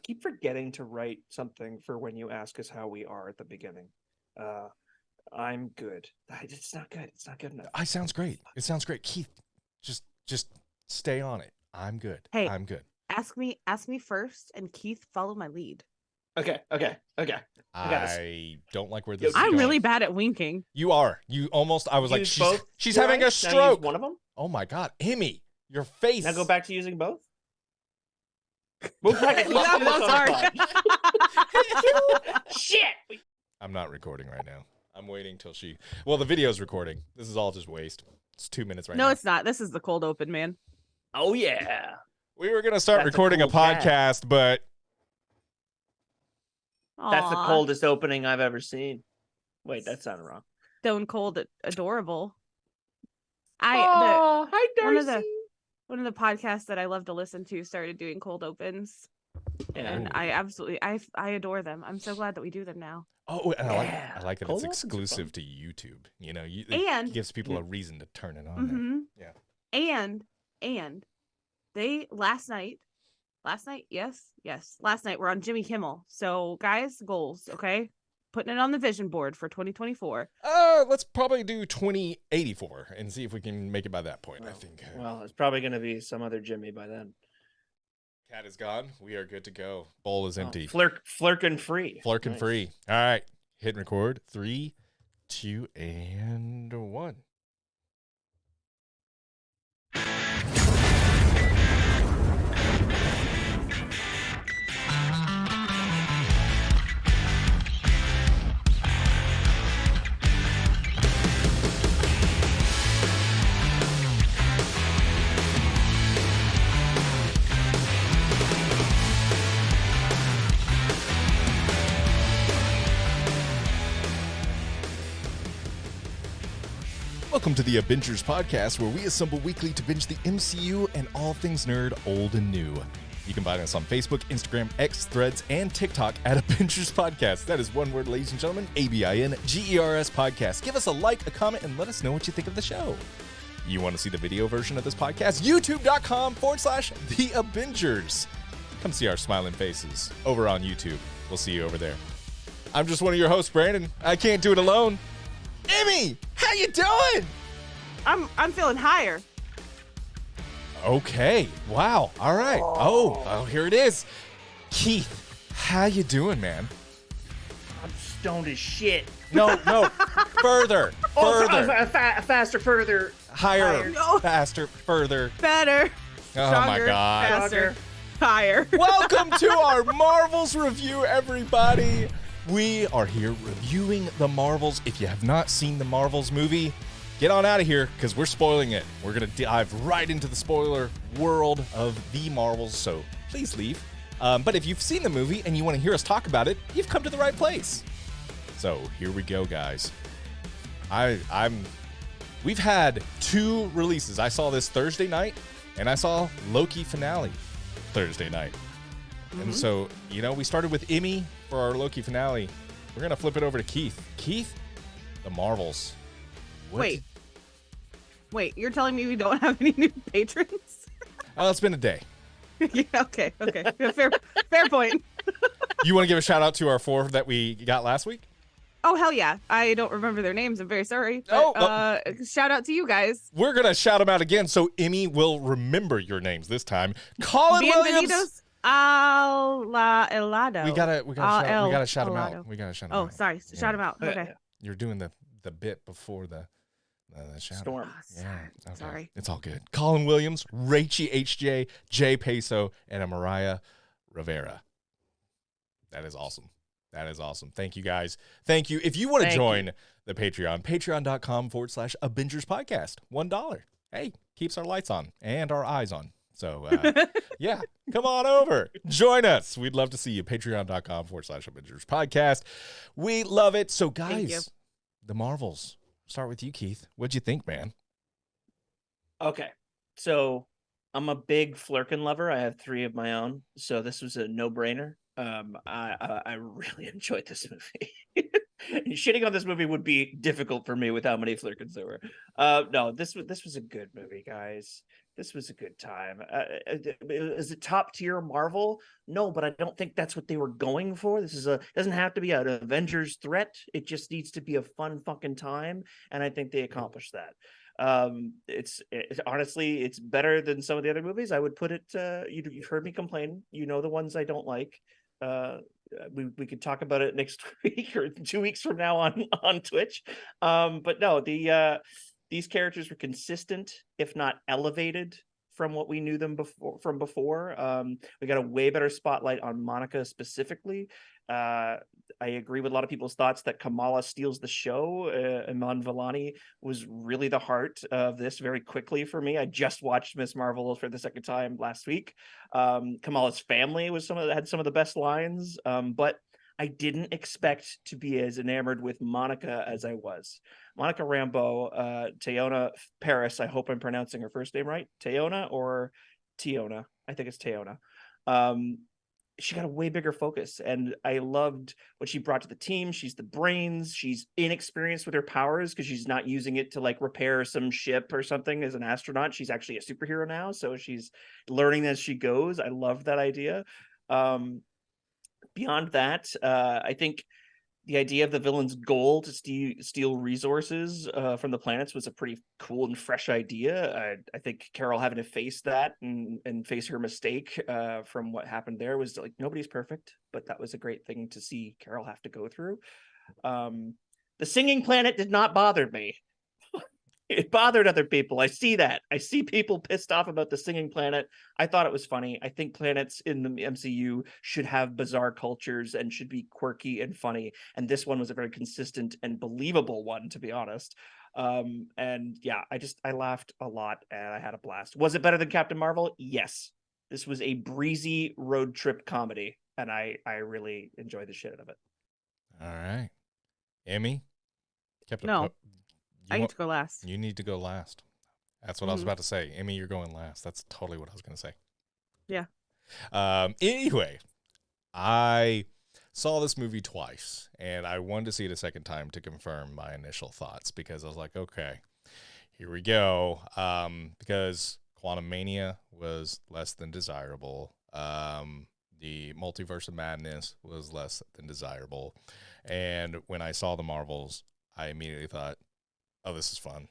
keep forgetting to write something for when you ask us how we are at the beginning. I'm good. It's not good. It's not good enough. It sounds great. It sounds great. Keith, just stay on it. I'm good. Hey, I'm good. Ask me first, and Keith, follow my lead. Okay. I don't like where this is I'm going. really bad at winking. You are. You almost. I was like, she's your having a eyes? Now stroke. use one of them. Oh my God, Emmy, your face. Now go back to using both. Move back. I'm so sorry. Shit. I'm not recording right now. I'm waiting till she. Well, the video's recording. This is all just waste. It's 2 minutes right now. No, it's not. This is the cold open, man. Oh yeah. We were gonna start That's recording a cool cat. podcast, but That's the Aw, coldest opening I've ever seen. Wait, that sounded wrong. Stone cold, adorable. Hi, Darcy. One of the podcasts that I love to listen to started doing cold opens, and Ooh. I adore them. I'm so glad that we do them now. oh, and Yeah. I like that Cold it's opens are exclusive fun. to YouTube. You know, it And- gives people a reason to turn it on. Mm-hmm. Yeah. And they last night, yes, last night we're on Jimmy Kimmel. So guys, goals, okay? Putting it on the vision board for 2024. Let's probably do 2084 and see if we can make it by that point. I think. Well, it's probably going to be some other Jimmy by then. Cat is gone. We are good to go. Bowl is empty. Flirkin free. Flerken Nice. free. All right. Hit and record. 3, 2, and 1. Welcome to the Abingers podcast, where we assemble weekly to binge the MCU and all things nerd, old and new. You can find us on Facebook, Instagram, X, Threads, and TikTok at Abingers Podcast. That is one word, ladies and gentlemen, ABINGERS Podcast. Give us a like, a comment, and let us know what you think of the show. You want to see the video version of this podcast? YouTube.com/The Abingers. Come see our smiling faces over on YouTube. We'll see you over there. I'm just one of your hosts, Brandon. I can't do it alone. Emmy, how you doing? I'm feeling higher. Okay. Wow. All right. Oh, here it is. Keith, how you doing, man? I'm stoned as shit. No. Further. Faster, further. Higher. No. Faster. Further. Better. Oh, my Stronger, God. Faster. Higher. Welcome to our Marvels review, everybody. We are here reviewing the Marvels. If you have not seen the Marvels movie, get on out of here because we're spoiling it. We're going to dive right into the spoiler world of the Marvels, so please leave. But if you've seen the movie and you want to hear us talk about it, you've come to the right place. So here we go, guys. We've had 2 releases. I saw this Thursday night, and I saw Loki finale Thursday night. And so, we started with Emmy for our Loki finale. We're going to flip it over to Keith. Keith, the Marvels. What? Wait, you're telling me we don't have any new patrons? Oh, it's been a day. Yeah, okay. Fair point. You want to give a shout out to our 4 that we got last week? Oh, hell yeah. I don't remember their names. I'm very sorry. But, shout out to you guys. We're going to shout them out again so Emmy will remember your names this time. Colin Williams. Bienvenidos al helado. We gotta shout them out. We gotta shout them out. Oh, sorry. Shout them out. Okay. You're doing the bit before the shout. Storm. Yeah. Okay. Sorry. It's all good. Colin Williams, Rachie HJ, Jay Peso, and Mariah Rivera. That is awesome. Thank you, guys. Thank you. If you want to join the Patreon, patreon.com/Abingers Podcast. $1. Hey, keeps our lights on and our eyes on. So, yeah, come on over. Join us. We'd love to see you. Patreon.com/Abingers Podcast. We love it. So, guys, the Marvels. Start with you, Keith. What'd you think, man? Okay, so I'm a big Flerken lover. I have 3 of my own, so this was a no-brainer. I really enjoyed this movie. Shitting on this movie would be difficult for me with how many Flerkens there were. No, this was a good movie, guys. This was a good time. Is it top tier Marvel? No, but I don't think that's what they were going for. This is doesn't have to be an Avengers threat. It just needs to be a fun fucking time, and I think they accomplished that. Honestly, it's better than some of the other movies. I would put it. You've heard me complain. You know the ones I don't like. Uh, we could talk about it next week or 2 weeks from now on Twitch. But no, these characters were consistent, if not elevated from what we knew them before. We got a way better spotlight on Monica specifically. I agree with a lot of people's thoughts that Kamala steals the show. Iman Vellani was really the heart of this very quickly for me. I just watched Miss Marvel for the second time last week. Kamala's family had some of the best lines, but I didn't expect to be as enamored with Monica as I was. Monica Rambeau, Teyonah Parris. I hope I'm pronouncing her first name right. Teyonah or Tiona? I think it's Teyonah. She got a way bigger focus, and I loved what she brought to the team. She's the brains. She's inexperienced with her powers because she's not using it to like repair some ship or something as an astronaut. She's actually a superhero now, so she's learning as she goes. I love that idea. Beyond that, I think the idea of the villain's goal to steal resources from the planets was a pretty cool and fresh idea. I think Carol having to face that and face her mistake from what happened there was like, nobody's perfect, but that was a great thing to see Carol have to go through. The singing planet did not bother me. It bothered other people. I see that. I see people pissed off about the singing planet. I thought it was funny. I think planets in the MCU should have bizarre cultures and should be quirky and funny. And this one was a very consistent and believable one, to be honest. And yeah, I laughed a lot and I had a blast. Was it better than Captain Marvel? Yes. This was a breezy road trip comedy, and I really enjoyed the shit out of it. All right. Emmy? No. I get to go last. You need to go last. That's what I was about to say. Emmy, you're going last. That's totally what I was going to say. Yeah. Anyway, I saw this movie twice, and I wanted to see it a second time to confirm my initial thoughts, because I was like, okay, here we go. Because Quantum Mania was less than desirable. The Multiverse of Madness was less than desirable. And when I saw the Marvels, I immediately thought, oh, this is fun.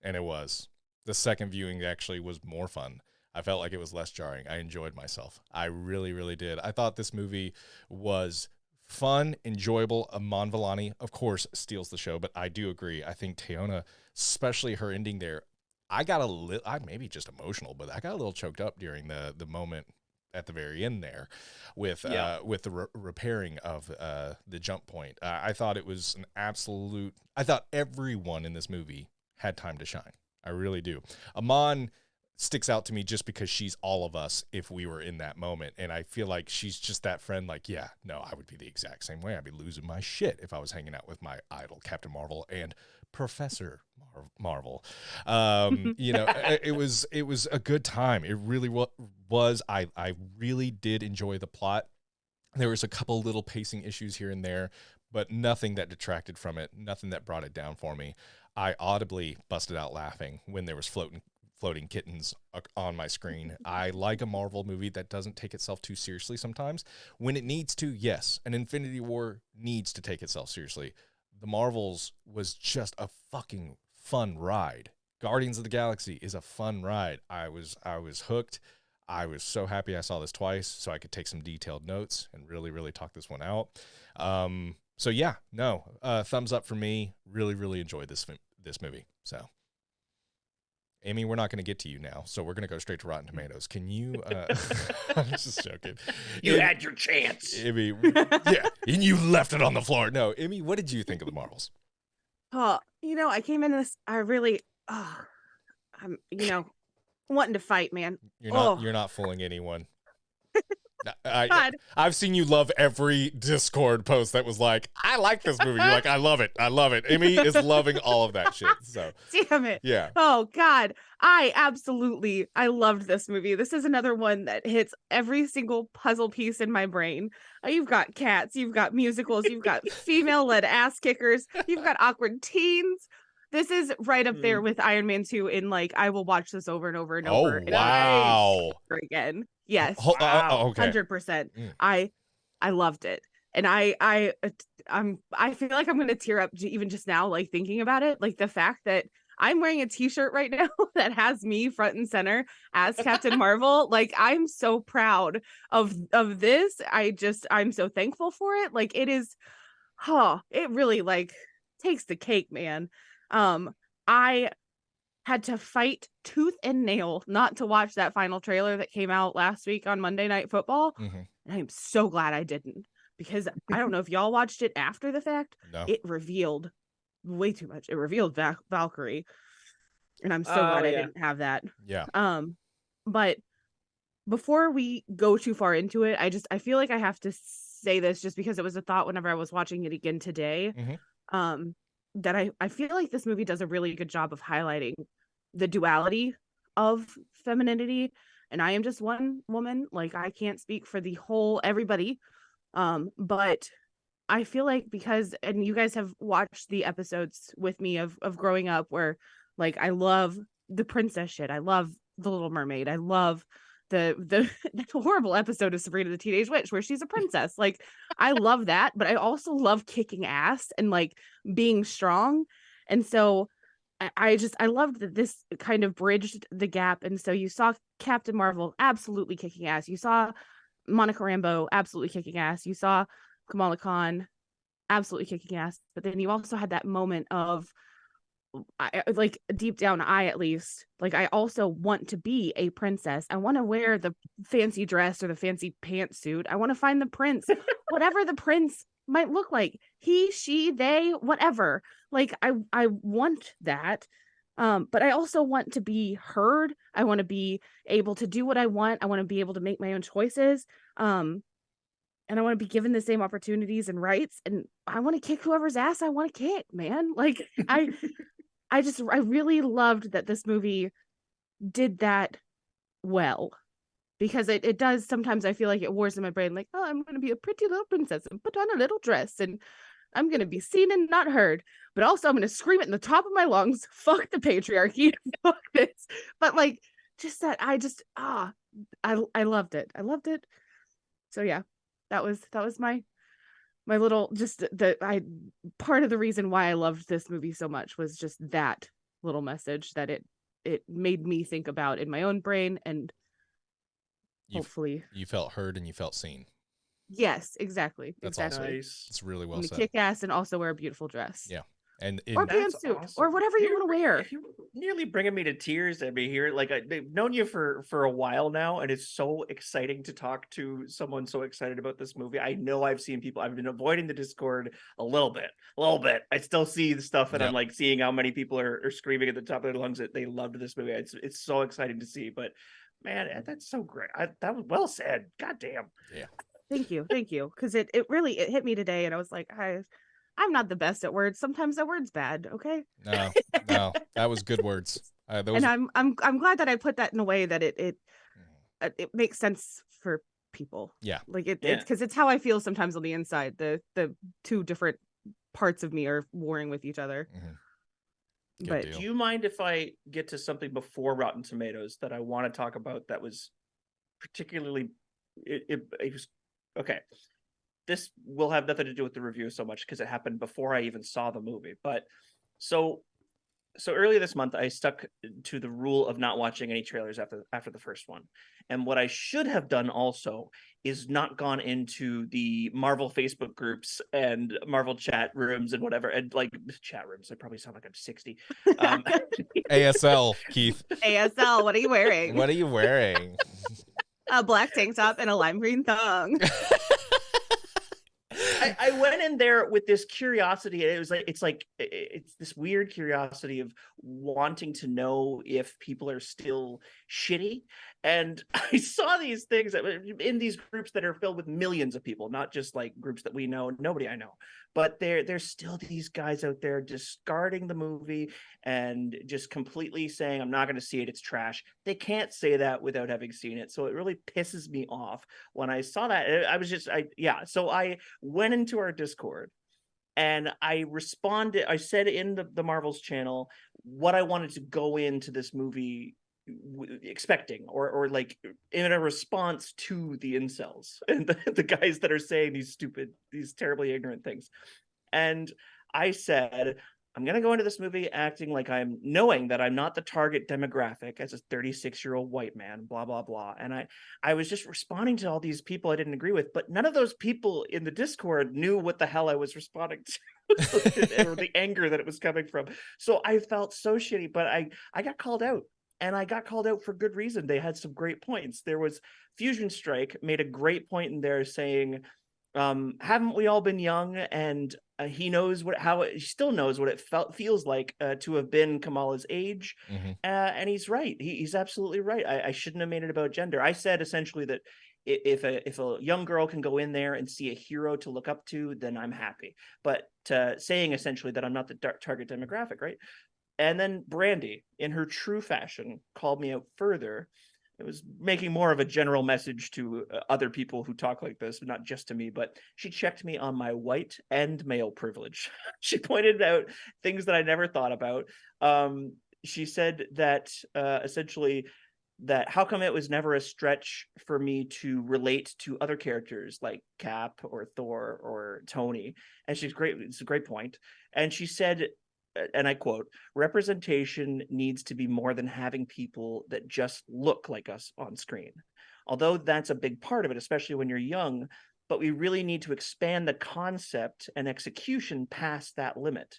And it was. The second viewing actually was more fun. I felt like it was less jarring. I enjoyed myself. I really, really did. I thought this movie was fun, enjoyable. Iman Vellani, of course, steals the show, but I do agree. I think Teyonah, especially her ending there, I may be just emotional, but I got a little choked up during the moment at the very end there with the repairing of the jump point. I thought it was I thought everyone in this movie had time to shine. I really do. Iman sticks out to me just because she's all of us if we were in that moment. And I feel like she's just that friend, like, yeah, no, I would be the exact same way. I'd be losing my shit if I was hanging out with my idol, Captain Marvel and Professor Marvel. It was a good time. It really was. I really did enjoy the plot. There was a couple little pacing issues here and there, but nothing that detracted from it, nothing that brought it down for me. I audibly busted out laughing when there was floating kittens on my screen. I like a Marvel movie that doesn't take itself too seriously sometimes. When it needs to, yes, an Infinity War needs to take itself seriously. The Marvels was just a fucking fun ride. Guardians of the Galaxy is a fun ride. I was hooked. I was so happy I saw this twice so I could take some detailed notes and really, really talk this one out. So yeah, no, thumbs up for me. Really, really enjoyed this movie. So, Amy, we're not going to get to you now, so we're going to go straight to Rotten Tomatoes. Can you? I'm just joking. You had your chance, Amy. Yeah, and you left it on the floor. No, Amy, what did you think of the Marvels? Oh, I came into this. I really, I'm, wanting to fight, man. You're not fooling anyone. I've seen you love every Discord post that was like, I like this movie. You're like, I love it. Amy is loving all of that shit. So damn it. Yeah. Oh God. I loved this movie. This is another one that hits every single puzzle piece in my brain. You've got cats, you've got musicals, you've got female-led ass kickers, you've got awkward teens. This is right up there Mm. with Iron Man 2 in like I will watch this over and over and Oh, over and wow. over again. Yes. Wow. Okay. 100%. Mm. I loved it. And I feel like I'm going to tear up even just now like thinking about it, like the fact that I'm wearing a t-shirt right now that has me front and center as Captain Marvel. Like I'm so proud of this. I'm so thankful for it. Like it is it really like takes the cake, man. I had to fight tooth and nail not to watch that final trailer that came out last week on Monday Night Football. Mm-hmm. And I'm so glad I didn't, because I don't know if y'all watched it after the fact. No. It revealed way too much. It revealed Valkyrie. And I'm so Oh glad I yeah. didn't have that. Yeah. But before we go too far into it, I feel like I have to say this just because it was a thought whenever I was watching it again today. Mm-hmm. That I feel like this movie does a really good job of highlighting the duality of femininity. And I am just one woman. Like I can't speak for the whole everybody. But I feel like because, and you guys have watched the episodes with me of growing up where like I love the princess shit. I love the Little Mermaid. I love the horrible episode of Sabrina the Teenage Witch where she's a princess. Like I love that, but I also love kicking ass and like being strong. And so I loved that this kind of bridged the gap. And so you saw Captain Marvel absolutely kicking ass. You saw Monica Rambeau absolutely kicking ass. You saw Kamala Khan absolutely kicking ass. But then you also had that moment of like deep down, I at least like I also want to be a princess. I want to wear the fancy dress or the fancy pantsuit. I want to find the prince, whatever the prince might look like. He, she, they, whatever. Like I want that. But I also want to be heard. I want to be able to do what I want. I want to be able to make my own choices. And I want to be given the same opportunities and rights. And I want to kick whoever's ass I want to kick, man. Like I really loved that this movie did that well, because it does sometimes I feel like it wars in my brain like, oh, I'm going to be a pretty little princess and put on a little dress and I'm going to be seen and not heard, but also I'm going to scream it in the top of my lungs, fuck the patriarchy, fuck this. But like just that I loved it. I loved it. So yeah, that was my little just the I part of the reason why I loved this movie so much was just that little message that it made me think about in my own brain, and hopefully You felt heard and you felt seen. yes, exactly. That's exactly. awesome. Nice. It's really I'm well gonna said. kick ass and also wear a beautiful dress. Yeah. And Or That's pantsuit awesome. or whatever you want to wear. You're nearly bringing me to tears at me here. Like I've known you for a while now, and it's so exciting to talk to someone so excited about this movie. I know I've seen people. I've been avoiding the Discord a little bit. I still see the stuff, and Yep. I'm like seeing how many people are screaming at the top of their lungs that they loved this movie. It's so exciting to see. But man, that's so great. That was well said. God damn. Yeah. Thank you, because it really it hit me today, and I was like, I'm not the best at words. Sometimes that word's bad. Okay. No, that was good words. And I'm glad that I put that in a way that it makes sense for people. Yeah. Like it's Yeah. because it's how I feel sometimes on the inside. The two different parts of me are warring with each other. Good But deal. Do you mind if I get to something before Rotten Tomatoes that I want to talk about that was particularly it was okay. This will have nothing to do with the review so much because it happened before I even saw the movie. But so earlier this month, I stuck to the rule of not watching any trailers after the first one. And what I should have done also is not gone into the Marvel Facebook groups and Marvel chat rooms and whatever, and like chat rooms. I probably sound like I'm 60. ASL, Keith. ASL, what are you wearing? What are you wearing? A black tank top and a lime green thong. I went in there with this curiosity. It was like it's this weird curiosity of wanting to know if people are still shitty. And I saw these things in these groups that are filled with millions of people, not just like groups that we know, nobody I know. But there's still these guys out there discarding the movie and just completely saying, I'm not going to see it. It's trash. They can't say that without having seen it. So it really pisses me off when I saw that. I was just, So I went into our Discord And I responded, I said in the Marvel's channel what I wanted to go into this movie expecting, or like in a response to the incels and the guys that are saying these stupid, these terribly ignorant things. And I said, I'm going to go into this movie acting like I'm, knowing that I'm not the target demographic as a 36-year-old white man, blah, blah, blah. And I was just responding to all these people I didn't agree with, but none of those people in the Discord knew what the hell I was responding to. So or the anger that it was coming from. So I felt so shitty, but I got called out. And I got called out for good reason. They had some great points. There was Fusion Strike made a great point in there saying, haven't we all been young? And he knows he still knows what it feels like to have been Kamala's age. And he's right. He's absolutely right. I shouldn't have made it about gender. I said essentially that if a young girl can go in there and see a hero to look up to, then I'm happy. But saying essentially that I'm not the target demographic, right? And then Brandy, in her true fashion, called me out further. It was making more of a general message to other people who talk like this, not just to me, but she checked me on my white and male privilege. She pointed out things that I never thought about. She said that essentially that how come it was never a stretch for me to relate to other characters like Cap or Thor or Tony. And she's great. It's a great point. And she said, and I quote, representation needs to be more than having people that just look like us on screen. Although that's a big part of it, especially when you're young, but we really need to expand the concept and execution past that limit.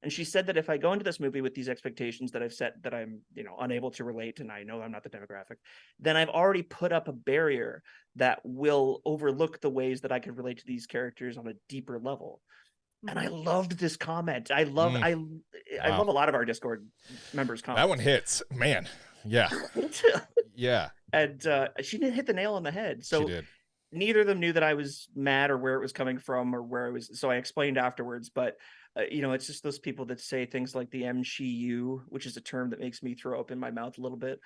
And she said that if I go into this movie with these expectations that I've set, that I'm, unable to relate, and I know I'm not the demographic, then I've already put up a barrier that will overlook the ways that I can relate to these characters on a deeper level. And I loved this comment. I love a lot of our Discord members' comments. That one hits, man. Yeah. Yeah. And she did hit the nail on the head. So she did. Neither of them knew that I was mad or where it was coming from or where I was. So I explained afterwards, but it's just those people that say things like the MCU, which is a term that makes me throw up in my mouth a little bit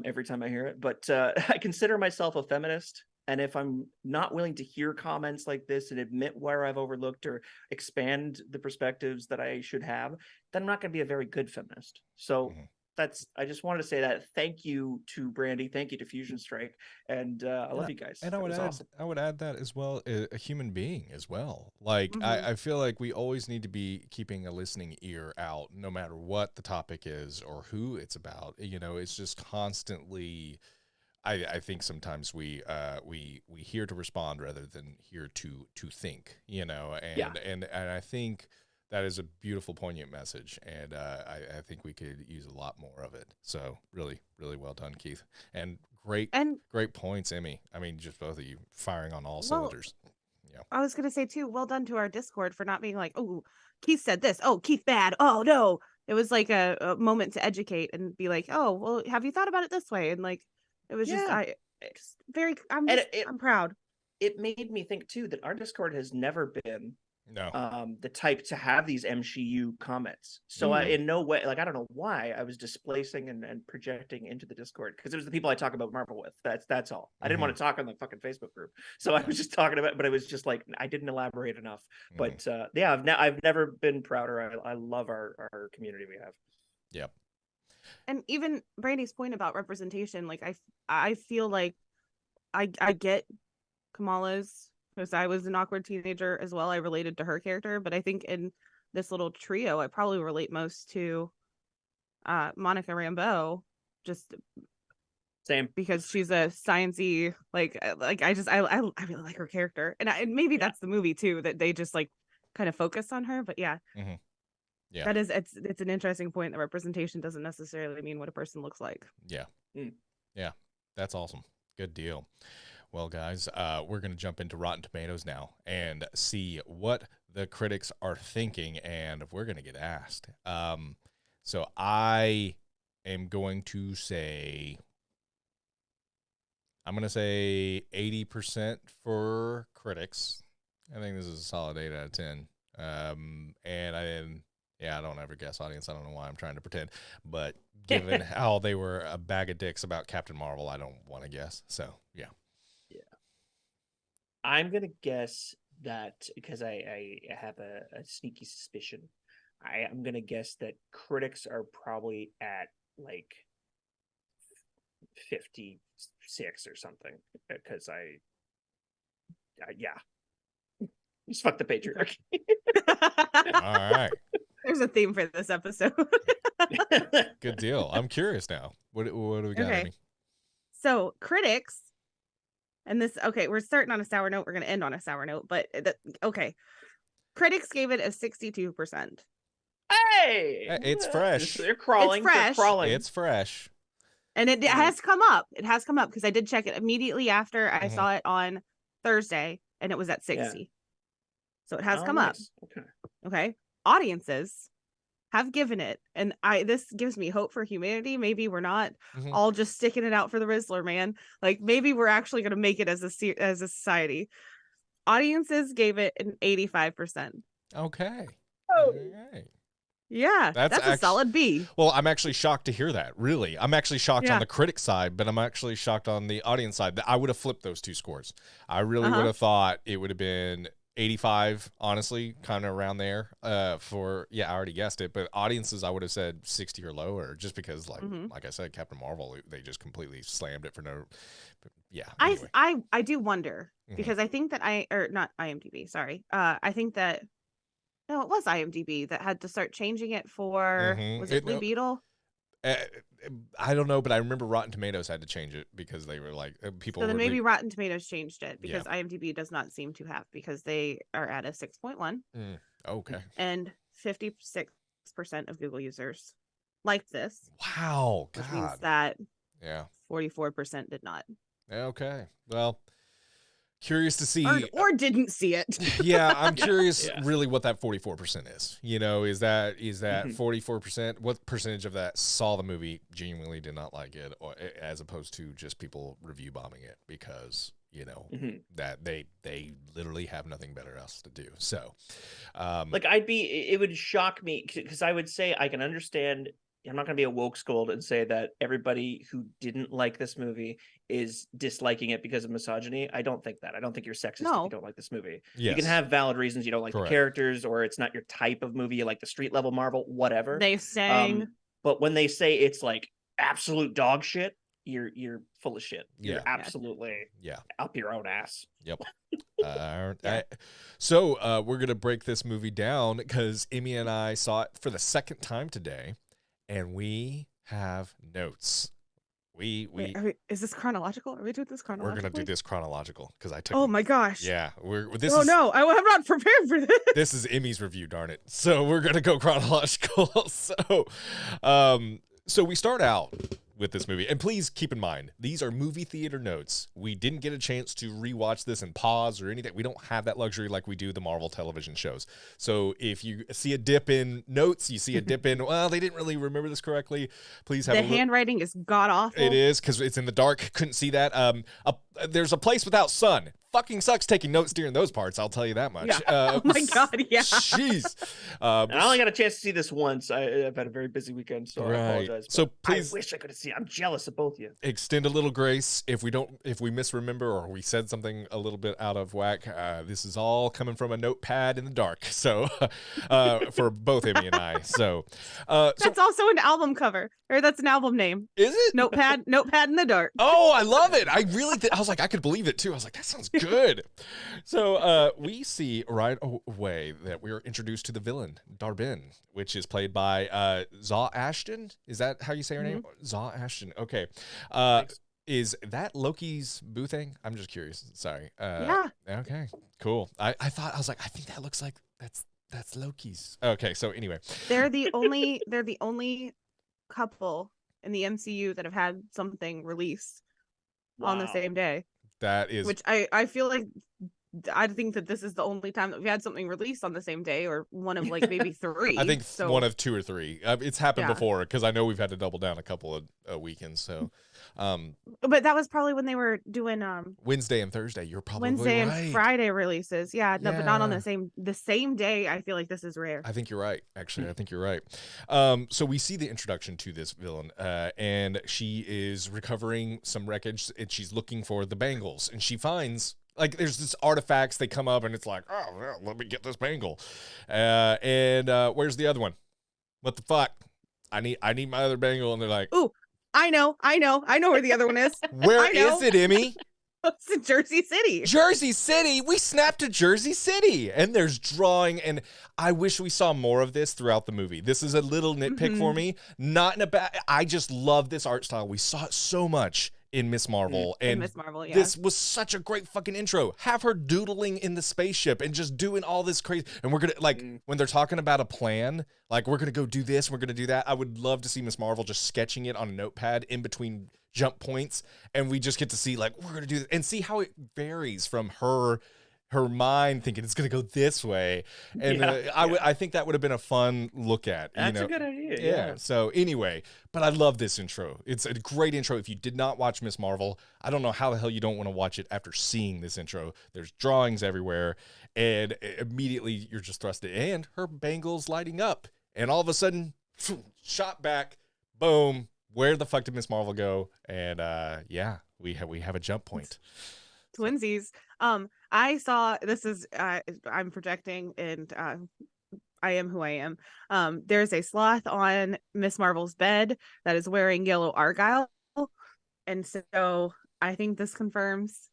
every time I hear it. But I consider myself a feminist. And if I'm not willing to hear comments like this and admit where I've overlooked or expand the perspectives that I should have, then I'm not going to be a very good feminist. So I just wanted to say that. Thank you to Brandy. Thank you to Fusion Strike. And I love you guys. And I would add that as well, a human being as well. Like, I feel like we always need to be keeping a listening ear out, no matter what the topic is or who it's about. It's just constantly... I think sometimes we hear to respond rather than hear to think, and I think that is a beautiful, poignant message, and I think we could use a lot more of it. So really, really well done, Keith, and great points, Emmy. I mean, just both of you firing on all cylinders. Yeah, I was gonna say too, well done to our Discord for not being like, oh, Keith said this, oh, Keith bad, oh no. It was like a moment to educate and be like, oh, well, have you thought about it this way? And like, it was I'm proud. It made me think too that our Discord has never been No. The type to have these MCU comments. So I, in no way, like, I don't know why I was displacing and projecting into the Discord, because it was the people I talk about Marvel with. That's all. I didn't want to talk on the fucking Facebook group. So I was just talking about, but it was just like, I didn't elaborate enough. But yeah, I've never been prouder. I love our community we have. Yep. And even Brandy's point about representation, like I feel like I get Kamala's, because I was an awkward teenager as well. I related to her character, but I think in this little trio, I probably relate most to Monica Rambeau, just same, because she's a sciencey, like I really like her character, and maybe that's the movie too, that they just like kind of focus on her. But yeah. Yeah, that is, it's an interesting point that representation doesn't necessarily mean what a person looks like. Yeah. Yeah, that's awesome. Good deal. Well, guys, we're going to jump into Rotten Tomatoes now and see what the critics are thinking, and we're going to get asked. So I am going to say, 80% for critics. I think this is a solid 8 out of 10. I don't ever guess audience. I don't know why I'm trying to pretend, but given how they were a bag of dicks about Captain Marvel, I don't want to guess. So, yeah. I'm going to guess that because I have a sneaky suspicion. I'm gonna guess that critics are probably at like 56 or something because yeah, just fuck the patriarchy. All right. There's a theme for this episode. Good deal. I'm curious now. What do we got, Okay. Amy? So critics, and this, okay, we're starting on a sour note. We're going to end on a sour note, but okay. Critics gave it a 62%. Hey, It's fresh. They're crawling. It's fresh. They're crawling. It's fresh. And it has come up. It has come up because I did check it immediately after I saw it on Thursday, and it was at 60. Yeah. So it has come up. Okay. Audiences have given it, and this gives me hope for humanity. Maybe we're not all just sticking it out for the Rizzler, man. Like maybe we're actually going to make it as a society. Audiences gave it an 85%. Okay. Oh. All right. Yeah, that's a solid B. Well, I'm actually shocked to hear that. Really, I'm actually shocked on the critic side, but I'm actually shocked on the audience side. I would have flipped those two scores. I really would have thought it would have been 85, honestly, kind of around there. I already guessed it, but audiences, I would have said 60 or lower, just because, like I said, Captain Marvel, they just completely slammed it for no. Yeah. Anyway. I do wonder because I think that not IMDb. Sorry, I think that. No, it was IMDb that had to start changing it for, was it Blue Beetle? I don't know, but I remember Rotten Tomatoes had to change it because they were like, people. So then maybe Rotten Tomatoes changed it because IMDb does not seem to have, because they are at a 6.1. Okay. And 56% of Google users liked this. Wow. Which means that 44% did not. Okay. Well, curious to see or didn't see it. Yeah, I'm curious really what that 44% is. You know, is that 44%? What percentage of that saw the movie, genuinely did not like it, or as opposed to just people review bombing it because, you know, that they literally have nothing better else to do. So like it would shock me because I would say I can understand. I'm not going to be a woke scold and say that everybody who didn't like this movie is disliking it because of misogyny. I don't think that. I don't think you're sexist if you don't like this movie. Yes. You can have valid reasons you don't like the characters, or it's not your type of movie. You like the street level Marvel, whatever. They sang. But when they say it's like absolute dog shit, you're full of shit. You're absolutely up your own ass. Yep. So we're going to break this movie down because Emmy and I saw it for the second time today. And we have notes. Wait, is this chronological? Are we doing this chronological? We're gonna do this chronological because I took. Oh my gosh! Yeah, no, I am not prepared for this. This is Emmy's review, darn it. So we're gonna go chronological. So we start out with this movie, and please keep in mind these are movie theater notes. We didn't get a chance to rewatch this and pause or anything. We don't have that luxury like we do the Marvel television shows. So if you see a dip in notes, you see a dip in, well, they didn't really remember this correctly. Please have the handwriting is god awful. It is because it's in the dark. Couldn't see that. There's a place without sun. Fucking sucks taking notes during those parts. I'll tell you that much. Yeah. Oh my god, yeah. Jeez. And I only got a chance to see this once. I've had a very busy weekend, so I apologize. So please, I wish I could have seen. I'm jealous of both of you. Extend a little grace if we misremember or we said something a little bit out of whack. This is all coming from a notepad in the dark. So for both Emmy and I. So that's also an album cover, or that's an album name. Is it? Notepad in the dark. Oh, I love it. I really I was like, I could believe it too. I was like, that sounds good. So we see right away that we are introduced to the villain, Darbin, which is played by Zaw Ashton. Is that how you say her name? Zaw Ashton. Okay. Is that Loki's boo thing? I'm just curious. Sorry. Yeah. Okay. Cool. I was like, I think that looks like that's Loki's. Okay. So anyway, they're the only couple in the MCU that have had something released on the same day. That is, which I feel like I think that this is the only time that we've had something released on the same day, or one of like maybe three. I think one of two or three. It's happened before because I know we've had to double down a couple of weekends. So, but that was probably when they were doing Wednesday and Thursday. You're probably Wednesday right. and Friday releases. Yeah, no, but not on the same day. I feel like this is rare. I think you're right. Actually, I think you're right. So we see the introduction to this villain, and she is recovering some wreckage, and she's looking for the bangles, and she finds like there's this artifacts, they come up and it's like, oh, well, let me get this bangle. Where's the other one? What the fuck? I need my other bangle. And they're like, Ooh, I know where the other one is. Where is it, Emmy? It's in Jersey City. Jersey City. We snapped to Jersey City, and there's drawing, and I wish we saw more of this throughout the movie. This is a little nitpick for me, not in a bad. I just love this art style. We saw it so much in Miss Marvel, and Miss Marvel, yeah. this was such a great fucking intro. Have her doodling in the spaceship and just doing all this crazy. And we're gonna when they're talking about a plan, like we're gonna go do this, we're gonna do that. I would love to see Miss Marvel just sketching it on a notepad in between jump points, and we just get to see like we're gonna do this and see how it varies from her mind thinking it's gonna go this way. And I think that would have been a fun look at. That's a good idea. Yeah. So anyway, but I love this intro. It's a great intro. If you did not watch Miss Marvel, I don't know how the hell you don't want to watch it after seeing this intro. There's drawings everywhere, and immediately you're just thrust in, and her bangle's lighting up, and all of a sudden, shot back, boom. Where the fuck did Miss Marvel go? And we have a jump point. Twinsies. I saw, this is I'm projecting, and I am who I am. There's a sloth on Miss Marvel's bed that is wearing yellow argyle, and so I think this confirms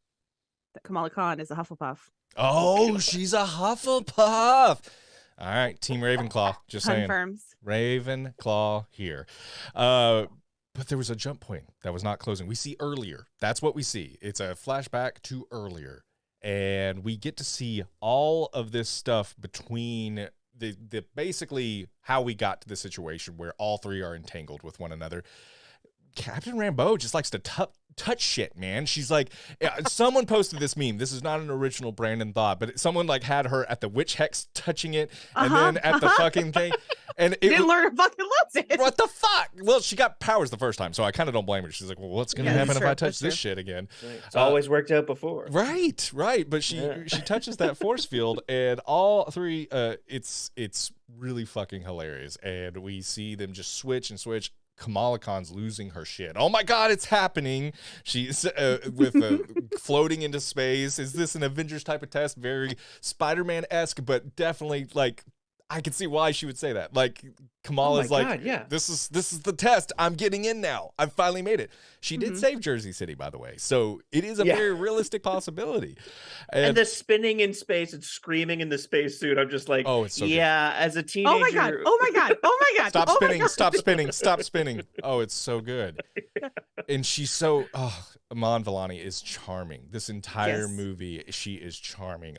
that Kamala Khan is a Hufflepuff. Oh, she's a Hufflepuff. All right, Team Ravenclaw. Just confirms. Saying. Ravenclaw here. But there was a jump point that was not closing. We see earlier. That's what we see. It's a flashback to earlier. And we get to see all of this stuff between the basically how we got to the situation where all three are entangled with one another. Captain Rambeau just likes to touch shit, man. She's like, someone posted this meme. This is not an original Brandon thought, but someone like had her at the witch hex touching it, and then at the fucking thing, and it didn't learn to fucking lose it. What the fuck? Well, she got powers the first time, so I kind of don't blame her. She's like, well, what's gonna happen if I touch this shit again? It's always worked out before. Right. But she touches that force field, and all three, it's really fucking hilarious, and we see them just switch and switch. Kamala Khan's losing her shit. Oh my God, it's happening. She's floating into space. Is this an Avengers type of test? Very Spider-Man-esque, but definitely like I can see why she would say that. Like Kamala's God, yeah. This is the test. I'm getting in now. I've finally made it. She did save Jersey City, by the way. So it is a very realistic possibility. And the spinning in space and screaming in the spacesuit. I'm just like, oh, it's so good. As a teenager. Oh my God. Oh my God. Oh my God. Stop spinning. Stop spinning. Stop spinning. Oh, it's so good. And she's so Iman Vellani is charming. This entire movie, she is charming.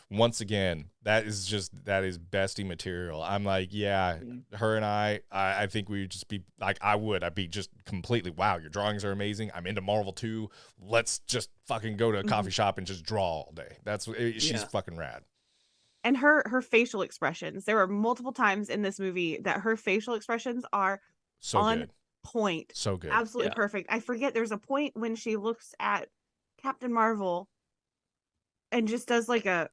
Once again, that is bestie material. I'm like, her and I think we would just be like, I'd be just completely, wow, your drawings are amazing. I'm into Marvel too. Let's just fucking go to a coffee shop and just draw all day. She's fucking rad. And her facial expressions, there were multiple times in this movie that her facial expressions are so on good. Point. So good. Absolutely perfect. I forget, there's a point when she looks at Captain Marvel and just does like a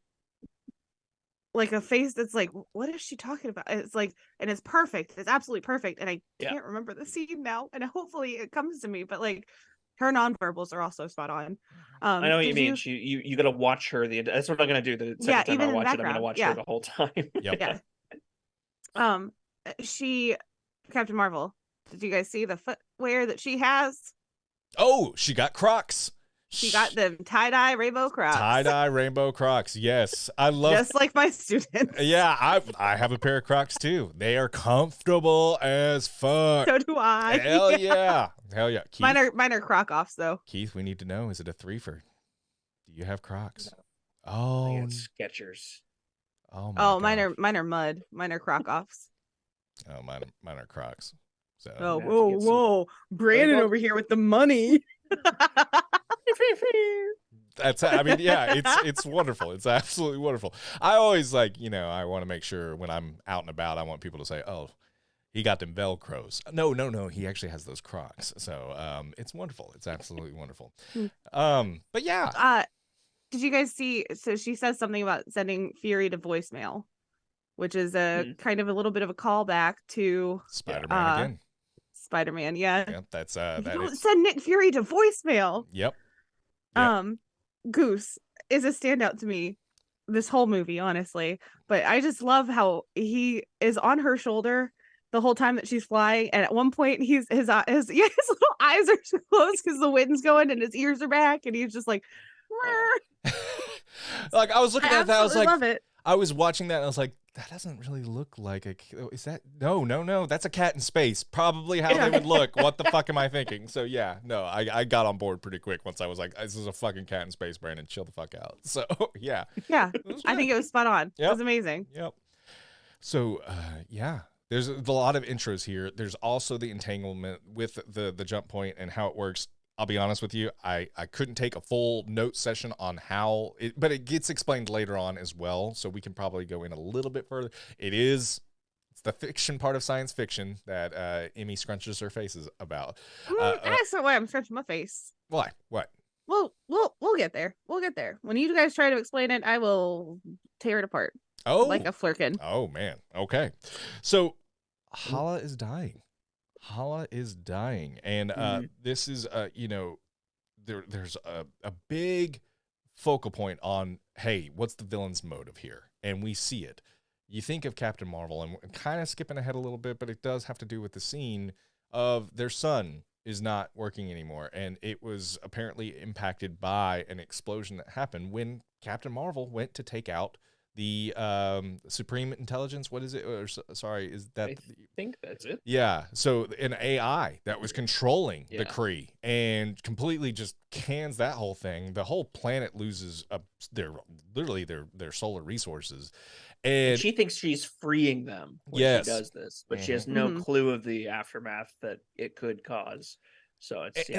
face that's like, what is she talking about? It's like, and it's perfect. It's absolutely perfect. And I can't remember the scene now. And hopefully it comes to me, but like her nonverbals are also spot on. I know what you mean. You got to watch her. That's what I'm going to do. The second time I watch it, I'm going to watch her the whole time. Yep. Yeah. Captain Marvel, did you guys see the footwear that she has? Oh, she got Crocs. She got them tie-dye rainbow Crocs. Tie-dye rainbow Crocs. Yes. I love just like my students. Yeah, I have a pair of Crocs too. They are comfortable as fuck. So do I. Hell yeah. Hell yeah. Keith, mine are Croc-offs though. Keith, we need to know, is it a threefer? Do you have Crocs? No. Oh, Skechers. Oh my gosh. Mine are mud. Mine are Croc-offs. Oh, mine are Crocs. So whoa. Brandon over here with the money. It's wonderful. It's absolutely wonderful. I always I want to make sure when I'm out and about, I want people to say, oh, he got them Velcros. No, he actually has those Crocs. So it's wonderful. It's absolutely wonderful. But yeah. Did you guys see, so she says something about sending Fury to voicemail, which is a kind of a little bit of a callback to Spider-Man again. Spider-Man, yeah. Yep, that's send Nick Fury to voicemail. Yep. Goose, is a standout to me this whole movie, honestly. But I just love how he is on her shoulder the whole time that she's flying, and at one point his yeah, his little eyes are closed because the wind's going and his ears are back, and he's just like, like I was looking I at that, I was like, love it. I was watching that and I was like, that doesn't really look like a, is that, no, that's a cat in space. Probably how they would look. What the fuck am I thinking? So yeah, no, I got on board pretty quick once I was like, this is a fucking cat in space, Brandon, chill the fuck out. So yeah. Yeah, I think it was spot on. Yep. It was amazing. Yep. So yeah, there's a lot of intros here. There's also the entanglement with the jump point and how it works. I'll be honest with you, I couldn't take a full note session on how it, but it gets explained later on as well, so we can probably go in a little bit further. It's the fiction part of science fiction that Emmy scrunches her faces about. That's not why I'm scratching my face. Why? What? Well, we'll get there. We'll get there. When you guys try to explain it, I will tear it apart. Oh, like a flerken. Oh man. Okay. So Hala is dying. And this is there's a big focal point on, hey, what's the villain's motive here? And we see it. You think of Captain Marvel, and we're kind of skipping ahead a little bit, but it does have to do with the scene of their son is not working anymore, and it was apparently impacted by an explosion that happened when Captain Marvel went to take out the Supreme Intelligence. What is it? Or, sorry, is that? I think that's it. Yeah. So an AI that was controlling the Kree and completely just cans that whole thing. The whole planet loses their solar resources. And she thinks she's freeing them when she does this, but she has no clue of the aftermath that it could cause. So it's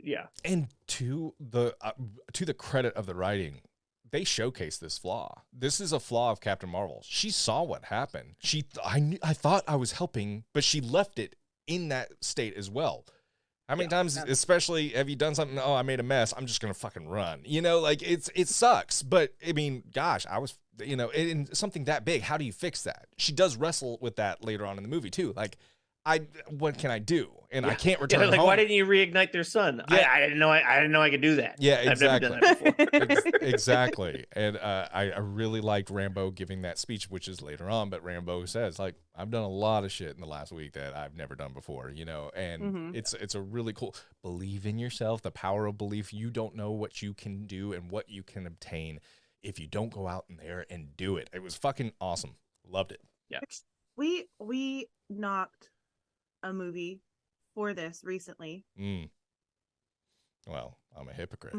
yeah. And to the credit of the writing, they showcase this flaw. This is a flaw of Captain Marvel. She saw what happened. I thought I was helping, but she left it in that state as well. How many times, especially, have you done something? Oh, I made a mess. I'm just gonna fucking run. Like it sucks. But I mean, gosh, I was, in something that big. How do you fix that? She does wrestle with that later on in the movie too. Like, what can I do? And I can't return home. Why didn't you reignite their son? I didn't know I could do that. Yeah, exactly. I've never done that before. Exactly. And I really liked Rambo giving that speech, which is later on, but Rambo says, like, I've done a lot of shit in the last week that I've never done before, and it's a really cool, believe in yourself, the power of belief. You don't know what you can do and what you can obtain if you don't go out in there and do it. It was fucking awesome. Loved it. Yeah. We knocked a movie for this recently. Well, I'm a hypocrite.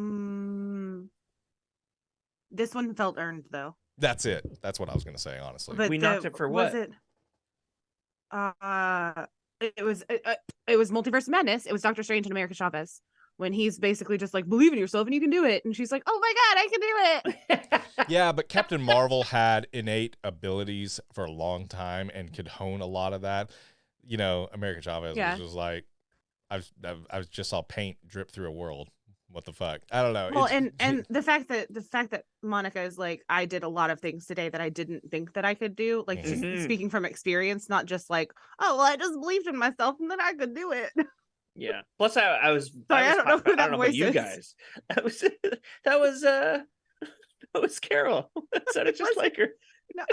This one felt earned, though. That's it. That's what I was going to say, honestly. But we knocked it for what? Was it was Multiverse of Madness. It was Doctor Strange and America Chavez, when he's basically just like, believe in yourself and you can do it. And she's like, oh my God, I can do it. Yeah, but Captain Marvel had innate abilities for a long time and could hone a lot of that. America Chavez was just like, I just saw paint drip through a world. What the fuck? I don't know. Well, and the fact that Monica is like, I did a lot of things today that I didn't think that I could do. Like, speaking from experience, not just like, oh, well, I just believed in myself and then I could do it. Yeah. Plus, I was. Sorry, I don't know who that voice about you is. guys. That was Carol. That sounded just like her. No,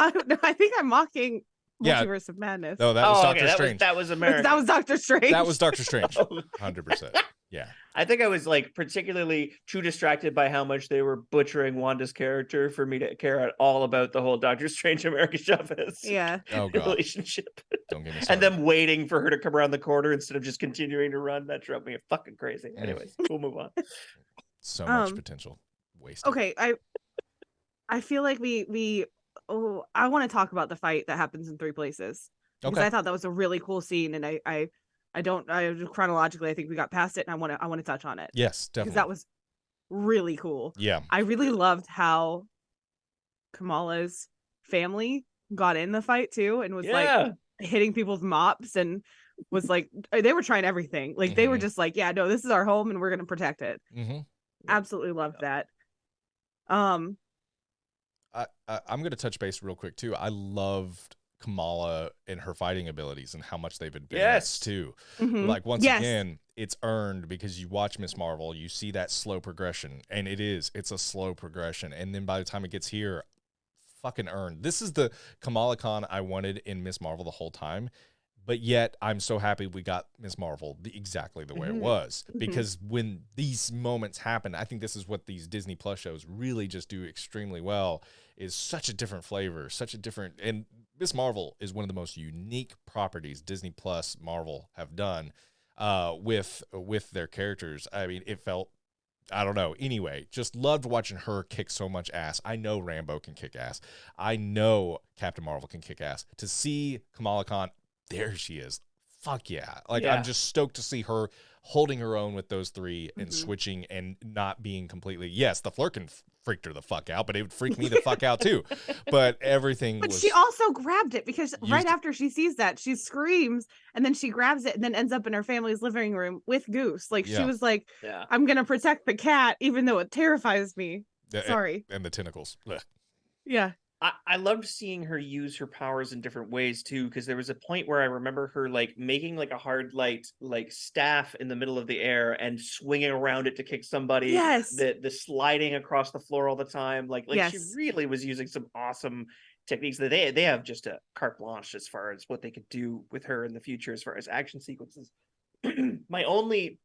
I think I'm mocking Multiverse of Madness. No, that was Doctor Strange. That was America. That was Doctor Strange. That was Doctor Strange. 100%. Yeah. I think I was like particularly too distracted by how much they were butchering Wanda's character for me to care at all about the whole Doctor Strange America Chavez relationship. Don't get me started. And them waiting for her to come around the corner instead of just continuing to run. That drove me fucking crazy. Anyways, we'll move on. So much potential wasted. Okay, I feel like I want to talk about the fight that happens in three places. Because I thought that was a really cool scene, and I chronologically I think we got past it, and I want to touch on it. Yes, definitely. Because that was really cool. Yeah. I really loved how Kamala's family got in the fight too, and was like hitting people's mops, and was like, they were trying everything. Like they were just like, yeah, no, this is our home and we're going to protect it. Absolutely loved that. I'm going to touch base real quick too. I loved Kamala and her fighting abilities and how much they've advanced Yes. too. Mhm. Like once Yes. again, it's earned because you watch Miss Marvel, you see that slow progression, and it's a slow progression. And then by the time it gets here, fucking earned. This is the Kamala Khan I wanted in Miss Marvel the whole time. But yet, I'm so happy we got Miss Marvel exactly the way it was. Because when these moments happen, I think this is what these Disney Plus shows really just do extremely well, is such a different flavor, such a different... And Miss Marvel is one of the most unique properties Disney Plus Marvel have done with their characters. I mean, it felt... I don't know. Anyway, just loved watching her kick so much ass. I know Rambo can kick ass. I know Captain Marvel can kick ass. To see Kamala Khan, there she is. Fuck yeah. Like, I'm just stoked to see her holding her own with those three and switching and not being completely... Yes, the flerken freaked her the fuck out, but it would freak me the fuck out too. But everything But was... she also grabbed it because right after she sees that, she screams and then she grabs it and then ends up in her family's living room with Goose. Like she was like, I'm going to protect the cat, even though it terrifies me. Sorry. And the tentacles. Ugh. Yeah. I loved seeing her use her powers in different ways too, because there was a point where I remember her like making like a hard light like staff in the middle of the air and swinging around it to kick somebody. Yes. The sliding across the floor all the time. Like yes. She really was using some awesome techniques that they have just a carte blanche as far as what they could do with her in the future as far as action sequences. My only...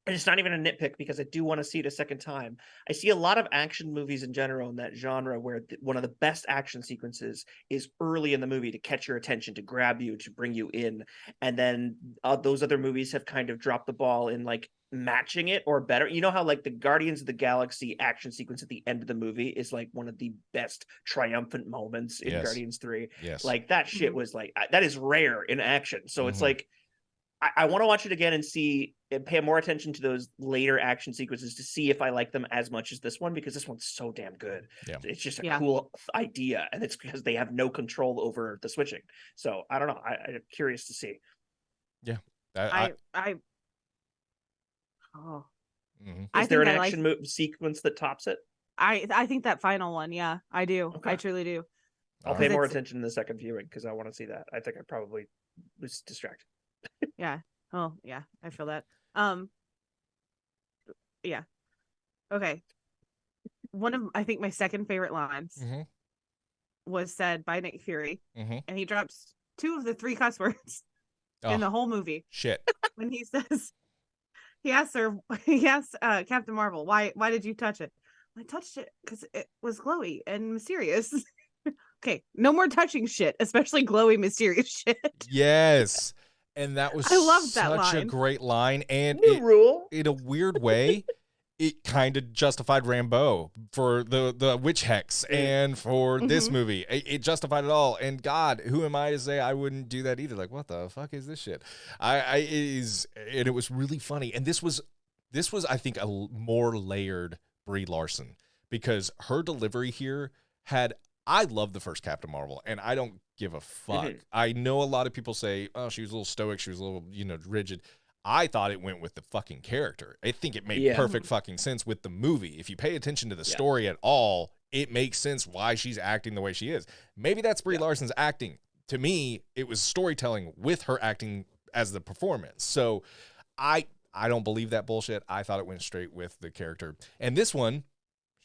And it's not even a nitpick because I do want to see it a second time. I see a lot of action movies in general in that genre where one of the best action sequences is early in the movie to catch your attention, to grab you, to bring you in. And then those other movies have kind of dropped the ball in like matching it or better. You know how like the Guardians of the Galaxy action sequence at the end of the movie is like one of the best triumphant moments in Guardians 3. Yes. Like that shit was like, that is rare in action. So it's like, I want to watch it again and see and pay more attention to those later action sequences to see if I like them as much as this one, because this one's so damn good. Yeah. It's just a cool idea, and it's because they have no control over the switching. So I don't know. I'm curious to see. Yeah. Is there an action sequence that tops it? I think that final one. Yeah, I do. Okay. I truly do. I'll pay more attention in the second viewing because I want to see that. I think I probably was distracted. Yeah. Oh, yeah. I feel that. Yeah. Okay. One of I think my second favorite lines was said by Nick Fury, and he drops 2 of the 3 cuss words in the whole movie. Shit. When he says, he asks Captain Marvel, why did you touch it? I touched it because it was glowy and mysterious. Okay, no more touching shit, especially glowy, mysterious shit. Yes. And that was such a great line. And in a weird way, it kind of justified Rambo for the witch hex and for this movie. It justified it all. And God, who am I to say I wouldn't do that either? Like, what the fuck is this shit? And it was really funny. And this was, I think, a more layered Brie Larson, because her delivery here I love the first Captain Marvel, and I don't give a fuck. I know a lot of people say, oh, she was a little stoic, she was a little, rigid. I thought it went with the fucking character. I think it made perfect fucking sense with the movie. If you pay attention to the story at all, it makes sense why she's acting the way she is. Maybe that's Brie Larson's acting. To me, it was storytelling with her acting as the performance. So I don't believe that bullshit. I thought it went straight with the character. And this one,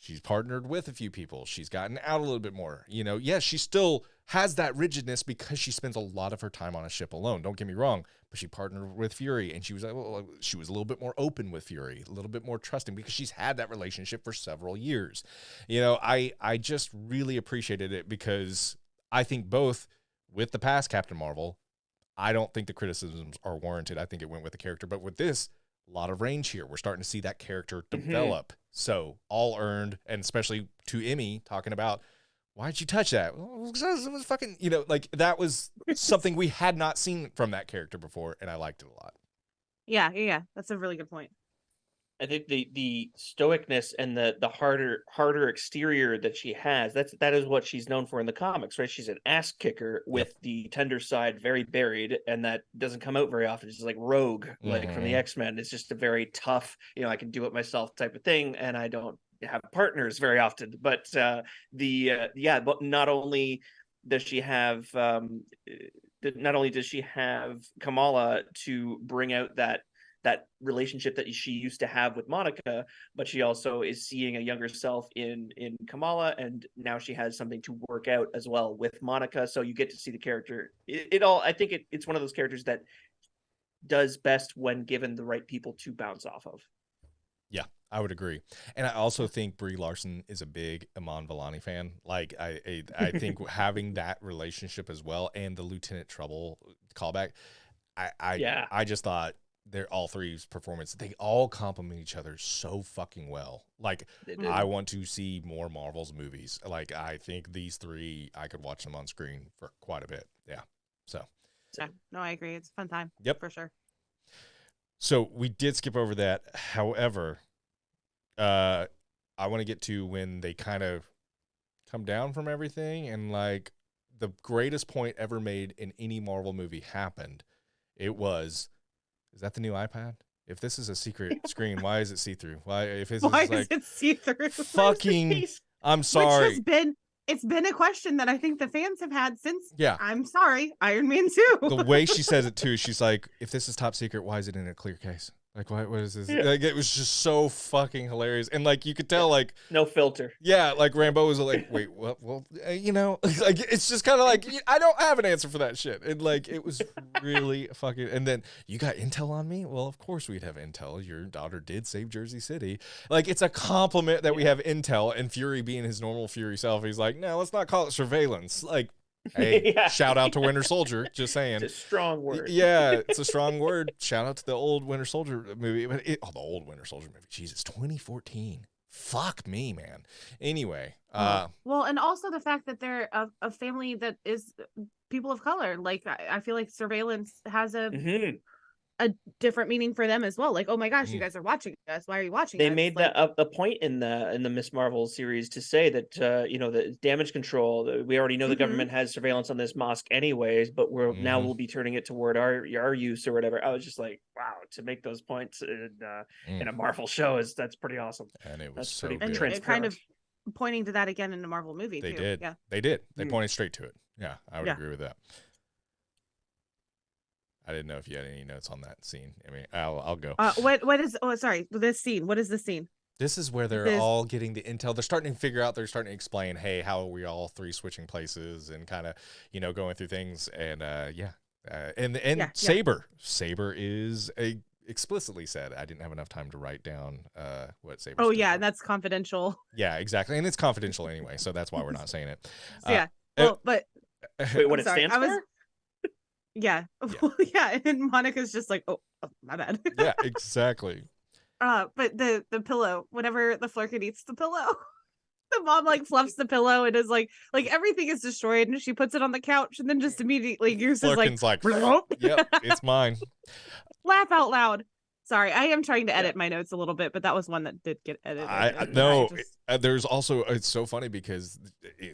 she's partnered with a few people. She's gotten out a little bit more. Yes, she still has that rigidness because she spends a lot of her time on a ship alone. Don't get me wrong, but she partnered with Fury, and she was a little bit more open with Fury, a little bit more trusting because she's had that relationship for several years. I just really appreciated it because I think both with the past Captain Marvel, I don't think the criticisms are warranted. I think it went with the character, but with this, a lot of range here. We're starting to see that character develop. So all earned, and especially to Emmy talking about, why'd you touch that? Well, it was fucking, that was something we had not seen from that character before, and I liked it a lot. Yeah. That's a really good point. I think the stoicness and the harder exterior that she has, that is what she's known for in the comics, right? She's an ass kicker with the tender side very buried, and that doesn't come out very often. She's like Rogue, like from the X-Men. It's just a very tough, I can do it myself type of thing, and I don't have partners very often. But but not only does she have not only does she have Kamala to bring out that relationship that she used to have with Monica, but she also is seeing a younger self in Kamala, and now she has something to work out as well with Monica. So you get to see the character. It all. I think it's one of those characters that does best when given the right people to bounce off of. Yeah, I would agree. And I also think Brie Larson is a big Iman Vellani fan. Like, I think having that relationship as well, and the Lieutenant Trouble callback, I just thought they're all three's performance, they all complement each other so fucking well. Like, I want to see more Marvel's movies. Like, I think these three, I could watch them on screen for quite a bit. Yeah. So. Yeah, no, I agree. It's a fun time. Yep. For sure. So we did skip over that. However, I want to get to when they kind of come down from everything, and like the greatest point ever made in any Marvel movie happened. It was, is that the new iPad? If this is a secret screen, why is it see-through? Why is it see-through? Fucking, I'm sorry. Which it's been a question that I think the fans have had since. Yeah. I'm sorry, Iron Man 2. The way she says it too, she's like, if this is top secret, why is it in a clear case? Like, what is this? Yeah. Like, it was just so fucking hilarious. And like, you could tell, like, no filter. Yeah. Like, Rambo was like, wait, what? Well, you know, like, it's just kind of like, I don't have an answer for that shit. And like, it was really fucking, and then you got intel on me? Well, of course we'd have intel. Your daughter did save Jersey City. Like, it's a compliment that we have intel, and Fury being his normal Fury self, he's like, no, let's not call it surveillance. Like, hey, shout out to Winter Soldier. Just saying. It's a strong word. Yeah, it's a strong word. Shout out to the old Winter Soldier movie. The old Winter Soldier movie. Jesus, 2014. Fuck me, man. Anyway. Well, and also the fact that they're a family that is people of color. Like, I feel like surveillance has a different meaning for them as well. Like, oh my gosh, you guys are watching us. Why are you watching us? They made that a point in the Miss Marvel series to say that the damage control. We already know the government has surveillance on this mosque anyways, but now we'll be turning it toward our use or whatever. I was just like, wow, to make those points in a Marvel show that's pretty awesome. And it was that's so pretty good. And kind of pointing to that again in a Marvel movie. They too. did. Yeah, they did. They pointed straight to it. Yeah, I would agree with that. I didn't know if you had any notes on that scene. I mean, I'll go. What is? Oh, sorry. This scene. What is the scene? This is where they're all getting the intel. They're starting to figure out. They're starting to explain, hey, how are we all three switching places and kind of, going through things. And Saber. Saber is explicitly said. I didn't have enough time to write down what Saber. Oh yeah, and that's confidential. Yeah, exactly, and it's confidential anyway, so that's why we're not saying it. Well, but wait, what it stands for? Yeah. Yeah. And Monica's just like, oh, my bad. Yeah, exactly. But the pillow, whenever the Flerken eats the pillow, the mom like fluffs the pillow and is like everything is destroyed, and she puts it on the couch and then just immediately uses like yep, it's mine. Laugh out loud. Sorry, I am trying to edit my notes a little bit, but that was one that did get edited. There's also, it's so funny because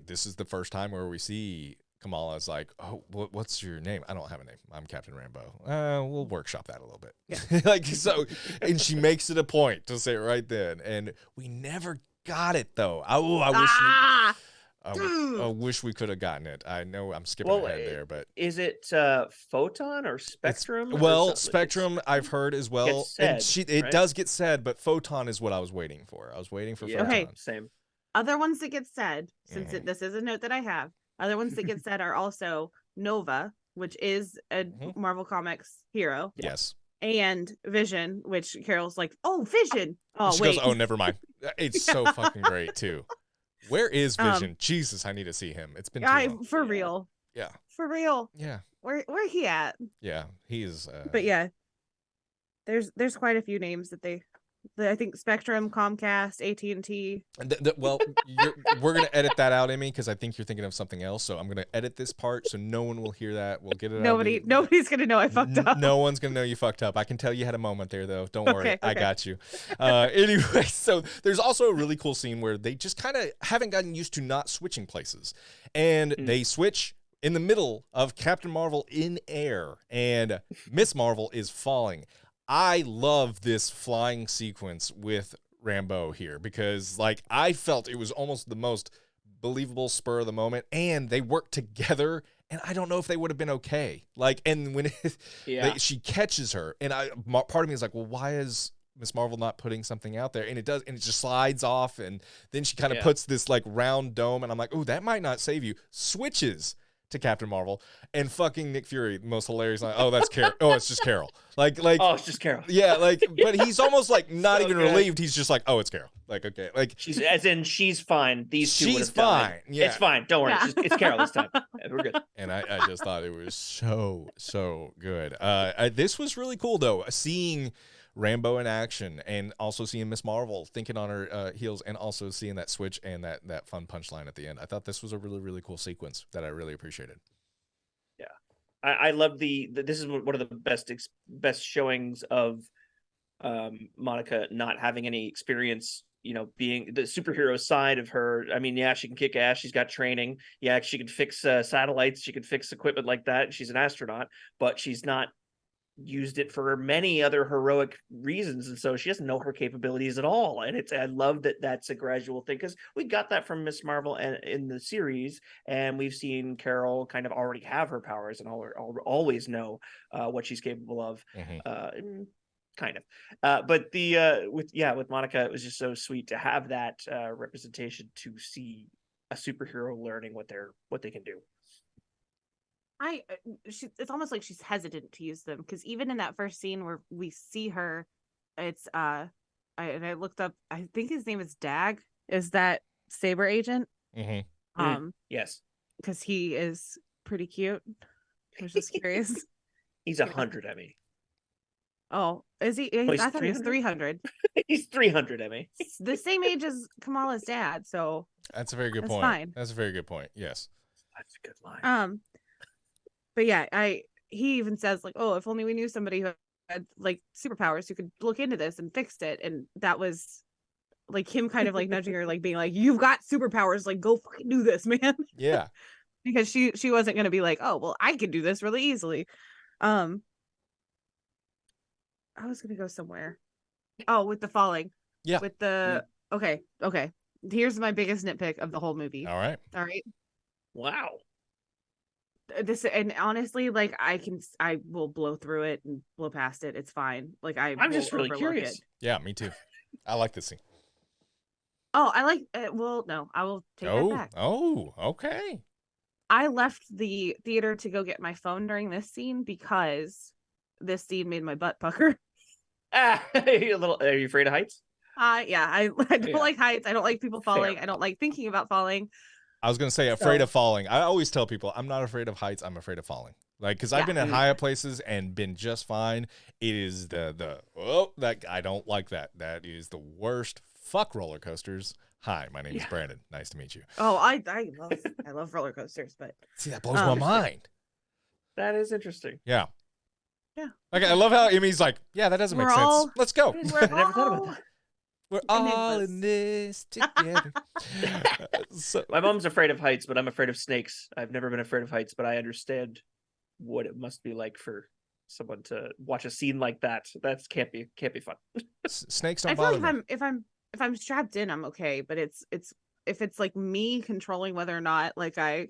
this is the first time where we see Kamala's like, oh, what's your name? I don't have a name. I'm Captain Rambeau. We'll workshop that a little bit. Yeah. And she makes it a point to say it right then. And we never got it though. I wish we could have gotten it. I know I'm skipping ahead there, but is it photon or spectrum? Spectrum I've heard as well. Said, and it does get said, but photon is what I was waiting for. I was waiting for photon. Okay, same. Other ones that get said, since this is a note that I have. Other ones that get said are also Nova, which is a Marvel Comics hero. Yes. And Vision, which Carol's like, oh, Vision. Oh, she wait. goes, oh, never mind. It's so fucking great, too. Where is Vision? Jesus, I need to see him. It's been too long. For real. Yeah. For real. Yeah. Where he at? Yeah, he is. But yeah, there's quite a few names that I think Spectrum, Comcast, AT&T. Well, we're going to edit that out, Emmy, because I think you're thinking of something else. So I'm going to edit this part so no one will hear that. We'll get it out. Nobody's going to know I fucked up. No one's going to know you fucked up. I can tell you had a moment there, though. Don't worry. Okay. I got you. Anyway, so there's also a really cool scene where they just kind of haven't gotten used to not switching places. And they switch in the middle of Captain Marvel in air, and Miss Marvel is falling. I love this flying sequence with Rambeau here because, like, I felt it was almost the most believable spur of the moment, and they work together. And I don't know if they would have been okay. Like, and when she catches her, and part of me is like, well, why is Miss Marvel not putting something out there? And it does, and it just slides off, and then she kind of puts this like round dome, and I'm like, oh, that might not save you. Switches to Captain Marvel, and fucking Nick Fury, the most hilarious. Like, oh, that's Carol. Oh, it's just Carol. Like, oh, it's just Carol. Yeah, like, but he's almost like not So even good. relieved. He's just like, oh, it's Carol. Like, okay, like She's as in she's fine. These two would she's have done fine. it. Yeah, It's fine. Don't worry. Yeah. It's Carol this time. We're good. and I just thought it was so good. This was really cool though, seeing Rambo in action, and also seeing Miss Marvel thinking on her heels, and also seeing that switch and that fun punchline at the end. I thought this was a really, really cool sequence that I really appreciated. Yeah, I love this is one of the best showings of Monica not having any experience, being the superhero side of her. I mean, yeah, she can kick ass. She's got training. Yeah, she can fix satellites. She can fix equipment like that. She's an astronaut, but she's not used it for many other heroic reasons, and so she doesn't know her capabilities at all. And I love that that's a gradual thing, because we got that from Miss Marvel and in the series, and we've seen Carol kind of already have her powers and always know what she's capable of. Kind of, but with Monica, it was just so sweet to have that representation, to see a superhero learning what they can do. It's almost like she's hesitant to use them, because even in that first scene where we see her, it's I looked up, I think his name is Dag, is that Saber agent? Yes, because he is pretty cute. I was just curious. He's 100 Emmy. Oh, is he? I thought he was 300. He's 300 Emmy. The same age as Kamala's dad, so that's a very good point. Fine. That's a very good point. Yes, that's a good line. But yeah, he even says like, oh, if only we knew somebody who had like superpowers who could look into this and fixed it. And that was like him kind of like nudging her, like being like, you've got superpowers, like go fucking do this, man. Yeah. Because she wasn't gonna be like, oh well, I could do this really easily. I was gonna go somewhere. Oh, with the falling. Yeah. With the okay. Here's my biggest nitpick of the whole movie. All right. Wow. This, and honestly, like I will blow through it and blow past it. It's fine. Like I'm just really curious. Yeah, me too. I like this scene. Oh, I like. Well, no, I will take that back. Oh, okay. I left the theater to go get my phone during this scene because this scene made my butt pucker. Are you afraid of heights? Yeah, I don't like heights. I don't like people falling. Fair. I don't like thinking about falling. I was going to say afraid of falling. I always tell people I'm not afraid of heights. I'm afraid of falling. Like, because I've been at higher places and been just fine. It is that I don't like that. That is the worst. Fuck roller coasters. Hi, my name is Brandon. Nice to meet you. Oh, I love roller coasters, but see, that blows my mind. That is interesting. Yeah. Yeah. Okay, I love how Emmy's like, yeah, that doesn't make sense. Let's go. I never thought about that. We're all in this together. My mom's afraid of heights, but I'm afraid of snakes. I've never been afraid of heights, but I understand what it must be like for someone to watch a scene like that. That can't be fun. Snakes don't I feel bother like me. if I'm strapped in, I'm okay. But it's if it's like me controlling whether or not like I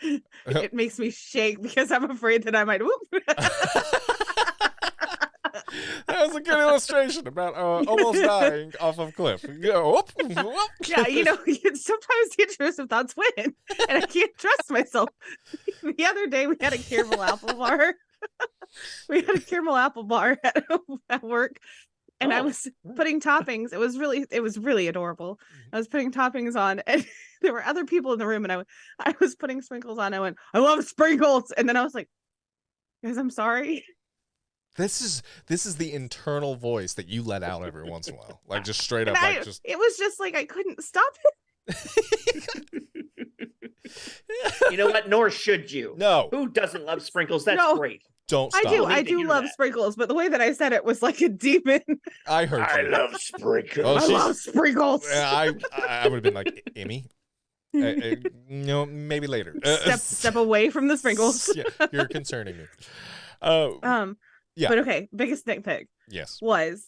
it makes me shake because I'm afraid that I might whoop. That was a good illustration about almost dying off of a cliff. Go, whoop, whoop. Yeah, sometimes the intrusive thoughts win, and I can't trust myself. The other day we had a caramel apple bar. At work, and I was putting toppings. It was really adorable. I was putting toppings on, and there were other people in the room, and I was putting sprinkles on. I went, I love sprinkles, and then I was like, guys, I'm sorry. This is the internal voice that you let out every once in a while, like just straight up. It was just like I couldn't stop it. You know what? Nor should you. No. Who doesn't love sprinkles? That's great. Don't stop. I do love sprinkles, but the way that I said it was like a demon. I heard. I love sprinkles. I love sprinkles. I would have been like, Amy. Maybe later. Step away from the sprinkles. Yeah, you're concerning me. Yeah. But okay, biggest nitpick. Yes. Was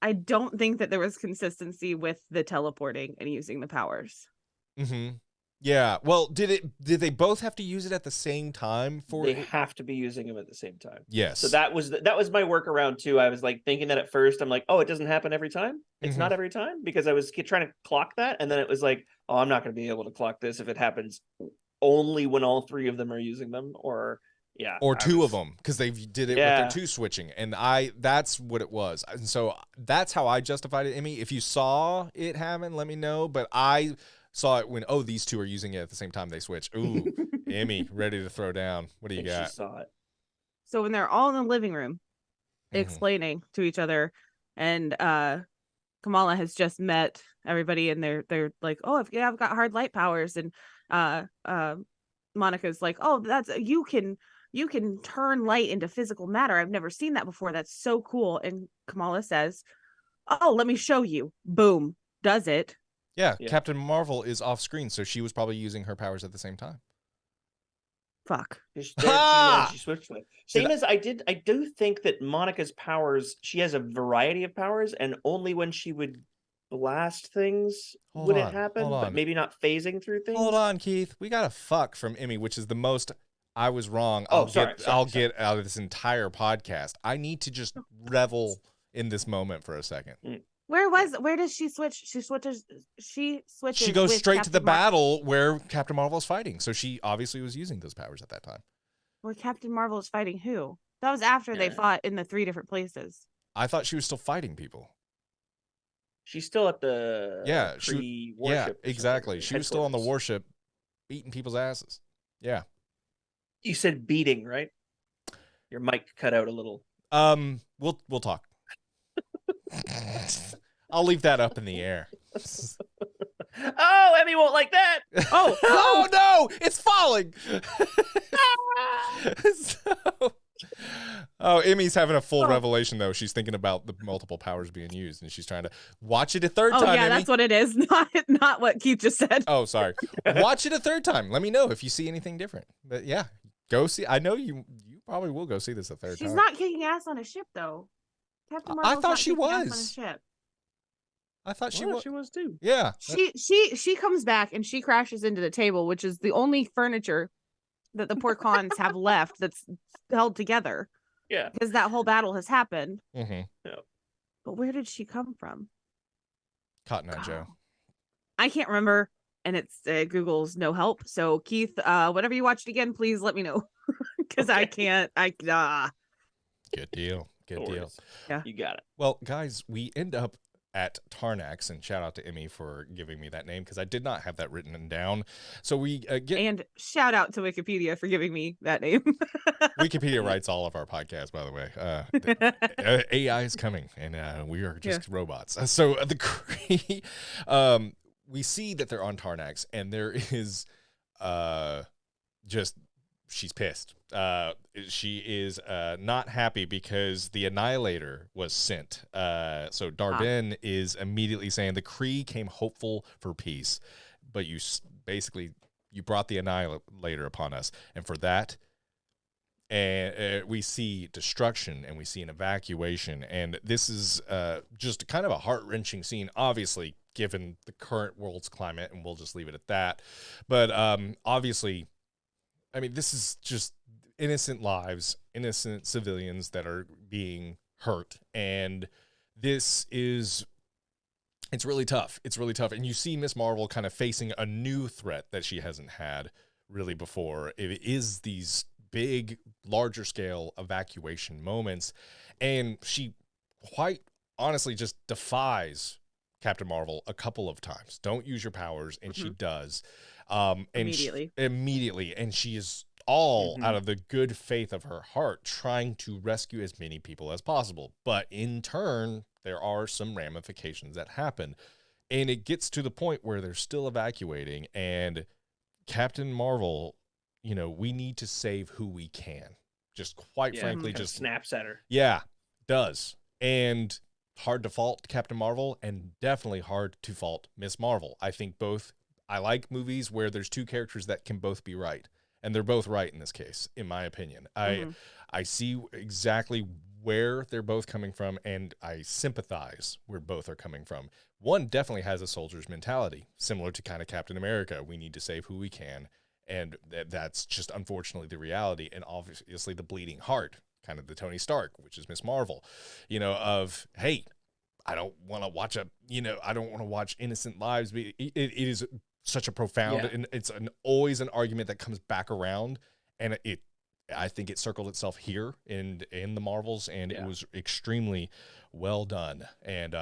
I don't think that there was consistency with the teleporting and using the powers. Mm-hmm. Yeah. Well, did they both have to use it at the same time for They it? have to be using them at the same time. Yes. So that was my workaround too. I was like thinking that at first. I'm like, oh, it doesn't happen every time. It's Mm-hmm. not every time, because I was trying to clock that, and then it was like, oh, I'm not going to be able to clock this if it happens only when all three of them are using them, or Or two of them, because they did it with their two switching, and that's what it was. And so that's how I justified it. Emmy, if you saw it happen, let me know. But I saw it when, these two are using it at the same time, they switch. Ooh, Emmy, ready to throw down. What do you got? She saw it. So when they're all in the living room explaining to each other, and Kamala has just met everybody, and they're like, oh, I've got hard light powers, and Monica's like, oh, that's you can turn light into physical matter. I've never seen that before. That's so cool. And Kamala says, oh, let me show you. Boom, does it. Yeah, Captain Marvel is off screen, so she was probably using her powers at the same time. Fuck. She switched it. Same as I do think that Monica's powers, she has a variety of powers, and only when she would blast things would it happen, but maybe not phasing through things. Hold on, Keith. We got a fuck from Emmy, which is the most I was wrong. I'll get out of this entire podcast. I need to just revel in this moment for a second. Where does she switch? She switches. She goes straight to the battle where Captain Marvel is fighting. So she obviously was using those powers at that time. Where Captain Marvel is fighting who? That was after they fought in the 3 different places. I thought she was still fighting people. She's still at the warship. Exactly. She was still on the warship, beating people's asses. Yeah. You said beating, right? Your mic cut out a little. We'll talk. I'll leave that up in the air. Oh, Emmy won't like that. Oh no, it's falling. Emmy's having a full revelation though. She's thinking about the multiple powers being used, and she's trying to watch it a third time. Yeah, Emmy. That's what it is. Not what Keith just said. Oh, sorry. Watch it a third time. Let me know if you see anything different. But yeah, go see. I know you probably will go see this a third time. She's not kicking ass on a ship though. Captain Marvel's I thought she was. On a ship. I thought she was too. Yeah. She comes back and she crashes into the table, which is the only furniture that the poor cons have left that's held together. Yeah. Because that whole battle has happened. Mm-hmm. Yeah. But where did she come from? Cotton Eye Joe. I can't remember, and it's Google's no help. So Keith, whenever you watch it again, please let me know. Because I can't. Good deal. Good deal. Yeah. You got it. Well, guys, we end up at Tarnax, and shout out to Emmy for giving me that name because I did not have that written down. So we get and shout out to Wikipedia for giving me that name. Wikipedia writes all of our podcasts, by the way. AI is coming, and we are just robots. So the Kree, we see that they're on Tarnax, and there is just she's pissed. She is not happy because the Annihilator was sent. So Darden is immediately saying the Kree came hopeful for peace, but you brought the Annihilator upon us, and for that, and we see destruction and we see an evacuation, and this is just kind of a heart-wrenching scene, obviously given the current world's climate, and we'll just leave it at that. But obviously, I mean, this is just innocent lives, innocent civilians that are being hurt. And it's really tough. It's really tough. And you see Miss Marvel kind of facing a new threat that she hasn't had really before. It is these big, larger scale evacuation moments. And she quite honestly just defies Captain Marvel a couple of times. Don't use your powers. And she does. Immediately. And she is all out of the good faith of her heart trying to rescue as many people as possible. But in turn, there are some ramifications that happen. And it gets to the point where they're still evacuating. And Captain Marvel, we need to save who we can. Just quite frankly, just snaps at her. Yeah, does. And hard to fault Captain Marvel, and definitely hard to fault Miss Marvel. I think I like movies where there's two characters that can both be right, and they're both right in this case, in my opinion. I see exactly where they're both coming from, and I sympathize where both are coming from. One definitely has a soldier's mentality, similar to kind of Captain America. We need to save who we can, and that's just unfortunately the reality. And obviously the bleeding heart, kind of the Tony Stark, which is Miss Marvel, of, hey, I don't want to watch I don't want to watch innocent lives. It is such a profound, and it's always an argument that comes back around, and I think it circled itself here in the Marvels, and it was extremely well done, and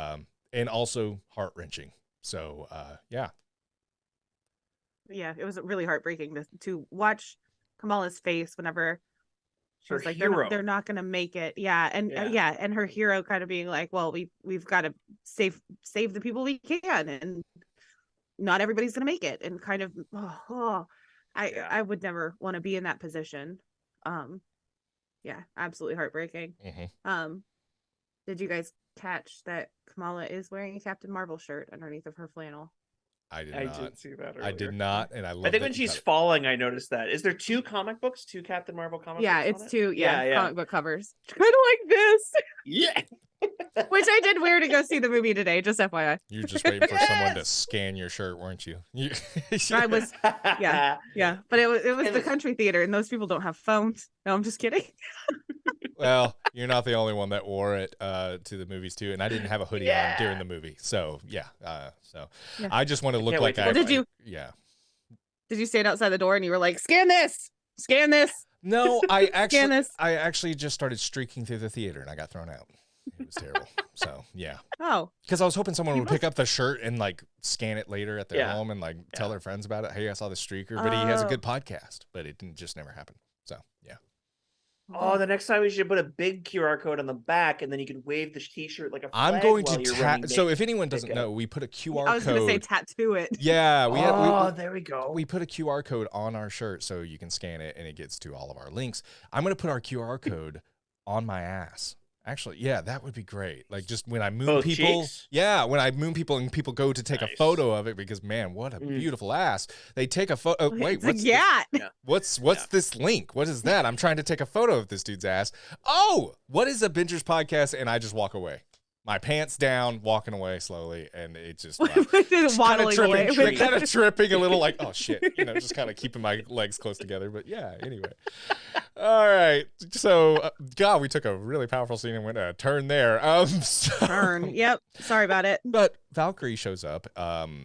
also heart-wrenching. So yeah, it was really heartbreaking to watch Kamala's face whenever she was like, they're not gonna make it. And her hero kind of being like, well, we've got to save the people we can, and not everybody's gonna make it, and kind of I would never want to be in that position. Absolutely heartbreaking. Did you guys catch that Kamala is wearing a Captain Marvel shirt underneath of her flannel? I did not. did see that earlier. I did not, and I love. I think when she's falling, I noticed that. Is there two comic books, two Captain Marvel comic books? Yeah, it's two. Comic book covers, kind of like this. Yeah. Which I did wear to go see the movie today, just FYI. You're just waiting for someone to scan your shirt, weren't you? I was, yeah. But it was the country theater, and those people don't have phones. No, I'm just kidding. Well, you're not the only one that wore it to the movies too, and I didn't have a hoodie on during the movie, so I just want to look like I. Did you? Yeah. Did you stand outside the door and you were like, scan this? No, I actually just started streaking through the theater and I got thrown out. It was terrible. So yeah. Oh. Because I was hoping someone would pick up the shirt and like scan it later at their home and like tell their friends about it. Hey, I saw the streaker, but he has a good podcast. But it didn't just never happen. So yeah. Oh, the next time we should put a big QR code on the back, and then you can wave the T-shirt like a flag. I'm going to so if anyone doesn't know, we put a QR code. I was going to say tattoo it. Yeah, there we go. We put a QR code on our shirt so you can scan it and it gets to all of our links. I'm going to put our QR code on my ass. Actually, yeah, that would be great. Like just when I moon people, cheeks? when I moon people and people go to take a photo of it because man, what a beautiful ass. They take a photo. Oh, wait, what's this link? What is that? I'm trying to take a photo of this dude's ass. Oh, what is Abingers podcast? And I just walk away. My pants down, walking away slowly, and it just waddling away, kind of tripping a little, like oh shit, just kind of keeping my legs close together. But yeah, anyway. All right, so God, we took a really powerful scene and went a turn there. Turn. Yep. Sorry about it. But Valkyrie shows up. There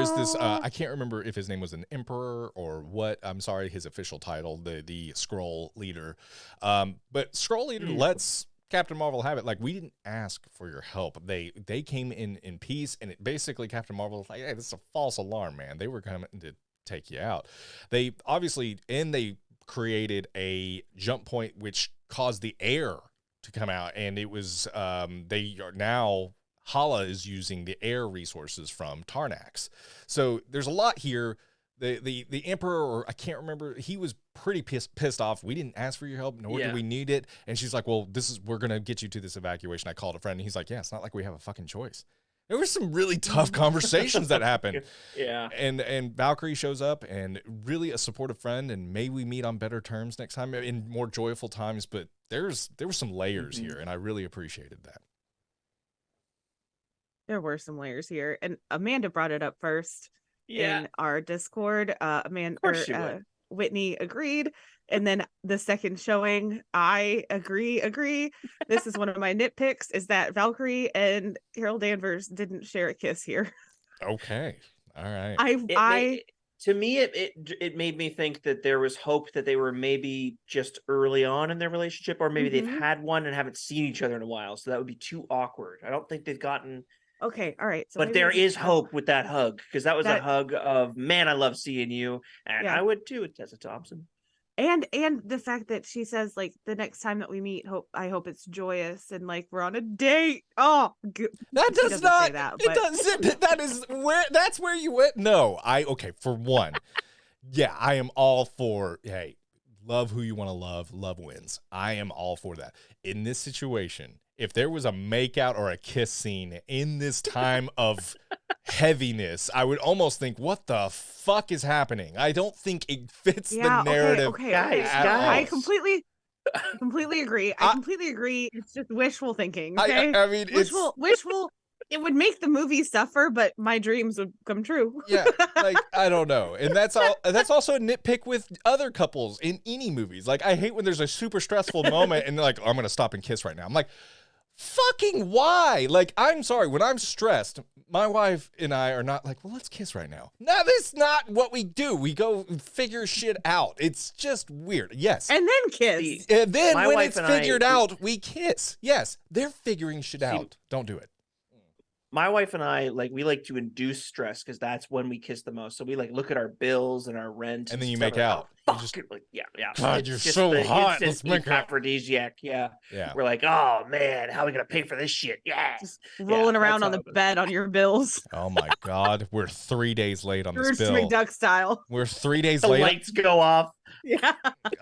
is this. I can't remember if his name was an emperor or what. I'm sorry, his official title, the Skrull leader. But Skrull leader lets Captain Marvel have it. Like, we didn't ask for your help. They came in peace, and it basically Captain Marvel was like, hey, this is a false alarm, man. They were coming to take you out. They obviously, and they created a jump point which caused the air to come out, and it was they are now Hala is using the air resources from Tarnax. So there's a lot here. The emperor, or I can't remember, he was pretty pissed off. We didn't ask for your help, nor do we need it. And she's like, well, we're gonna get you to this evacuation. I called a friend, and he's like, yeah, it's not like we have a fucking choice. There were some really tough conversations that happened. Yeah. And Valkyrie shows up, and really a supportive friend, and may we meet on better terms next time in more joyful times. But there were some layers here, and I really appreciated that. There were some layers here, and Amanda brought it up first in our Discord. Whitney agreed, and then the second showing, I agree. This is one of my nitpicks: is that Valkyrie and Carol Danvers didn't share a kiss here. Okay, all right. To me, it made me think that there was hope that they were maybe just early on in their relationship, or maybe they've had one and haven't seen each other in a while, so that would be too awkward. I don't think they've gotten. Okay, all right. So but there is hope with that hug, because that was a hug of, man, I love seeing you, and I would too with Tessa Thompson. And the fact that she says, like, the next time that we meet, I hope it's joyous and like we're on a date. Oh, that does not. That's where you went. No, for one, I am all for. Hey, love who you want to love. Love wins. I am all for that. In this situation, if there was a makeout or a kiss scene in this time of heaviness, I would almost think, what the fuck is happening? I don't think it fits the narrative. Okay. Guys. Completely agree. I completely agree. It's just wishful thinking. I, Okay. I mean, Wishful. It would make the movie suffer, but my dreams would come true. yeah, like, I don't know. And that's also a nitpick with other couples in any movies. Like, I hate when there's a super stressful moment and they're like, oh, I'm going to stop and kiss right now. I'm like, fucking why? Like, I'm sorry. When I'm stressed, my wife and I are not like, well, let's kiss right now. No, that's not what we do. We go figure shit out. It's just weird. Yes. And then kiss. And then My when wife it's and figured out, we kiss. Yes. They're figuring shit out. Don't do it. My wife and I, like, we like to induce stress because that's when we kiss the most. So we like look at our bills and our rent, And then you stuff make like, out. oh, You just, like, yeah. God, It's you're just so hot. It's Let's this make out. aphrodisiac. Yeah. Yeah. We're like, oh man, how are we gonna pay for this shit? Yes. Just rolling around on that's the how it bed on your bills. Oh my God. We're 3 days late on this Scrooge bill. McDuck style. We're 3 days the late. lights go off. Yeah.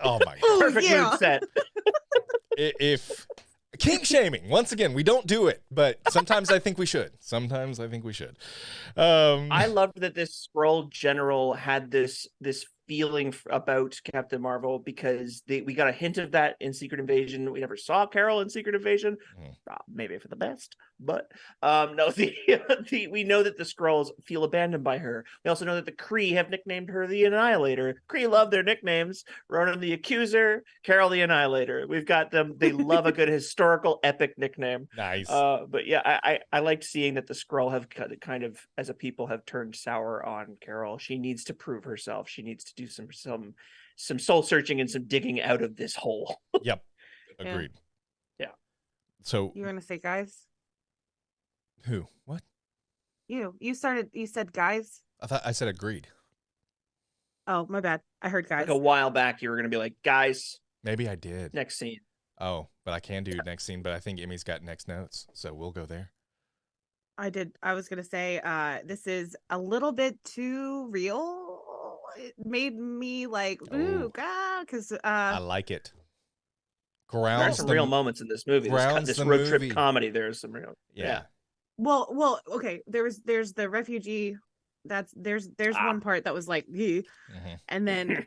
Oh my God. Perfect yeah. mood set. If kink shaming, once again, we don't do it, but sometimes I think we should. I loved that this scroll general had this feeling about Captain Marvel because we got a hint of that in Secret Invasion. We never saw Carol in Secret Invasion, maybe for the best, but no. We know that the Skrulls feel abandoned by her. We also know that the Kree have nicknamed her the Annihilator. Kree love their nicknames: Ronan the Accuser, Carol the Annihilator. We've got them. They love a good historical epic nickname. Nice. But yeah, I liked seeing that the Skrull have kind of, as a people, have turned sour on Carol. She needs to prove herself. She needs to do some soul searching and some digging out of this hole. Yep. Agreed. Yeah. So You were gonna say guys? who? What? You said guys. I thought I said agreed. Oh, my bad. I heard guys. Like a while back, you were gonna be like, guys, Maybe I did. next scene. Oh, but I can do next scene, but I think Emmy's got next notes, so we'll go there. I did. I was gonna say, this is a little bit too real. It made me like, ooh, God, because I like it. There are Grounds some the real moments in this movie. grounds This the road trip movie. comedy. There's some real. Yeah. well, okay. There's the refugee. There's one part that was like, Mhm. and then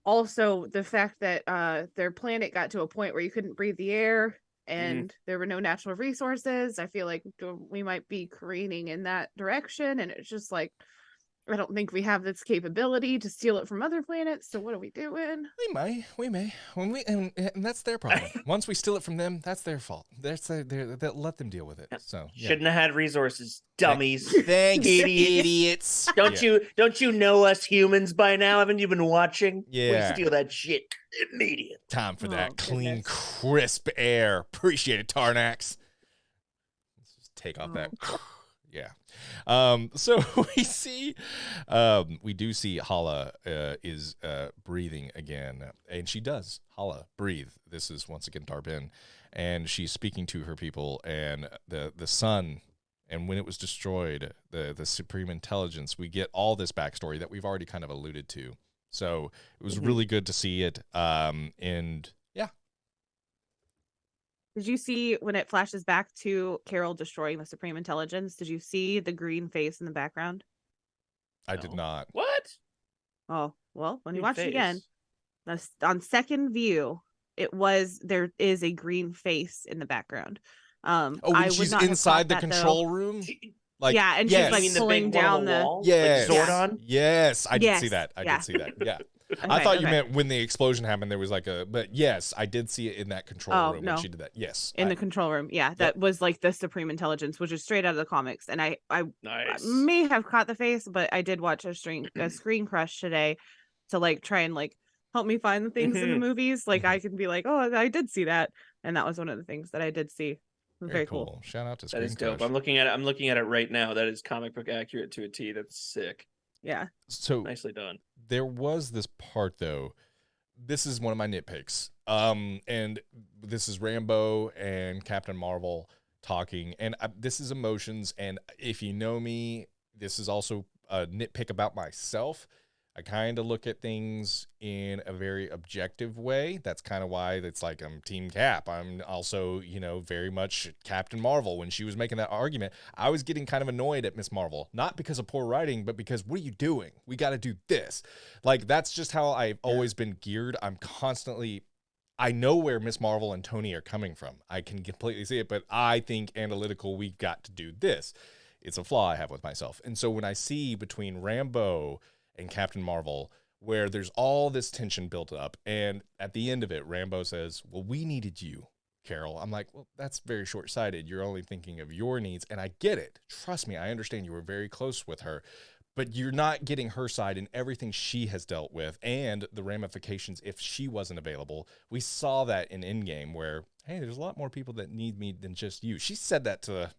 also the fact that their planet got to a point where you couldn't breathe the air and there were no natural resources. I feel like we might be careening in that direction, and it's just like, I don't think we have this capability to steal it from other planets. So what are we doing? We may. And that's their problem. Once we steal it from them, that's their fault. They'll let them deal with it. So yeah. Shouldn't have had resources, dummies. Thanks, Idiots. idiots. Don't you know us humans by now? Haven't you been watching? Yeah. We steal that shit immediately. Time for that Oh, clean, goodness. crisp air. Appreciate it, Tarnax. Let's just take off that. Yeah. So we do see Hala is breathing again, and she does. Hala, breathe. This is once again Darbin, and she's speaking to her people and the sun. And when it was destroyed, the supreme intelligence, we get all this backstory that we've already kind of alluded to. So it was really good to see it. And yeah. Did you see when it flashes back to Carol destroying the Supreme Intelligence? Did you see the green face in the background? I did not. What? Oh, well, when you Green watch it again, face. on second view, there is a green face in the background. Oh, I when would she's not have inside caught the that, though. control room? Like, Yeah, and yes. she's like You mean the pulling big one on down the wall? Yes. Like Zordon? Yes, I did see Yes, that. I yeah. did see that. Yeah. Okay, I thought you okay. meant when the explosion happened, there was like but yes, I did see it in that control room no. when she did that. Yes. in the control room. Yeah, that was like the Supreme Intelligence, which is straight out of the comics. And I Nice. may have caught the face, but I did watch a screen crush today to like try and like help me find the things in the movies. Like I can be like, oh, I did see that, and that was one of the things that I did see. Very cool. Shout out to That Screen is dope. Crush. I'm looking at it right now. That is comic book accurate to a T. That's sick. Yeah. So Nicely done. there was this part though. This is one of my nitpicks. And this is Rambo and Captain Marvel talking, and this is emotions. And if you know me, this is also a nitpick about myself. I kind of look at things in a very objective way. That's kind of why it's like I'm Team Cap. I'm also, very much Captain Marvel. When she was making that argument, I was getting kind of annoyed at Miss Marvel, not because of poor writing, but because what are you doing? We got to do this. Like, that's just how I've always been geared. I'm constantly, I know where Miss Marvel and Tony are coming from. I can completely see it, but I think analytical, we've got to do this. It's a flaw I have with myself. And so when I see between Rambeau and Captain Marvel, where there's all this tension built up, and at the end of it, Rambeau says, well, we needed you, Carol. I'm like, well, that's very short-sighted. You're only thinking of your needs, and I get it. Trust me, I understand you were very close with her, but you're not getting her side in everything she has dealt with and the ramifications if she wasn't available. We saw that in Endgame where, hey, there's a lot more people that need me than just you. She said that to,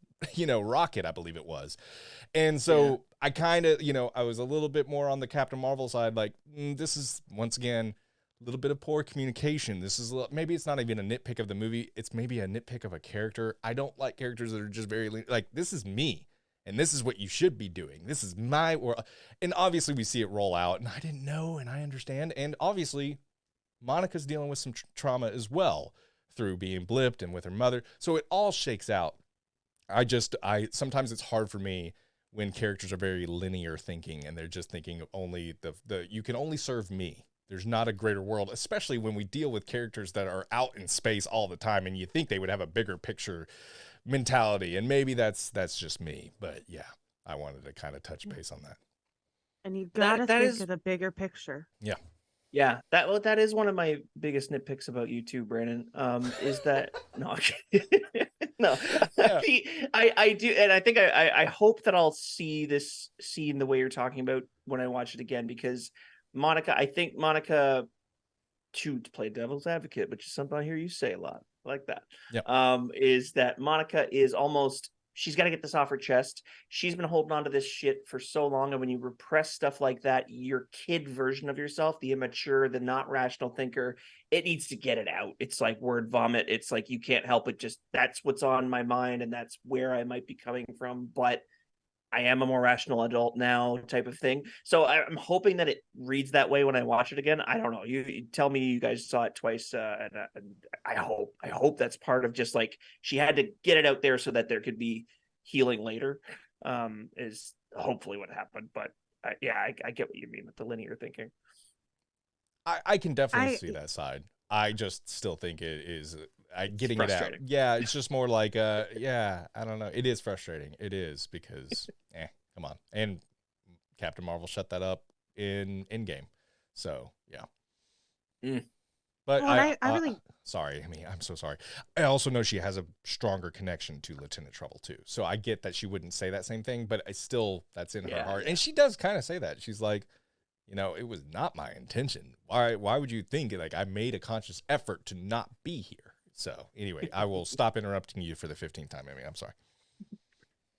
Rocket, I believe it was. And so I kind of, I was a little bit more on the Captain Marvel side, like, this is, once again, a little bit of poor communication. This is, maybe it's not even a nitpick of the movie. It's maybe a nitpick of a character. I don't like characters that are just very, like, this is me. And this is what you should be doing. This is my world. And obviously we see it roll out, and I didn't know, and I understand. And obviously Monica's dealing with some trauma as well through being blipped and with her mother. So it all shakes out. Sometimes it's hard for me when characters are very linear thinking and they're just thinking only you can only serve me. There's not a greater world, especially when we deal with characters that are out in space all the time and you think they would have a bigger picture mentality, and maybe that's just me, but yeah, I wanted to kind of touch base on that. And you gotta think of the bigger picture. Yeah, that is one of my biggest nitpicks about you too, Brandon. Is that no, no, Yeah. I do, and I think I hope that I'll see this scene the way you're talking about when I watch it again, because I think Monica, to play devil's advocate, which is something I hear you say a lot. I like that. Yep. Is that Monica is almost, she's got to get this off her chest. She's been holding on to this shit for so long. And when you repress stuff like that, your kid version of yourself, the immature, the not rational thinker, it needs to get it out. It's like word vomit. It's like, you can't help it. Just, that's what's on my mind. And that's where I might be coming from. But I am a more rational adult now, type of thing. So I'm hoping that it reads that way when I watch it again. I don't know. You tell me you guys saw it twice, and I hope that's part of just like she had to get it out there so that there could be healing later. Is hopefully what happened. But I get what you mean with the linear thinking. I can definitely see that side. I just still think it is getting it out. Yeah, it's just more like, I don't know. It is frustrating. It is because, come on. And Captain Marvel shut that up in Endgame. So, yeah. But I really... sorry. I'm so sorry. I also know she has a stronger connection to Lieutenant Trouble, too. So I get that she wouldn't say that same thing, but that's in her heart. Yeah. And she does kind of say that. She's like, it was not my intention. Why would you think like I made a conscious effort to not be here? So anyway, I will stop interrupting you for the 15th time, Amy. I'm sorry.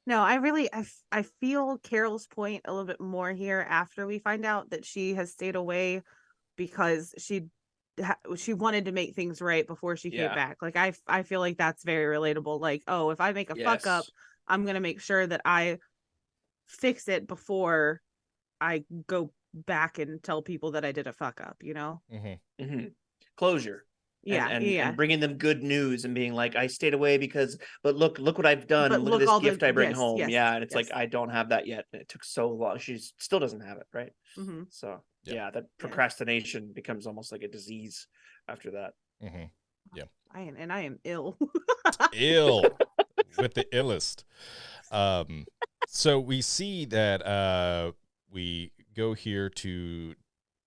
No, I feel Carol's point a little bit more here after we find out that she has stayed away because she wanted to make things right before she came back. Like I feel like that's very relatable. Like, oh, if I make a fuck up, I'm gonna make sure that I fix it before I go back and tell people that I did a fuck up, Mm-hmm. Mm-hmm. Closure. And bringing them good news and being like, I stayed away but look what I've done. But look at this gift I bring home. Yes, and it's like, I don't have that yet. And it took so long. She still doesn't have it, right? Mm-hmm. So that procrastination becomes almost like a disease after that. Mm-hmm. Yeah. I am ill. Ill with the illest. So we see that we go here to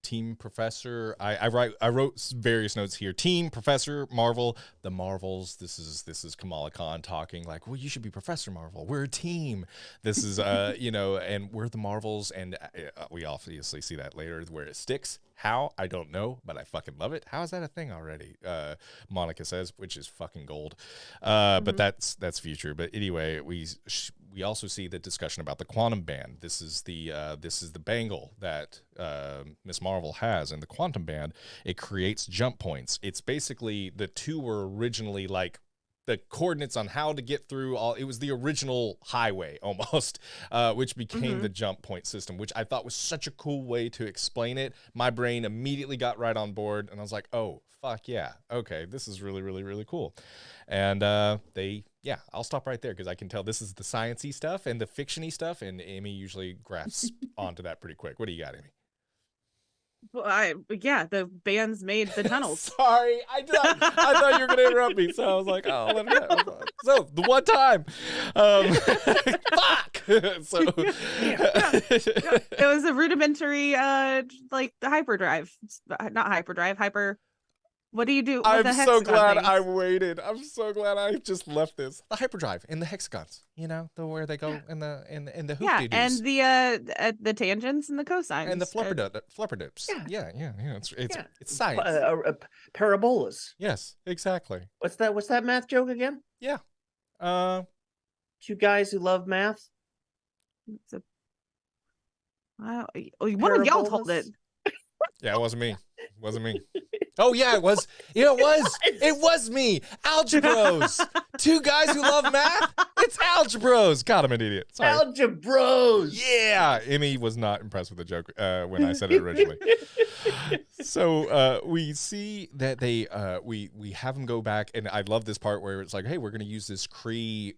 Team Professor. I wrote various notes here. Team Professor Marvel, the Marvels. This is Kamala Khan talking like, well, you should be Professor Marvel. We're a team. This is and we're the Marvels, and we obviously see that later where it sticks. How? I don't know, but I fucking love it. How is that a thing already? Monica says, which is fucking gold. But that's future. But anyway, we also see the discussion about the quantum band. This is the bangle that Miss Marvel has, and the quantum band, it creates jump points. It's basically the two were originally like the coordinates on how to get through it was the original highway almost, which became the jump point system, which I thought was such a cool way to explain it. My brain immediately got right on board, and I was like, oh, fuck yeah. Okay, this is really, really, really cool. And I'll stop right there because I can tell this is the science-y stuff and the fiction-y stuff, and Amy usually grasps onto that pretty quick. What do you got, Amy? Yeah, the bands made the tunnels. Sorry, I thought you were going to interrupt me, so I was like, oh, let it go. So the one time, fuck. So It was a rudimentary, like the hyperdrive, not hyperdrive, hyper. What do you do? I'm the so glad things? I waited. I'm so glad I just left this. The hyperdrive in the hexagons, where they go in the hoop Yeah, de-doos. and the tangents and the cosines And the flipperdoops. Yeah. Yeah. It's Yeah. science. Parabolas. Yes, exactly. What's that math joke again? Yeah. Two guys who love math. One of y'all told it. Yeah, it wasn't me. It wasn't me. Oh yeah, it was. Yeah, it was. It was me. Algebros. Two guys who love math. It's Algebros. God, I'm an idiot. Sorry. Algebros. Yeah, Emmy was not impressed with the joke when I said it originally. So we see that they we have them go back, and I love this part where it's like, hey, we're going to use this Kree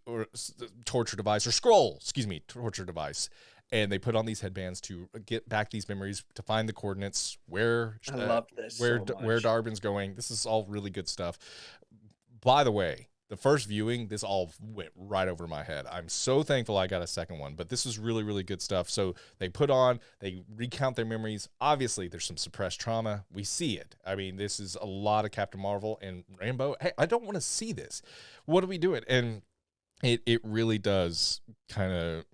torture device or scroll, torture device. And they put on these headbands to get back these memories, to find the coordinates where I love this where so much. where Darwin's going. This is all really good stuff. By the way, the first viewing, this all went right over my head. I'm so thankful I got a second one, but this is really, really good stuff. So they recount their memories. Obviously, there's some suppressed trauma. We see it. I mean, this is a lot of Captain Marvel and Rambo. Hey, I don't want to see this. What do we do it? And it really does kind of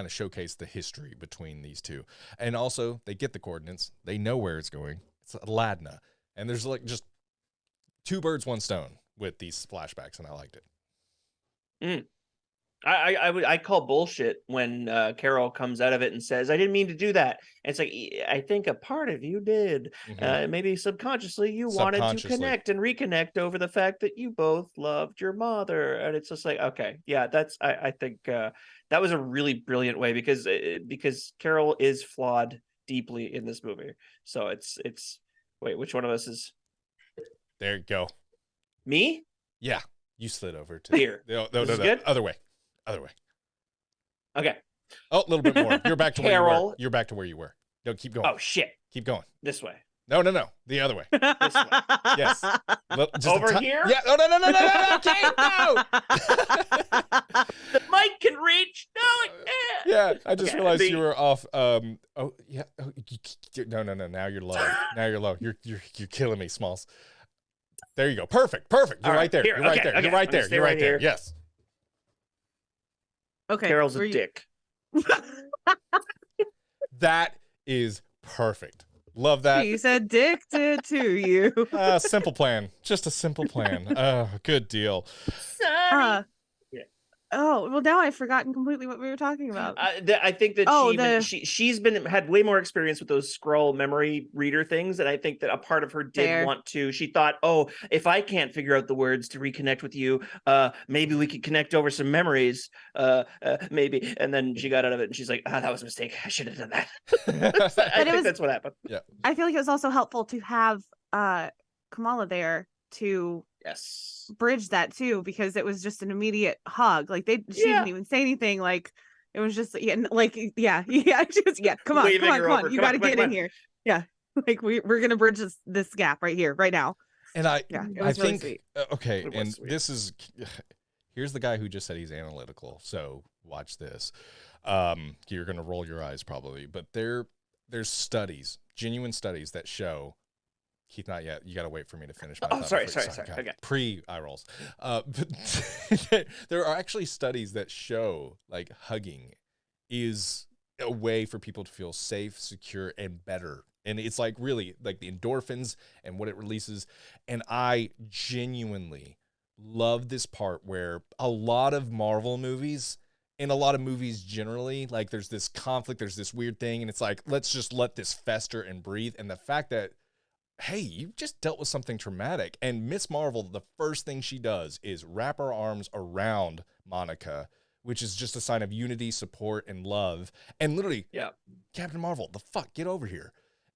showcase the history between these two. And also, they get the coordinates. They know where it's going. It's Ladna. And there's like just two birds, one stone with these flashbacks, and I liked it. I call bullshit when Carol comes out of it and says, I didn't mean to do that. And it's like, I think a part of you did. Maybe subconsciously you wanted to connect and reconnect over the fact that you both loved your mother. And it's just like, okay, yeah, I think that was a really brilliant way because Carol is flawed deeply in this movie. So it's wait, which one of us is? There you go. Me? Yeah, you slid over to here. No, good? Other way. Okay. Oh, a little bit more. You're back to Carol. where you were. You're back to where you were. No, keep going. Oh shit. Keep going. This way. No. The other way. This way. Yes. Over here? Yeah. No. Okay. No. The mic can reach. No. Yeah. I just realized you were off. Oh yeah. No. Now you're low. You're killing me, Smalls. There you go. Perfect. You're right there. You're right there. You're right there. Yes. Okay. Carol's a dick. That is perfect. Love that. He's addicted to you. Simple plan. Just a simple plan. Good deal. Sorry. Oh, well, now I've forgotten completely what we were talking about. I think that she's had way more experience with those scroll memory reader things, and I think that a part of her did want to. She thought, oh, if I can't figure out the words to reconnect with you, maybe we could connect over some memories, maybe. And then she got out of it, and she's like, that was a mistake. I should have done that. I think that's what happened. Yeah. I feel like it was also helpful to have Kamala there to bridge that too, because it was just an immediate hug. Like she didn't even say anything. Like it was just come on, you got to get in here. Yeah, like we're gonna bridge this gap right here, right now. And I really think sweet. Okay, and sweet. This is here's the guy who just said he's analytical. So watch this. You're gonna roll your eyes probably, but there's studies, genuine studies that show. Keith, not yet. You got to wait for me to finish my thought. Sorry. Okay. Pre-eye rolls. But there are actually studies that show like hugging is a way for people to feel safe, secure, and better. And it's like really like the endorphins and what it releases. And I genuinely love this part where a lot of Marvel movies and a lot of movies generally, like there's this conflict, there's this weird thing, and it's like, let's just let this fester and breathe. And the fact that hey, you just dealt with something traumatic. And Miss Marvel, the first thing she does is wrap her arms around Monica, which is just a sign of unity, support, and love. And literally, Captain Marvel, the fuck, get over here.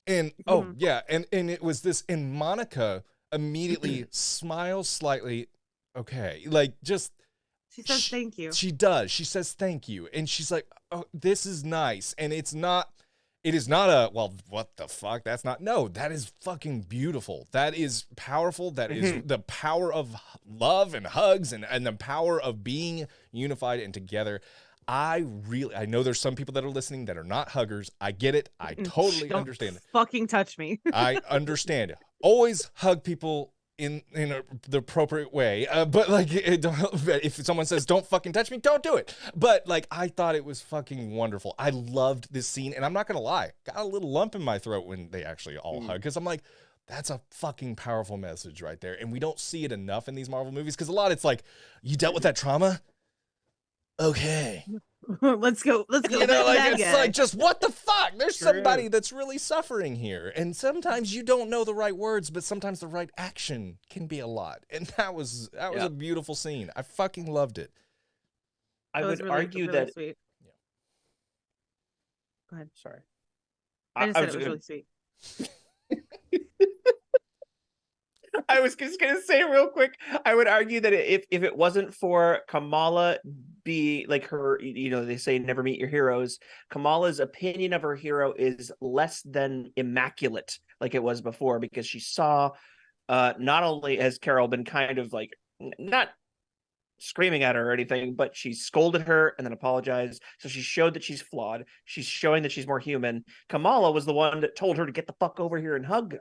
And, and it was this, and Monica immediately smiles slightly. Okay, like just... She says thank you. She does. She says thank you. And she's like, oh, this is nice. And it's not It is not a, well, what the fuck? That's not, no, that is fucking beautiful. That is powerful. That is the power of love and hugs and the power of being unified and together. I know there's some people that are listening that are not huggers. I get it. I totally Don't understand it. fucking touch me. I understand it. Always hug people in the appropriate way, but like if someone says don't fucking touch me, don't do it. But like I thought it was fucking wonderful. I loved this scene, and I'm not gonna lie, got a little lump in my throat when they actually all hug, because I'm like, that's a fucking powerful message right there, and we don't see it enough in these Marvel movies, because a lot it's like, you dealt with that trauma, okay, let's go like it's like, just what the fuck, there's somebody that's really suffering here, and sometimes you don't know the right words, but sometimes the right action can be a lot, and that was a beautiful scene. I fucking loved it. I would argue that sweet. Go ahead. Sorry, I just said it was really sweet. I was just gonna say real quick, I would argue that if it wasn't for Kamala be like her, they say never meet your heroes, Kamala's opinion of her hero is less than immaculate like it was before, because she saw not only has Carol been kind of like not screaming at her or anything, but she scolded her and then apologized, so she showed that she's flawed, she's showing that she's more human. Kamala was the one that told her to get the fuck over here and hug,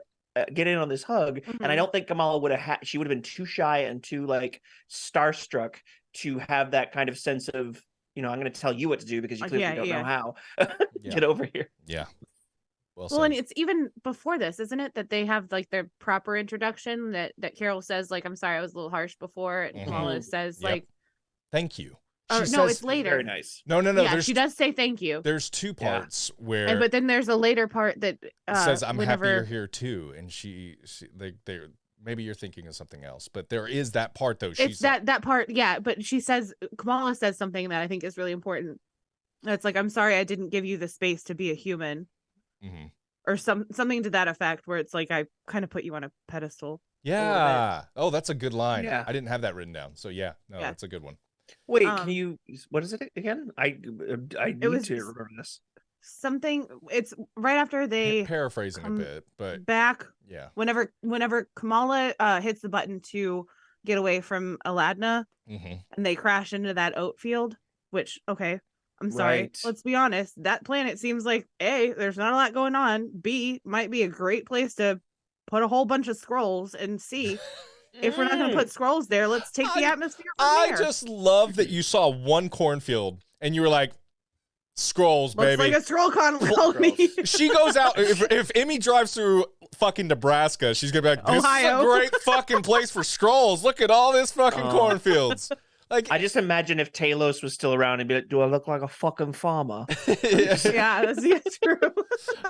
get in on this hug. And I don't think Kamala would have she would have been too shy and too like starstruck to have that kind of sense of, I'm going to tell you what to do because you clearly don't know how. Get over here. Yeah. Well, and it's even before this, isn't it, that they have like their proper introduction that Carol says like, I'm sorry, I was a little harsh before, and Kamala says like, thank you. No, it's later. Very nice. No. Yeah, she does say thank you. There's two parts where, but then there's a later part that says, "I'm happy you're here too," and they maybe you're thinking of something else, but there is that part though. It's that part, yeah. But she says, Kamala says something that I think is really important. It's like, I'm sorry, I didn't give you the space to be a human, or something to that effect, where it's like I kind of put you on a pedestal. Yeah. Oh, that's a good line. Yeah. I didn't have that written down, so that's a good one. Wait, can you? What is it again? I need to remember this. Something. It's right after they paraphrasing a bit, but back. Yeah. Whenever Kamala hits the button to get away from Aladna, and they crash into that oat field. Which, okay, I'm sorry. Right. Let's be honest. That planet seems like A, there's not a lot going on. B, might be a great place to put a whole bunch of scrolls, and C. If we're not going to put scrolls there, let's take the atmosphere from there. Just love that you saw one cornfield and you were like, scrolls, Looks baby. like a scroll colony. She goes out. If Emmy drives through fucking Nebraska, she's going to be like, this Ohio. is a great fucking place for scrolls. Look at all this fucking cornfields. Like, I just imagine if Talos was still around and be like, do I look like a fucking farmer? Yeah, that's true.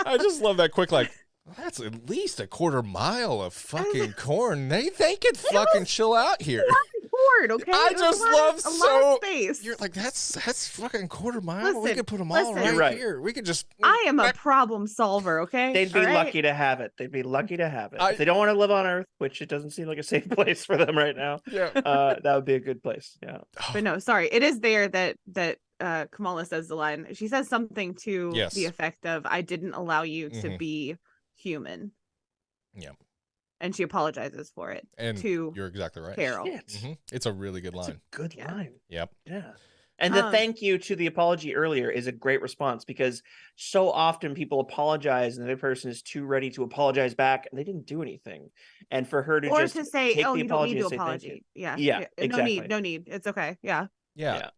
I just love that quick, like, that's at least a quarter mile of fucking corn. They could fucking chill out here. Corn, okay? I just love a lot of space. You're like, that's fucking quarter mile. Listen, we could put them all right here. We could just. I am a problem solver, okay? They'd be lucky to have it. They'd be lucky to have it. If they don't want to live on Earth, which it doesn't seem like a safe place for them right now. Yeah, that would be a good place. Yeah. But no, sorry, it is there that Kamala says the line. She says something to the effect of, "I didn't allow you to be human." Yeah. And she apologizes for it. And to you're exactly right. Carol. It's a really good line. It's a good line. Yep. Yeah. And the thank you to the apology earlier is a great response, because so often people apologize and the other person is too ready to apologize back and they didn't do anything. And for her to to say, take "Oh, the you don't need to say apology." Yeah. Exactly. No need. It's okay. Yeah.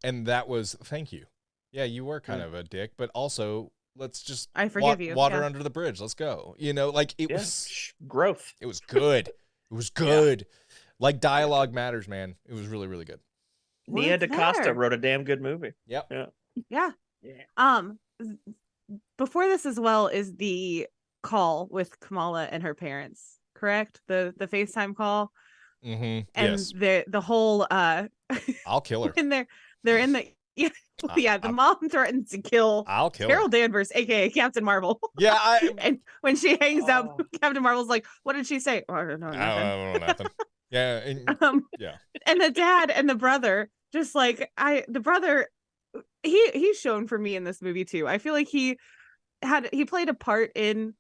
And that was thank you. Yeah, you were kind of a dick, but also let's just I forgive you. Water under the bridge. Let's go. Like it was growth. It was good. It was good. Like dialogue matters, man. It was really, really good. Nia DaCosta wrote a damn good movie. Yep. Yeah. Before this as well is the call with Kamala and her parents, correct? The FaceTime call. And the whole I'll kill her. And they're in the the mom threatens to kill Carol Danvers, aka Captain Marvel. Yeah, and when she hangs up, Captain Marvel's like, "What did she say?" "Oh, I don't know, nothing." I don't know nothing. Yeah, and the dad and the brother, just like the brother, he's shown for me in this movie too. I feel like he he played a part in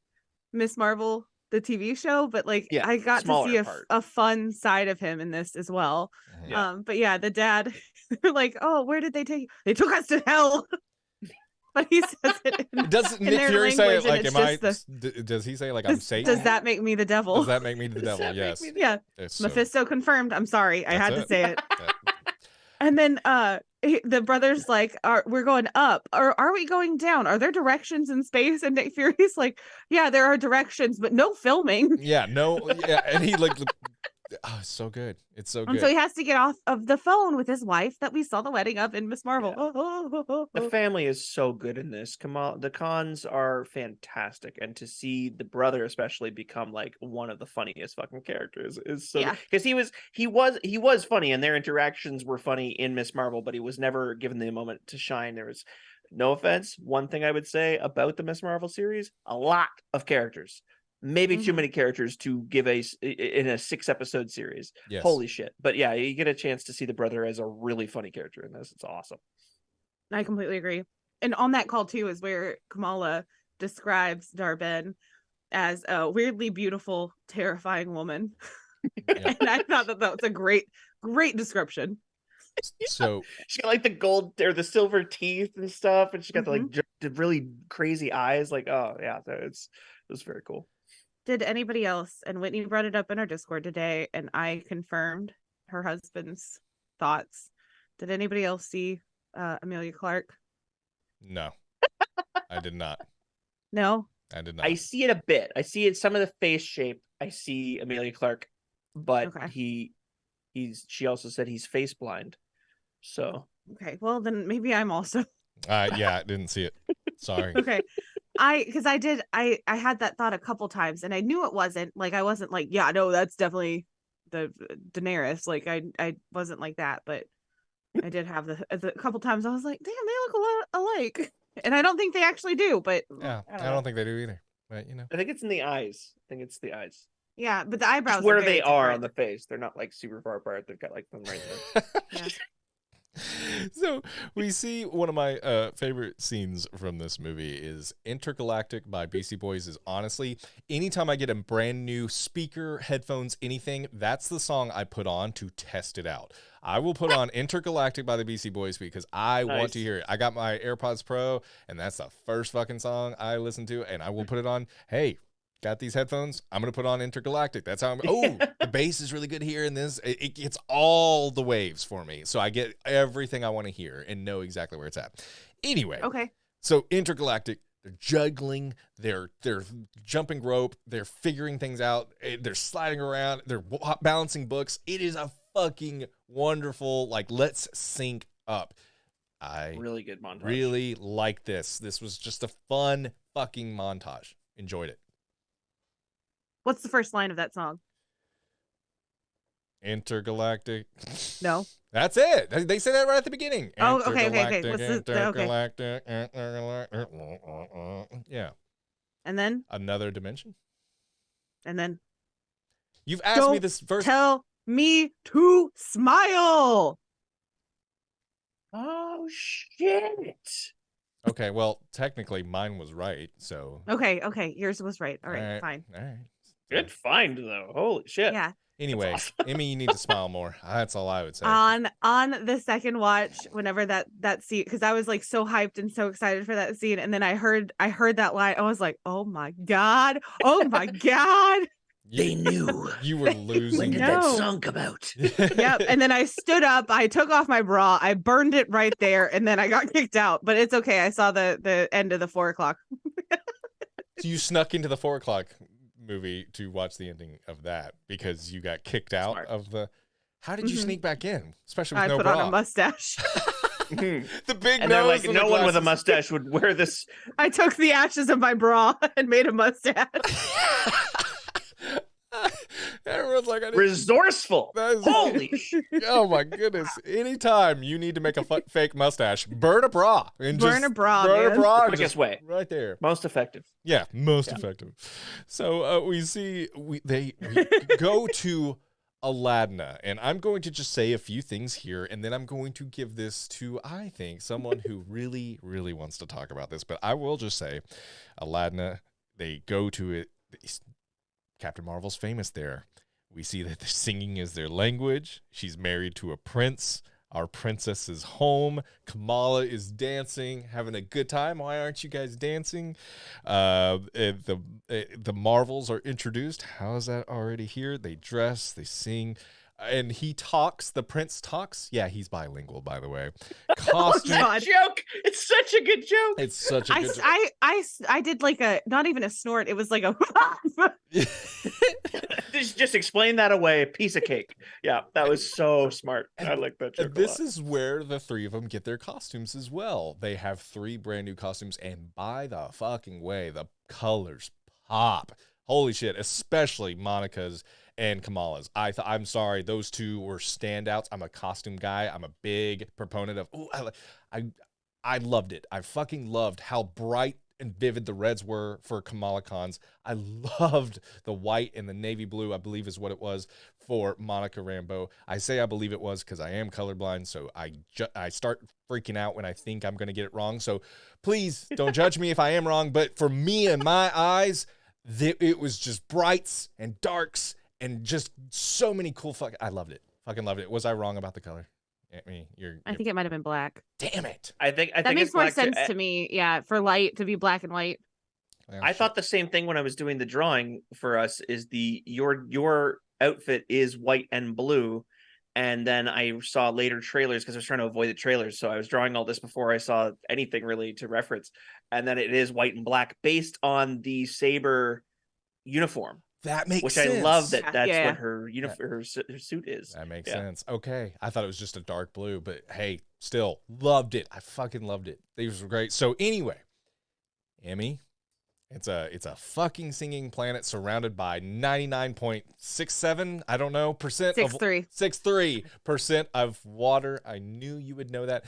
Miss Marvel, the TV show, but like Yeah, I got to see smaller part. a fun side of him in this as well. Yeah. But yeah, the dad, they're like, oh, where did they take you? They took us to hell. But he says it Does in Nick their Fury say language, it like, and am I? it's Does he say like I'm Satan? does that make me the devil? Does that make me the devil? that make Yes. me Yeah. It's Mephisto confirmed. I'm sorry, I had to say it. Yeah. And then the brother's like, we're going up, or are we going down? Are there directions in space? And Nick Fury's like, yeah, there are directions, but no filming. Yeah, no, yeah, and he like, oh, it's so good. It's so good. And so he has to get off of the phone with his wife that we saw the wedding of in Miss Marvel. Yeah. The family is so good in this. The cons are fantastic, and to see the brother especially become like one of the funniest fucking characters is so. Because he was funny, and their interactions were funny in Miss Marvel, but he was never given the moment to shine. There was, no offense, one thing I would say about the Miss Marvel series: a lot of characters. Maybe too many characters to give in a 6-episode series. Yes. Holy shit. But yeah, you get a chance to see the brother as a really funny character in this. It's awesome. I completely agree. And on that call too is where Kamala describes Dar-Benn as a weirdly beautiful, terrifying woman. Yeah. And I thought that was a great description. So she got like the gold or the silver teeth and stuff, and she got the really crazy eyes. Like, oh yeah, it was very cool. Did anybody else, and Whitney brought it up in our Discord today, and I confirmed her husband's thoughts. Did anybody else see Emilia Clarke? No, I did not. No, I did not. I see it a bit. I see it some of the face shape. I see Emilia Clarke, but she also said he's face blind. So okay, well then maybe I'm also. Yeah, I didn't see it. Sorry. Okay. I had that thought a couple times, and I knew it wasn't like, I wasn't like, yeah, no, that's definitely the Daenerys. Like I wasn't like that, but I did have the couple times I was like, damn, they look a lot alike. And I don't think they actually do, but yeah, I don't think they do either. But I think it's in the eyes. I think it's the eyes. Yeah, but the eyebrows just where they different. are on the face. They're not like super far apart. They've got like them right there. Yeah. So we see one of my favorite scenes from this movie is Intergalactic by Beastie Boys. Is honestly, anytime I get a brand new speaker, headphones, anything, that's the song I put on to test it out. I will put on Intergalactic by the Beastie Boys because I want to hear it. I got my AirPods Pro, and that's the first fucking song I listen to, and I will put it on. Hey, got these headphones, I'm gonna put on Intergalactic. That's how the bass is really good here in this. It gets all the waves for me, so I get everything I want to hear and know exactly where it's at. Anyway, okay, so Intergalactic, they're juggling, they're jumping rope, they're figuring things out, they're sliding around, they're balancing books. It is a fucking wonderful, like, let's sync up. I really good montage. Really like this. This was just a fun fucking montage. Enjoyed it. What's the first line of that song? Intergalactic. No. That's it. They say that right at the beginning. Oh, okay. Intergalactic. Yeah. And then? Another dimension. And then? You've asked me this first. Tell me to smile. Oh, shit. Okay, well, technically mine was right, so. Okay. Yours was right. All right, fine. All right. Good find, though. Holy shit. Yeah. Anyway, awesome. Emmy, you need to smile more. That's all I would say. On the second watch, whenever that scene, because I was like so hyped and so excited for that scene, and then I heard that line, I was like, oh my god, They knew you were losing. When did that song come out? Yep. And then I stood up, I took off my bra, I burned it right there, and then I got kicked out. But it's okay. I saw the end of the 4 o'clock. So you snuck into the 4 o'clock movie to watch the ending of that because you got kicked out of the. How did you sneak back in? Especially with no bra. I put on a mustache. The big and nose. Like, no one with a mustache would wear this. I took the ashes of my bra and made a mustache. Everyone's like, resourceful. Holy shit. Oh my goodness. Anytime you need to make a fake mustache, burn a bra. Burn a bra. Quickest way. Right there. Most effective. Yeah, most effective. So we go to Aladna, and I'm going to just say a few things here, and then I'm going to give this to, I think, someone who really, really wants to talk about this. But I will just say, Aladna, they go to it. Captain Marvel's famous there. We see that the singing is their language. She's married to a prince. Our princess is home. Kamala is dancing, having a good time. Why aren't you guys dancing? The Marvels are introduced. How is that already here? They dress, they sing, and he talks. The prince talks. Yeah, he's bilingual, by the way. Costume. That joke. It's such a good joke. It's such a good joke. I did like a, not even a snort. It was like a. Just explain that away. Piece of cake. Yeah, that was so smart. I like that joke. This is where the three of them get their costumes as well. They have 3 brand new costumes, and by the fucking way, the colors pop. Holy shit, especially Monica's and Kamala's. I'm sorry, those 2 were standouts. I'm a costume guy. I'm a big proponent of. Ooh, I loved it. I fucking loved how bright and vivid the reds were for Kamala Khan's. I loved the white and the navy blue, I believe is what it was, for Monica Rambeau. I say I believe it was because I am colorblind, so I start freaking out when I think I'm going to get it wrong. So please don't judge me if I am wrong, but for me and my eyes, it was just brights and darks and just so many cool I loved it. Fucking loved it. Was I wrong about the color? I mean, I think it might have been black. Damn it. I think that makes it's more black sense to me. Yeah, for light to be black and white. Well, I thought the same thing when I was doing the drawing for us. Is your outfit is white and blue, and then I saw later trailers because I was trying to avoid the trailers. So I was drawing all this before I saw anything really to reference, and then it is white and black based on the Saber uniform. That makes which sense. I love that that's Yeah. what her her suit is. That makes sense. Okay. I thought it was just a dark blue, but hey, still loved it. I fucking loved it. These were great. So anyway, Emmy, it's a fucking singing planet surrounded by 99.67, I don't know, percent 63% of water. I knew you would know that.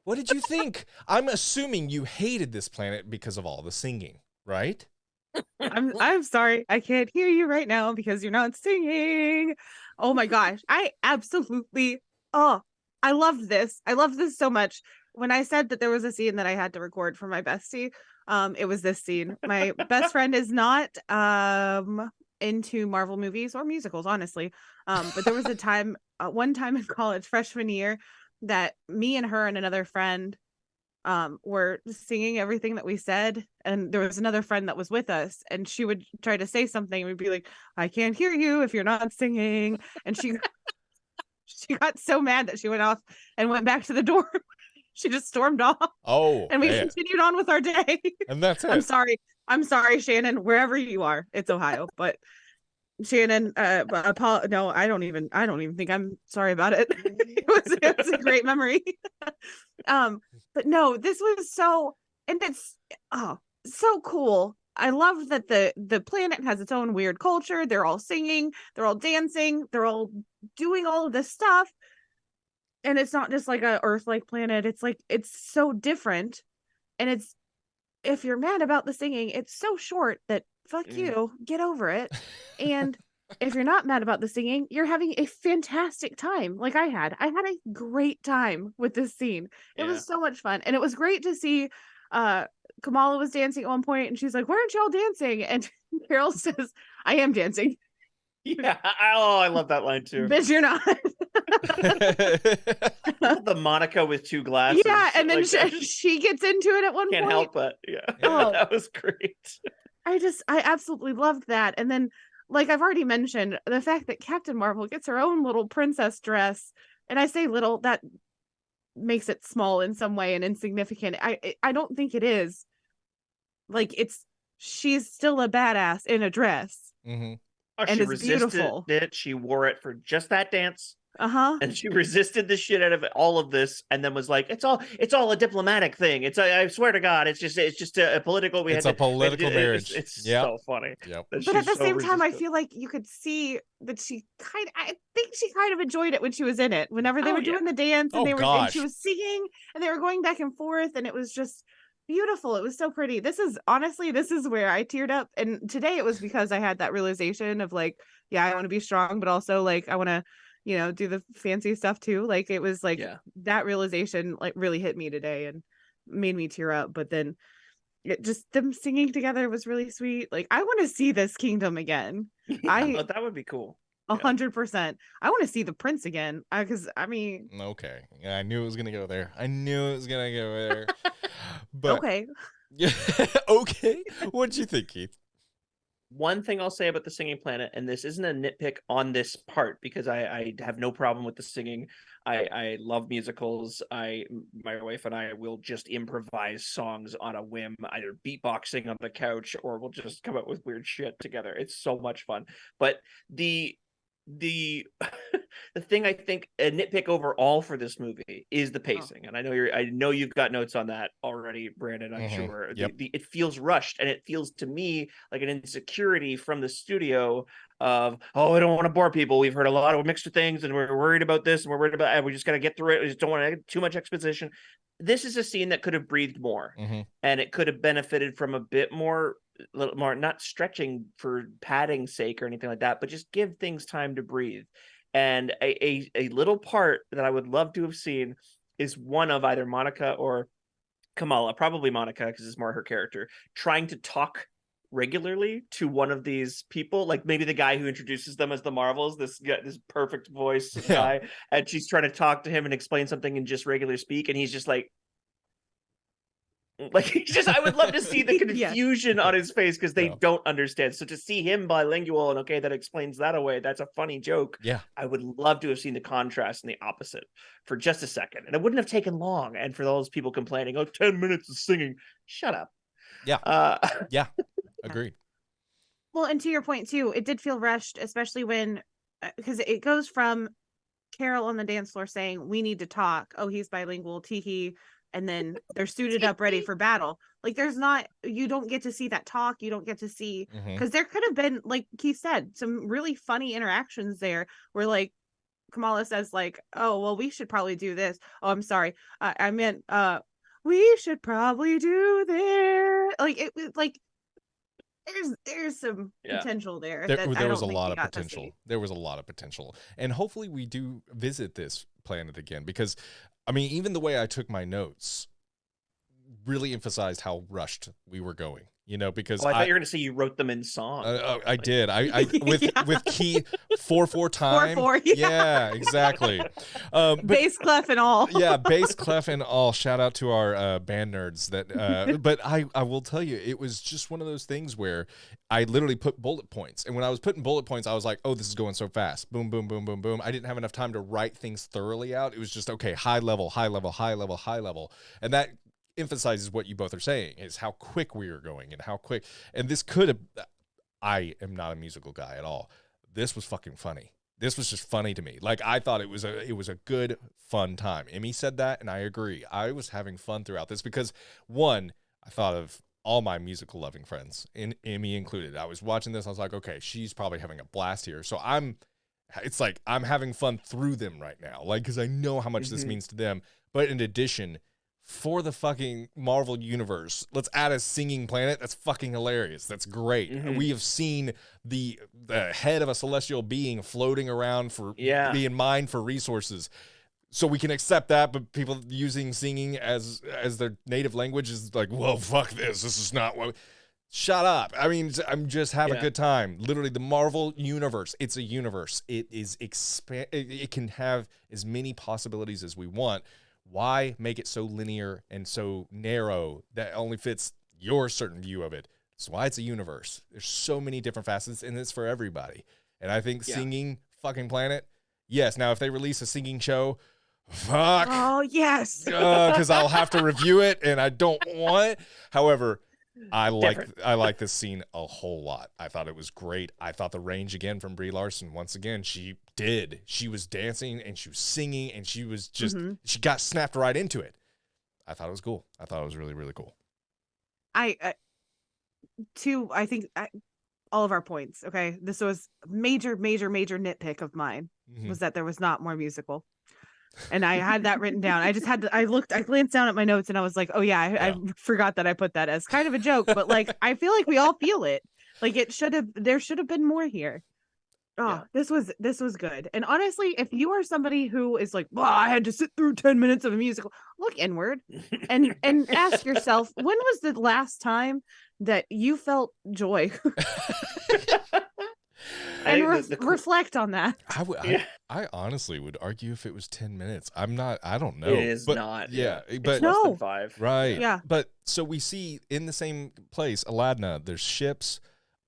What did you think? I'm assuming you hated this planet because of all the singing, right? I'm sorry. I can't hear you right now because you're not singing. Oh my gosh. I loved this. I loved this so much. When I said that there was a scene that I had to record for my bestie, it was this scene. My best friend is not into Marvel movies or musicals, honestly. But there was one time in college, freshman year, that me and her and another friend were singing everything that we said, and there was another friend that was with us, and she would try to say something and we'd be like, I can't hear you if you're not singing, and she got so mad that she went off and went back to the dorm. She just stormed off. And we continued on with our day. And that's it. I'm sorry, Shannon, wherever you are. It's Ohio, but Shannon, no, I don't even think I'm sorry about it. It was a great memory. But no, this was so, and it's so cool. I love that the planet has its own weird culture. They're all singing, they're all dancing, they're all doing all of this stuff. And it's not just like a Earth-like planet. It's like, it's so different. And if you're mad about the singing, it's so short that fuck you, get over it. And if you're not mad about the singing, you're having a fantastic time. Like I had a great time with this scene. It was so much fun. And it was great to see Kamala was dancing at one point and she's like, why aren't y'all dancing? And Carol says, I am dancing. Yeah. Oh, I love that line too. Bitch, you're not. The Monica with 2 glasses. Yeah, and then she gets into it at one point. Can't help it. Yeah. Oh. That was great. I absolutely loved that. And then, like I've already mentioned, the fact that Captain Marvel gets her own little princess dress, and I say little, that makes it small in some way and insignificant. I don't think it is. Like, she's still a badass in a dress. Mm-hmm. Oh, and she it's beautiful. it. She wore it for just that dance. Uh-huh. And she resisted the shit out of all of this, and then was like, "It's all a diplomatic thing. I swear to God, it's just a political. It's a political marriage. It's so funny. Yep. But at the same time, I feel like you could see that I think she kind of enjoyed it when she was in it. Whenever they were doing the dance, and and she was singing, and they were going back and forth, and it was just, beautiful. It was so pretty. This is where I teared up. And today it was because I had that realization of like, yeah, I want to be strong, but also like I want to, do the fancy stuff too. Like it was like Yeah. that realization like really hit me today and made me tear up. But then it just them singing together was really sweet. Like I want to see this kingdom again. Yeah, I that would be cool. a Yeah. 100%. I want to see the prince again. Because I mean, Okay. Yeah, I knew it was gonna go there. I knew it was gonna go there. But okay. yeah, okay. What'd you think, Keith? One thing I'll say about the singing planet, and this isn't a nitpick on this part because I have no problem with the singing. I love musicals. My wife and I will just improvise songs on a whim, either beatboxing on the couch or we'll just come up with weird shit together. It's so much fun. But the the thing I think a nitpick overall for this movie is the pacing. And I know you've got notes on that already, Brandon, I'm sure. Yep. It feels rushed, and it feels to me like an insecurity from the studio of, oh, I don't want to bore people. We've heard a lot of mixed things and we're worried about this and we're worried about, we just got to get through it. We just don't want to get too much exposition. This is a scene that could have breathed more, and it could have benefited from a little more, not stretching for padding's sake or anything like that, but just give things time to breathe. And a little part that I would love to have seen is one of either Monica or Kamala, probably Monica because it's more her character, trying to talk regularly to one of these people, like maybe the guy who introduces them as the Marvels, this perfect voice guy, and she's trying to talk to him and explain something in just regular speak, and he's just like he's just, I would love to see the confusion on his face because they don't understand. So to see him bilingual and okay, that explains that away, that's a funny joke. Yeah, I would love to have seen the contrast and the opposite for just a second, and it wouldn't have taken long. And for those people complaining, oh, 10 minutes of singing, shut up. Yeah, agreed. Well, and to your point too, it did feel rushed, especially when because it goes from Carol on the dance floor saying we need to talk, oh, he's bilingual, teehee, and then they're suited up ready for battle. Like you don't get to see that talk, you don't get to see, because there could have been, like Keith said, some really funny interactions there where like Kamala says like, oh, well, we should probably do this. Oh, I'm sorry, I meant we should probably do this. Like it was like there's some potential there. There was a lot of potential. There was a lot of potential. And hopefully we do visit this planet again, because I mean, even the way I took my notes really emphasized how rushed we were going, because I thought you were going to say you wrote them in song. I did. I with key 4/4 time. 4/4, yeah, exactly. Bass clef and all. Yeah, bass clef and all. Shout out to our band nerds that. But I will tell you, it was just one of those things where I literally put bullet points, and when I was putting bullet points, I was like, oh, this is going so fast. Boom, boom, boom, boom, boom. I didn't have enough time to write things thoroughly out. It was just okay, high level, high level, high level, high level, and that emphasizes what you both are saying, is how quick we are going and how quick. And this could have, I am not a musical guy at all. This was fucking funny. This was just funny to me. Like, I thought it was a good, fun time. Emmy said that, and I agree. I was having fun throughout this because, one, I thought of all my musical loving friends, and Emmy included. I was watching this, I was like, okay, she's probably having a blast here. So it's like I'm having fun through them right now, like, because I know how much this means to them. But in addition, for the fucking Marvel universe, let's add a singing planet. That's fucking hilarious. That's great. We have seen the head of a celestial being floating around for being mined for resources. So we can accept that, but people using singing as their native language is like, well, fuck this. This is not what. Shut up. I mean, I'm just having a good time. Literally, the Marvel universe, it's a universe. It is it can have as many possibilities as we want. Why make it so linear and so narrow that only fits your certain view of it? That's why it's a universe. There's so many different facets, and it's for everybody. And I think singing fucking planet, yes. Now, if they release a singing show, fuck. Oh, yes. Because I'll have to review it, and I don't want it. However, I like this scene a whole lot. I thought it was great. I thought the range again from Brie Larson, once again, she was dancing and she was singing and she was just she got snapped right into it. I thought it was cool. I thought it was really, really cool. I think all of our points. Okay, this was major nitpick of mine was that there was not more musical. And I had that written down. I just had to, I glanced down at my notes and I was like, oh yeah, I forgot that I put that as kind of a joke, but like, I feel like we all feel it. Like there should have been more here. Oh, Yeah. this was good. And honestly, if you are somebody who is like, well, I had to sit through 10 minutes of a musical, look inward and ask yourself, when was the last time that you felt joy? And reflect on that. I honestly would argue if it was 10 minutes. I don't know. It is but, not. Yeah. It's But less than 5. Right. Yeah. But so we see in the same place, Aladna, there's ships.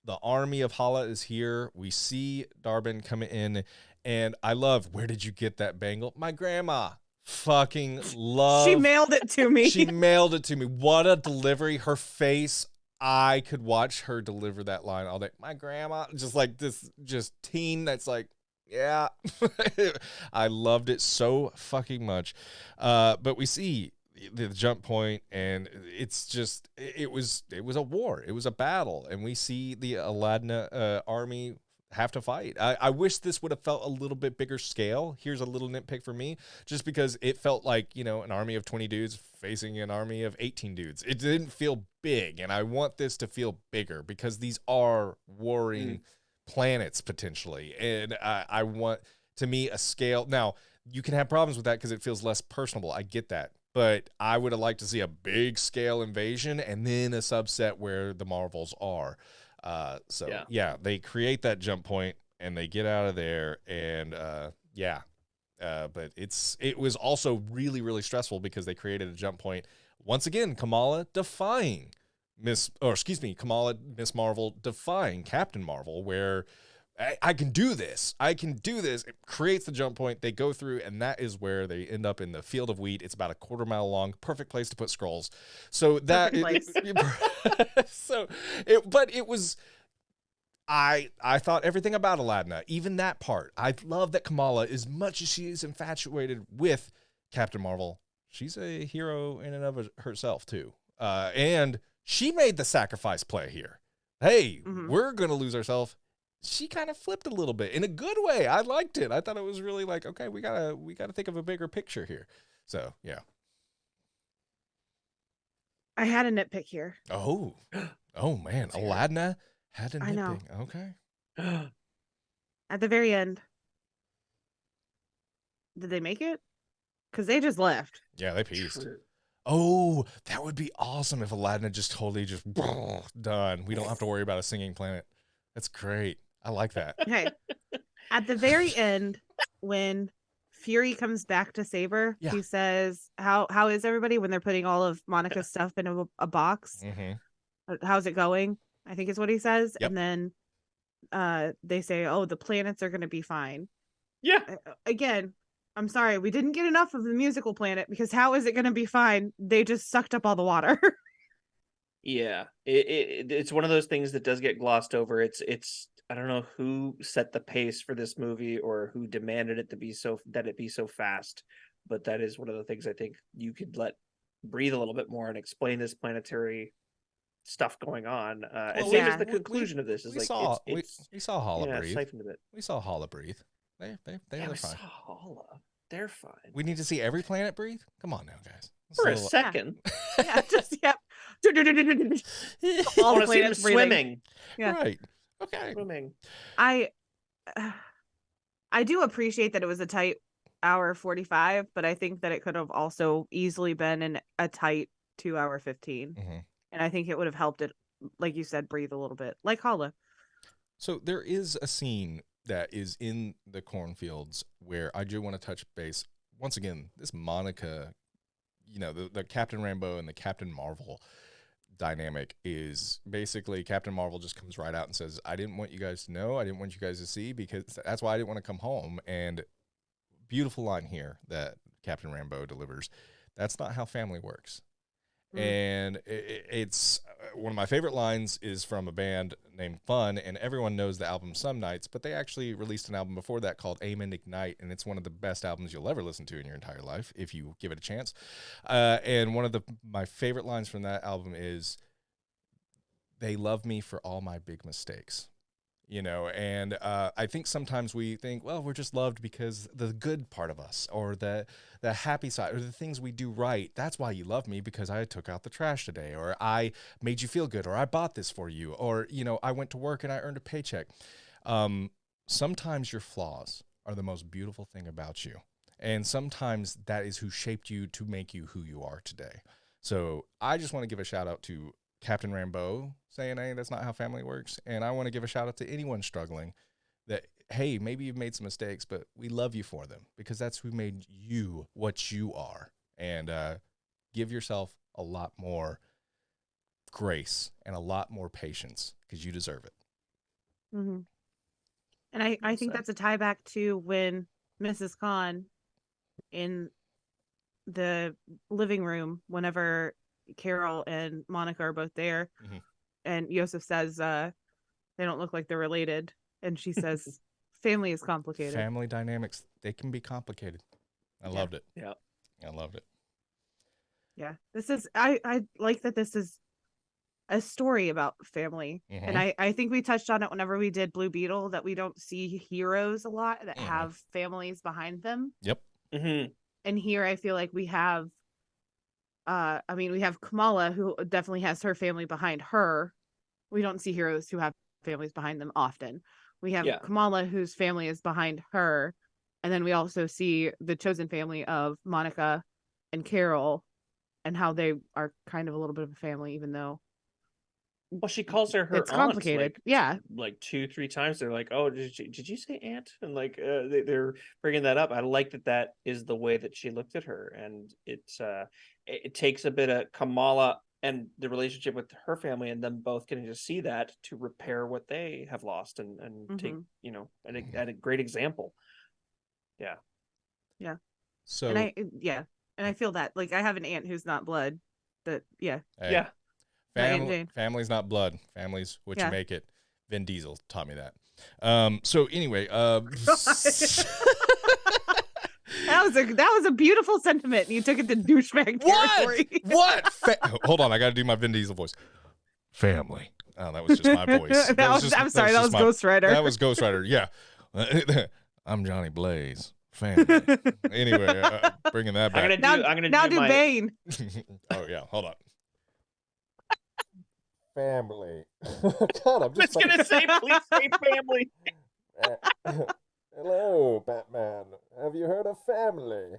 The army of Hala is here. We see Darbin coming in. And I love, where did you get that bangle? My grandma. Fucking love. She mailed it to me. She mailed it to me. What a delivery. Her face. I could watch her deliver that line all day. My grandma, just like this, just teen that's like, yeah. I loved it so fucking much. But we see the jump point, and it's just, it was a war. It was a battle, and we see the Aladna army have to fight. I wish this would have felt a little bit bigger scale. Here's a little nitpick for me, just because it felt like, an army of 20 dudes facing an army of 18 dudes. It didn't feel big, and I want this to feel bigger because these are warring planets potentially, and I want, to me, a scale. Now, you can have problems with that because it feels less personable. I get that. But I would have liked to see a big scale invasion and then a subset where the Marvels are. They create that jump point and they get out of there, and but it was also really, really stressful because they created a jump point. Once again, Kamala, Miss Marvel defying Captain Marvel, where I can do this. It creates the jump point. They go through, and that is where they end up in the field of wheat. It's about a quarter mile long. Perfect place to put scrolls. So that it was. I thought everything about Aladna, even that part. I love that Kamala, as much as she is infatuated with Captain Marvel, she's a hero in and of herself too. And she made the sacrifice play here. Hey, we're gonna lose ourselves. She kind of flipped a little bit in a good way. I liked it. I thought it was really like, okay, we gotta think of a bigger picture here. So yeah. I had a nitpick here. Oh man, Aladna had a nitpick. I know. Okay. At the very end, did they make it? Because they just left. Yeah, they pieced. Oh, that would be awesome if Aladna just totally just done. We don't have to worry about a singing planet. That's great. I like that. Okay. At the very end, when Fury comes back to save her, he says, how is everybody when they're putting all of Monica's stuff in a box? How's it going? I think is what he says. Yep. And then they say, oh, the planets are going to be fine. Yeah. Again, I'm sorry. We didn't get enough of the musical planet, because how is it going to be fine? They just sucked up all the water. Yeah. It's one of those things that does get glossed over. It's I don't know who set the pace for this movie or who demanded it to be so fast, but that is one of the things I think you could let breathe a little bit more and explain this planetary stuff going on. Well, same as the conclusion of this is we saw Hala breathe. Siphoned a bit. We saw Hala breathe. They're fine. Saw Hala. They're fine. We need to see every planet breathe. Come on now, guys. For a second. Yeah, just all the planets swimming. Yeah. Right. Okay. Swimming. I do appreciate that it was a tight hour 45, but I think that it could have also easily been a tight 2 hour 15. And I think it would have helped it, like you said, breathe a little bit, like Hala. So there is a scene that is in the cornfields where I do want to touch base. Once again, this Monica, the Captain Rambeau and the Captain Marvel dynamic is basically Captain Marvel just comes right out and says, I didn't want you guys to know. I didn't want you guys to see, because that's why I didn't want to come home. And beautiful line here that Captain Rambeau delivers. That's not how family works. And it's one of my favorite lines is from a band named Fun, and everyone knows the album Some Nights, but they actually released an album before that called Aim and Ignite, and it's one of the best albums you'll ever listen to in your entire life if you give it a chance. And one of my favorite lines from that album is, they love me for all my big mistakes. you know. And I think sometimes we think, well, we're just loved because the good part of us, or the happy side, or the things we do right. That's why you love me, because I took out the trash today, or I made you feel good, or I bought this for you, or, you know, I went to work and I earned a paycheck. Sometimes your flaws are the most beautiful thing about you. And sometimes that is who shaped you to make you who you are today. So I just want to give a shout out to Captain Rambeau saying, hey, that's not how family works. And I want to give a shout out to anyone struggling that, hey, maybe you've made some mistakes, but we love you for them, because that's who made you what you are. And give yourself a lot more grace and a lot more patience, because you deserve it. Mm-hmm. And I think that's a tie back to when Mrs. Khan in the living room, whenever Carol and Monica are both there, and Yosef says they don't look like they're related, and she says family is complicated. Family dynamics, they can be complicated. I loved it. Yeah. I loved it. Yeah. This is I like that this is a story about family. And I think we touched on it whenever we did Blue Beetle, that we don't see heroes a lot that have families behind them. Yep. And here I feel like we have we have Kamala, who definitely has her family behind her. We don't see heroes who have families behind them often. We have Kamala, whose family is behind her. And then we also see the chosen family of Monica and Carol, and how they are kind of a little bit of a family, even though, well, she calls her it's aunt, complicated. Like 2-3 times. They're like, oh, did you say aunt? And like they're bringing that up. I like that is the way that she looked at her. And it takes a bit of Kamala and the relationship with her family, and them both getting to see that to repair what they have lost, and take, you know, at a great example. Yeah. So and I feel that, like, I have an aunt who's not blood, but Family's not blood. Family's what you make it. Vin Diesel taught me that. So anyway, that was a beautiful sentiment. You took it to douchebag territory. What? Hold on, I got to do my Vin Diesel voice. Family. Oh, that was just my voice. I'm sorry, that was Ghost Rider. That was Ghost Rider. Yeah. I'm Johnny Blaze. Family. Anyway, bringing that back. I'm gonna do Bane. Oh yeah, hold on. Family. God, I'm just gonna say, please say family. Hello, Batman. Have you heard of family?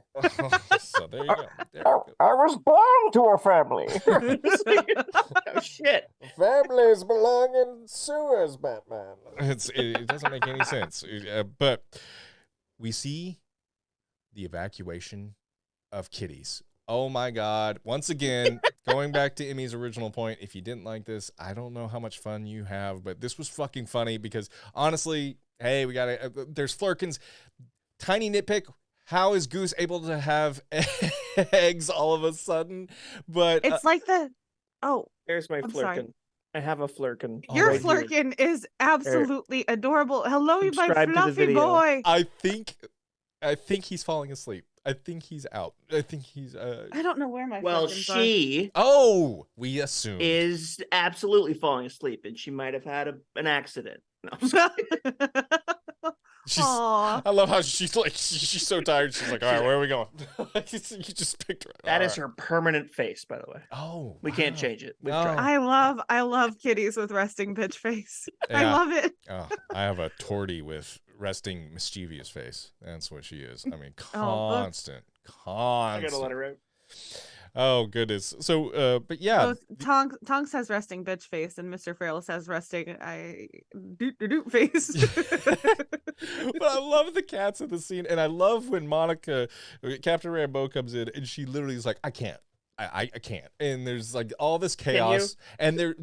So there you go. I was born to a family. Oh shit! Families belong in sewers, Batman. It doesn't make any sense. But we see the evacuation of kitties. Oh my God. Once again, going back to Emmy's original point, if you didn't like this, I don't know how much fun you have, but this was fucking funny because honestly, hey, we got there's flerkens. Tiny nitpick. How is Goose able to have eggs all of a sudden? But it's like there's my flerken. Sorry. I have a flerken. Your flerken is absolutely adorable. Hello, my fluffy boy. I think he's falling asleep. I think he's out. I think he's I don't know where my she we assume is absolutely falling asleep, and she might have had an accident. No. I love how she's like she's so tired. She's like, all right, where are we going? You just picked her. That is her permanent face, by the way. Oh, we can't change it. I love kitties with resting bitch face. Yeah. I love it. Oh, I have a tortie with resting mischievous face. That's what she is. I mean, constant. I gotta let her out. Oh goodness. So but yeah, Tonks has resting bitch face, and Mr. Farrell has resting doot face. But I love the cats in the scene, and I love when Captain Rambeau comes in, and she literally is like, I can't. I can't. And there's like all this chaos, and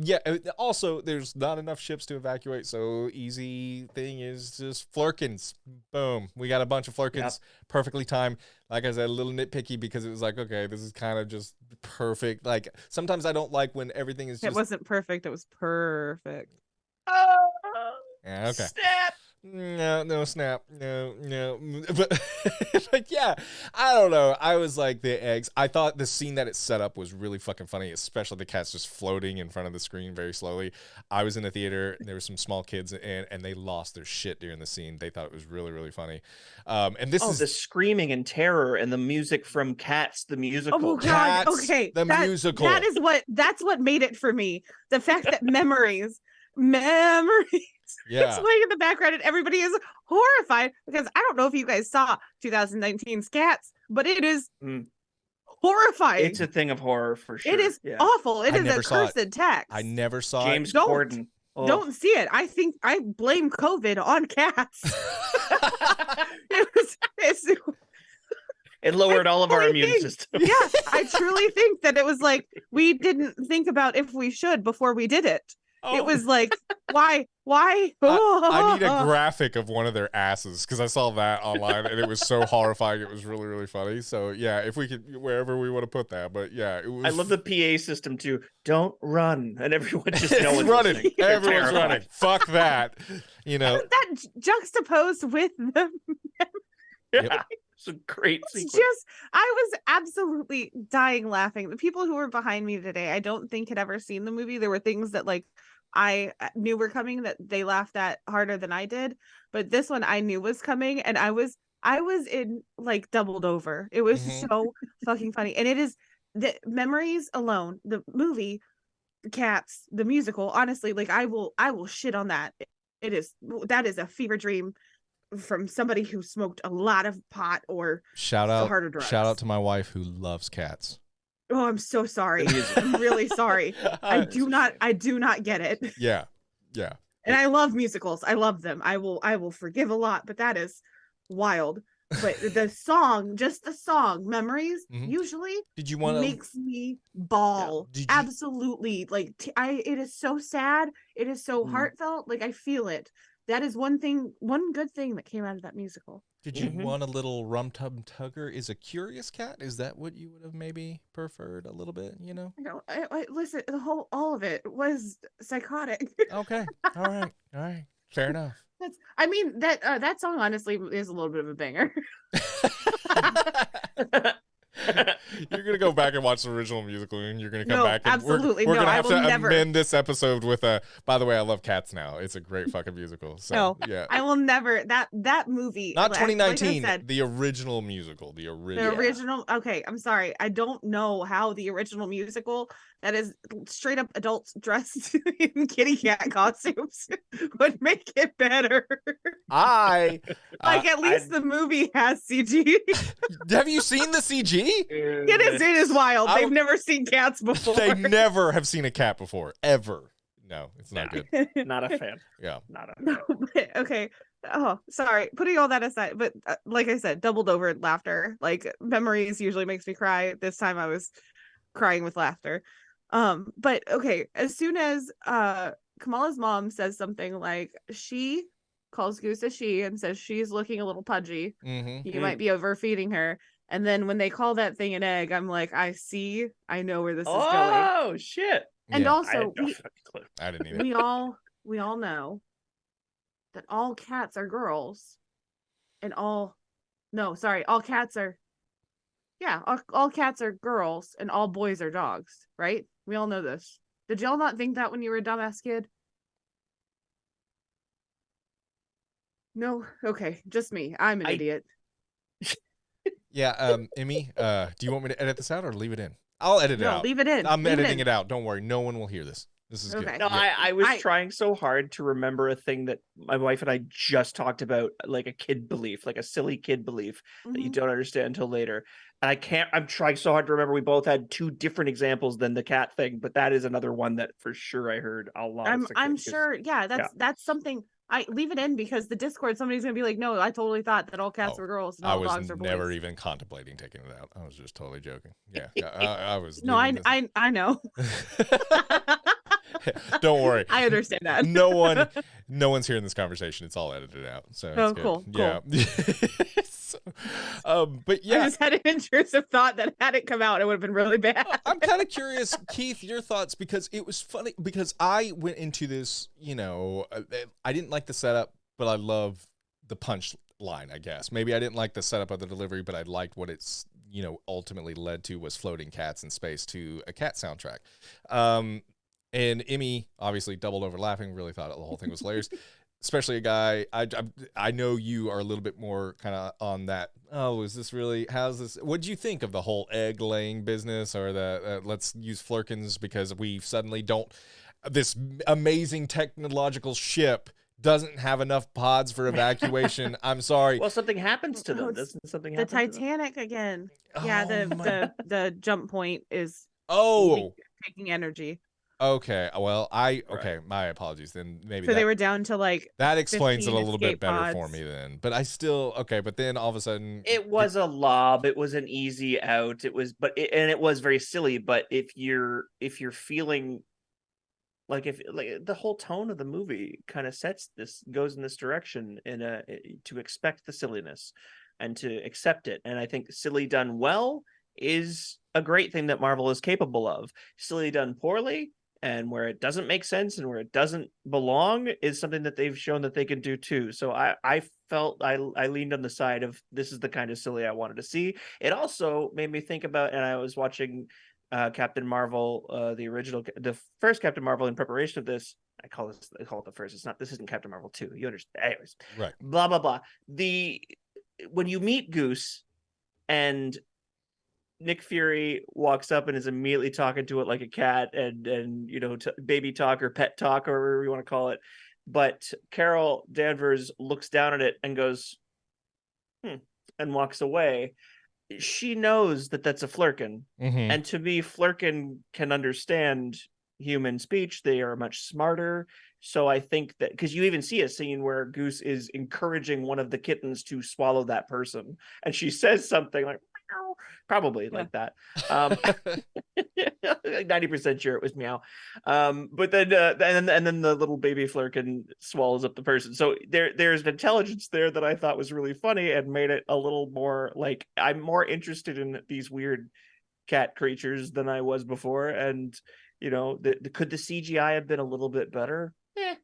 also there's not enough ships to evacuate, so easy thing is just flerkens. Boom, we got a bunch of flerkens, perfectly timed. Like I said, a little nitpicky because it was like, okay, this is kind of just perfect. Like sometimes I don't like when everything is just... It wasn't perfect, it was perfect. Oh, yeah, okay. Snap. no snap, no. But yeah, I don't know. I was like the eggs. I thought the scene that it set up was really fucking funny, especially the cats just floating in front of the screen very slowly. I was in the theater. There were some small kids, and they lost their shit during the scene. They thought it was really, really funny. And this is the screaming and terror and the music from Cats the musical. Oh God! Cats, Okay, the musical. That's what made it for me. The fact that memories. Yeah. It's playing in the background and everybody is horrified because I don't know if you guys saw 2019's Cats, but it is horrifying. It's a thing of horror for sure. It is awful. It I is never a saw it. cursed text. I never saw James it. Corden. Don't see it. I think I blame COVID on Cats. It lowered all of our immune system. Yeah, I truly think that it was like we didn't think about if we should before we did it. It was like, why? I need a graphic of one of their asses because I saw that online and it was so horrifying. It was really, really funny. So yeah, if we could, wherever we want to put that, but yeah, it was. I love the PA system too. Don't run, and everyone just no one's running. listening. Everyone's running. Fuck that. You know that juxtaposed with them. Yeah. It's a great sequence. I was absolutely dying laughing. The people who were behind me today, I don't think had ever seen the movie. There were things that like I knew were coming that they laughed at harder than I did, but this one I knew was coming, and I was in like doubled over. It was so fucking funny, and it is the memories alone. The movie, Cats, the musical. Honestly, like I will shit on that. That is a fever dream from somebody who smoked a lot of pot or harder drugs. Shout out to my wife who loves Cats. Oh, I'm so sorry. I'm really sorry. I do not get it. Yeah. And I love musicals. I love them. I will forgive a lot, but that is wild. But the song, just the song, Memories, usually makes me bawl. Absolutely. Like it is so sad. It is so heartfelt. Like I feel it. That is one good thing that came out of that musical. Did you want a little Rum Tum Tugger is a curious cat? Is that what you would have maybe preferred a little bit, you know? I listen, all of it was psychotic. Okay. All right. Fair enough. That song honestly is a little bit of a banger. You're gonna go back and watch the original musical, and you're gonna come back. And absolutely, we're gonna have to amend this episode with a. By the way, I love Cats now. It's a great fucking musical. So yeah, I will never that movie. Not 2019. Like the original musical. The original. Okay, I'm sorry. I don't know how the original musical that is straight up adults dressed in kitty cat costumes would make it better. At least the movie has CG. Have you seen the CG? It is wild. They've never seen cats before. They never have seen a cat before, ever. No, it's not good. Not a fan. Yeah. Not a fan. No, but, okay. Oh, sorry. Putting all that aside, but like I said, doubled over laughter. Like Memories usually makes me cry. This time I was crying with laughter. But okay, as soon as Kamala's mom says something like she calls Goose a she and says she's looking a little pudgy, you might be overfeeding her. And then when they call that thing an egg, I'm like, I know where this is going. Oh shit! And also, I didn't either. we all know that all cats are girls, and all cats are all cats are girls, and all boys are dogs. Right? We all know this. Did y'all not think that when you were a dumbass kid? No? Okay, just me. I'm an idiot. Yeah, Emmy, do you want me to edit this out or leave it in? I'll edit it out. Leave it in. I'm editing it out. Don't worry. No one will hear this. This is good. No, I was trying so hard to remember a thing that my wife and I just talked about, like a kid belief, like a silly kid belief that you don't understand until later. And I'm trying so hard to remember. We both had two different examples than the cat thing, but that is another one that for sure I heard a lot. I'm sure. Yeah, that's something. I leave it in because the Discord, somebody's gonna be like, "No, I totally thought that all cats were girls and all dogs were boys." I was never even contemplating taking it out. I was just totally joking. Yeah, I was. No, I know. Don't worry. I understand that. No one's hearing this conversation. It's all edited out. So it's good. Cool. Yeah. But yeah, I just had an intrusive thought that had it come out, it would have been really bad. I'm kind of curious, Keith, your thoughts, because it was funny because I went into this, I didn't like the setup but I love the punch line, I guess. Maybe I didn't like the setup of the delivery, but I liked what it's, ultimately led to was floating cats in space to a cat soundtrack. And Emmy obviously doubled over laughing, really thought the whole thing was hilarious. Especially a guy, I know you are a little bit more kind of on that. Oh, is this really? How's this? What do you think of the whole egg laying business, or the let's use flerkens because we suddenly don't? This amazing technological ship doesn't have enough pods for evacuation. I'm sorry. Well, something happens to Oh, them. it's Doesn't something the happen to them? Titanic again. Yeah, Oh my. the jump point is Oh. taking energy. Okay. Well, Right. okay. My apologies. Then maybe So they were down to like that explains it a 15 little bit escape better pods. for me then. But I still okay. But then all of a sudden, It was a lob. It was an easy out. It was, and it was very silly. But if you're feeling like, if like the whole tone of the movie kind of goes in this direction, to expect the silliness and to accept it. And I think silly done well is a great thing that Marvel is capable of. Silly done poorly, and where it doesn't make sense and where it doesn't belong, is something that they've shown that they can do too. So I felt I leaned on the side of, this is the kind of silly I wanted to see. It also made me think about, and I was watching Captain Marvel, the first Captain Marvel in preparation of this. I call it the first. This isn't Captain Marvel 2. You understand? Anyways, right. blah blah blah. When you meet Goose and Nick Fury walks up and is immediately talking to it like a cat, and baby talk or pet talk or whatever you want to call it. But Carol Danvers looks down at it and goes, and walks away. She knows that that's a flerken. Mm-hmm. And to me, flerken can understand human speech. They are much smarter. So I think that, because you even see a scene where Goose is encouraging one of the kittens to swallow that person, and she says something like, meow, probably like that. 90% sure it was meow. But then and then the little baby flerken swallows up the person. So there's an intelligence there that I thought was really funny and made it a little more like, I'm more interested in these weird cat creatures than I was before. And could the CGI have been a little bit better? Yeah.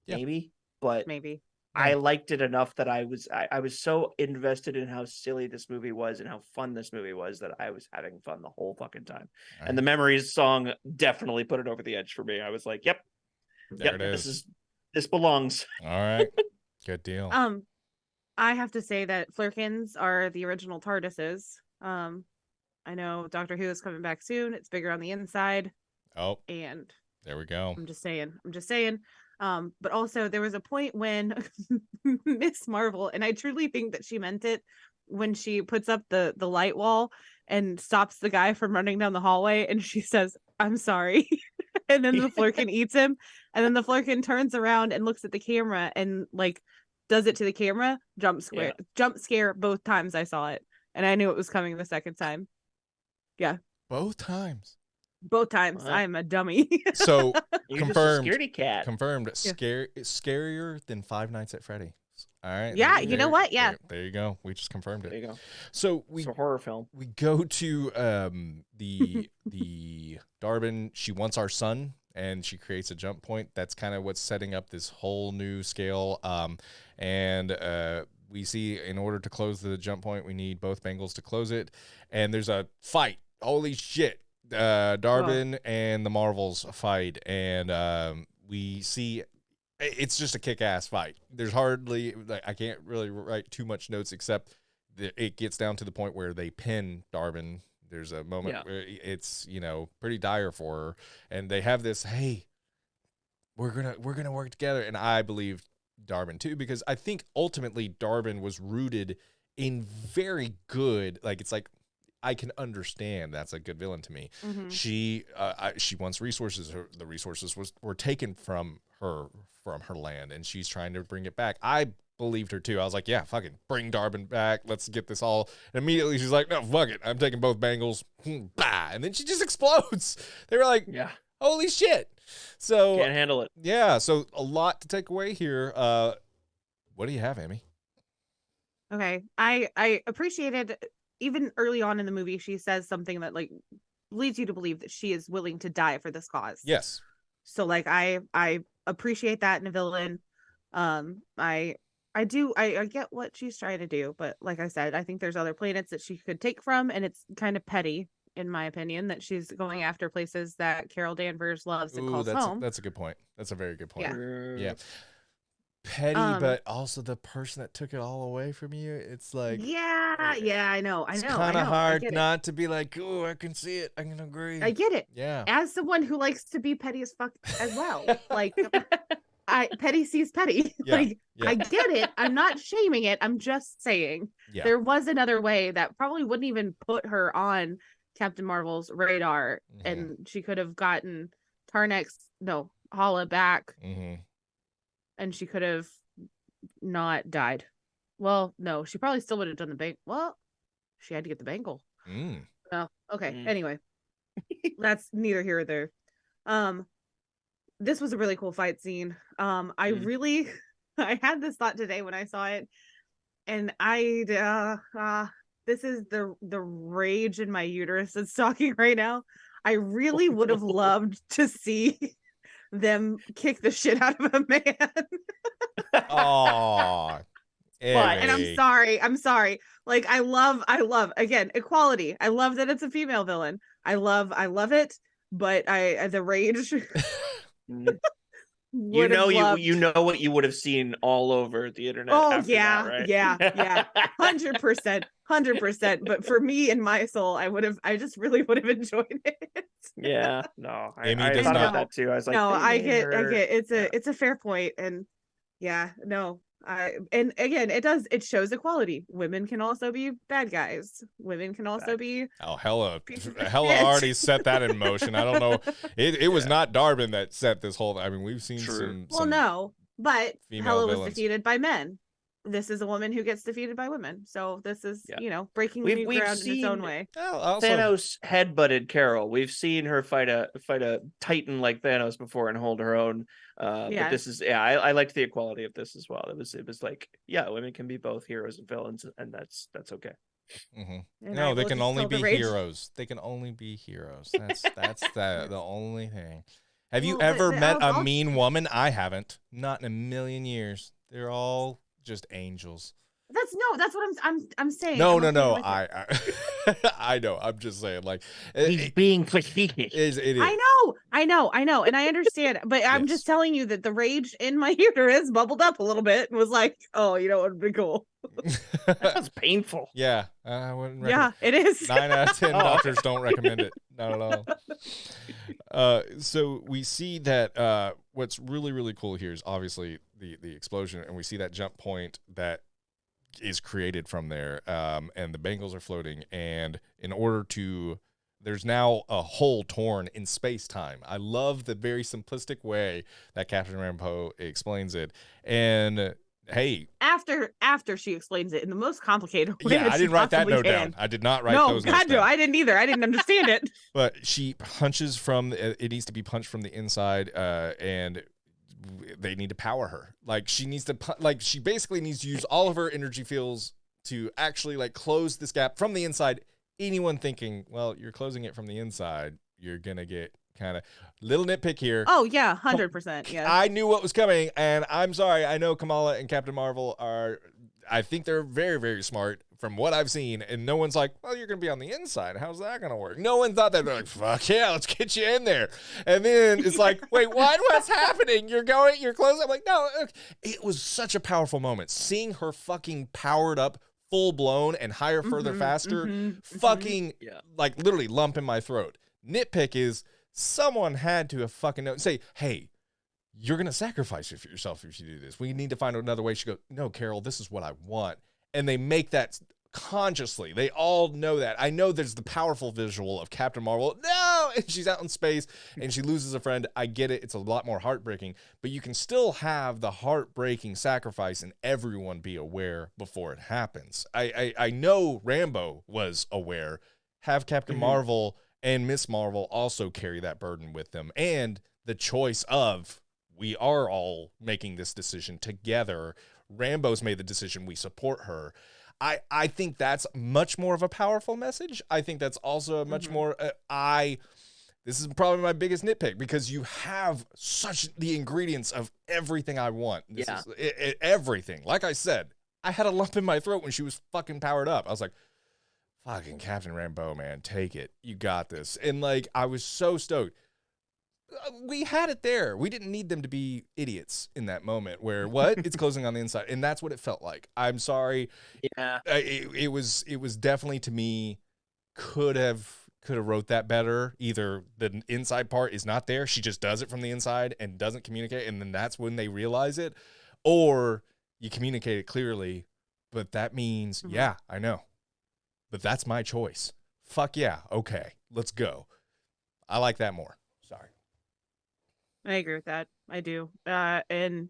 Maybe, but Maybe. I liked it enough that I was so invested in how silly this movie was and how fun this movie was that I was having fun the whole fucking time. All and the right. Memories song definitely put it over the edge for me. I was like, yep, There it is. This belongs. All right. Good deal. I have to say that flerkens are the original TARDISes. I know Doctor Who is coming back soon. It's bigger on the inside. Oh, and there we go. I'm just saying. But also there was a point when Miss Marvel, and I truly think that she meant it, when she puts up the light wall and stops the guy from running down the hallway, and she says, "I'm sorry." And then the flerken eats him, and then the flerken turns around and looks at the camera and like does it to the camera. Jump scare both times I saw it, and I knew it was coming the second time. Yeah, both times. Wow. I'm a dummy. So You're confirmed. Just a scaredy cat. Confirmed. Scarier than Five Nights at Freddy. All right. Yeah, you know what? Yeah. There you go. We just confirmed it. There you go. So it's a horror film. We go to the Darbin. She wants our son, and she creates a jump point. That's kind of what's setting up this whole new scale. And we see, in order to close the jump point, we need both Bengals to close it. And there's a fight. Holy shit. Darbin and the Marvels fight, and we see it's just a kick-ass fight. There's hardly, I can't really write too much notes, except that it gets down to the point where they pin Darbin. There's a moment where it's pretty dire for her, and they have this, hey, we're gonna work together, and I believe Darbin too, because I think ultimately Darbin was rooted in very good, it's like, I can understand that's a good villain to me. Mm-hmm. She wants resources. The resources were taken from her land, and she's trying to bring it back. I believed her too. I was like, yeah, fucking bring Darbin back. Let's get this all. And immediately she's like, no, fuck it. I'm taking both Bengals. Bah! And then she just explodes. They were like, yeah, holy shit. So can't handle it. Yeah. So a lot to take away here. What do you have, Amy? Okay. I appreciated, even early on in the movie, she says something that leads you to believe that she is willing to die for this cause. Yes. So I appreciate that in a villain. I get what she's trying to do, but like I said, I think there's other planets that she could take from, and it's kind of petty, in my opinion, that she's going after places that Carol Danvers loves and Ooh, calls home. that's a good point. That's a very good point. Yeah. Yeah. Petty, but also the person that took it all away from you. It's like, yeah, I know. It's kind of hard not to be like, oh, I can see it. I can agree. I get it. Yeah. As someone who likes to be petty as fuck as well, like petty sees petty. Yeah, like yeah. I get it. I'm not shaming it. I'm just saying there was another way that probably wouldn't even put her on Captain Marvel's radar, and she could have gotten Hala back, and she could have not died. Well, no, she probably still would have done the bank. Well, she had to get the bangle. Oh, okay. Anyway, that's neither here or there. This was a really cool fight scene. I had this thought today when I saw it, and this is the rage in my uterus that's talking right now. I really would have loved to see them kick the shit out of a man. Oh, and I'm sorry. Like I love again equality. I love that it's a female villain. I love it, but the rage. You know what you would have seen all over the internet. Oh yeah, that, right? yeah, 100%. But for me in my soul, I just really would have enjoyed it. Yeah, no, Amy I does thought not. about that too. I was like, no, I get. It's a fair point, and yeah, no. And again, it shows equality. Women can also be bad guys. Women can also be. Oh, Hella already set that in motion. I don't know. It was not Darwin that set this whole. I mean, we've seen some. Well, no, but Hella was villains. defeated by men. This is a woman who gets defeated by women. So this is, breaking new ground in its own way. Thanos headbutted Carol. We've seen her fight a titan like Thanos before and hold her own. But this is, I liked the equality of this as well. It was like, women can be both heroes and villains, and that's okay. No, they can only be heroes. They can only be heroes. That's the only thing. Have you ever met a mean woman? I haven't. Not in a million years. They're all just angels. That's what I'm saying. No. I know. I'm just saying, like, he's being facetious. It is. I know, and I understand, but I'm just telling you that the rage in my uterus bubbled up a little bit and was like, oh, you know what would be cool. That's painful. Yeah, I wouldn't. Yeah, it is. 9 out of 10 doctors don't recommend it. Not at all. So we see that what's really, really cool here is obviously the explosion, and we see that jump point that is created from there, and the Bengals are floating, and in order to, there's now a hole torn in space-time. I love the very simplistic way that Captain Rambeau explains it, and hey, after she explains it in the most complicated way. Yeah, I didn't write that note down. I did not write those notes down. No, I didn't either. I didn't understand it. But she punches from, it needs to be punched from the inside, and they need to power her. Like she basically needs to use all of her energy fields to actually like close this gap from the inside. Anyone thinking, well, you're closing it from the inside, you're gonna get kind of little nitpick here. Oh yeah, 100%. Yeah, I knew what was coming, and I'm sorry. I know Kamala and Captain Marvel are. I think they're very, very smart from what I've seen, and no one's like, well, you're going to be on the inside. How's that going to work? No one thought that. They're like, fuck yeah, let's get you in there. And then it's like, wait, what? What's happening? You're close. I'm like, no. It was such a powerful moment. Seeing her fucking powered up, full blown, and higher, further, faster, fucking, like, literally lump in my throat. Nitpick is someone had to have fucking known. Say, hey, you're going to sacrifice yourself if you do this. We need to find another way. She goes, no, Carol, this is what I want. And they make that consciously. They all know that. I know there's the powerful visual of Captain Marvel. No! And she's out in space and she loses a friend. I get it. It's a lot more heartbreaking. But you can still have the heartbreaking sacrifice and everyone be aware before it happens. I know Rambeau was aware. Have Captain Marvel and Miss Marvel also carry that burden with them. And the choice of, we are all making this decision together. Rambeau's made the decision. We support her. I think that's much more of a powerful message. I think that's also a much more, This is probably my biggest nitpick because you have such the ingredients of everything I want. This is everything. Like I said, I had a lump in my throat when she was fucking powered up. I was like, fucking Captain Rambeau, man, take it. You got this. And like, I was so stoked. We had it there. We didn't need them to be idiots in that moment where it's closing on the inside. And that's what it felt like. I'm sorry. Yeah. It was definitely, to me, could have wrote that better. Either the inside part is not there, she just does it from the inside and doesn't communicate, and then that's when they realize it, or you communicate it clearly, but that means yeah, I know, but that's my choice. Fuck yeah, okay, let's go. I like that more. Sorry. I agree with that. I do. And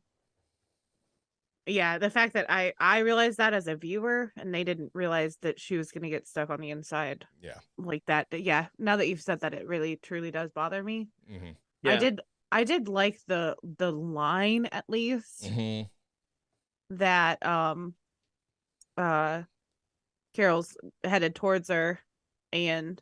yeah, the fact that I realized that as a viewer and they didn't realize that she was going to get stuck on the inside. Yeah. Like that. Yeah. Now that you've said that, it really truly does bother me. Mm-hmm. Yeah. I did like the line, at least, that Carol's headed towards her and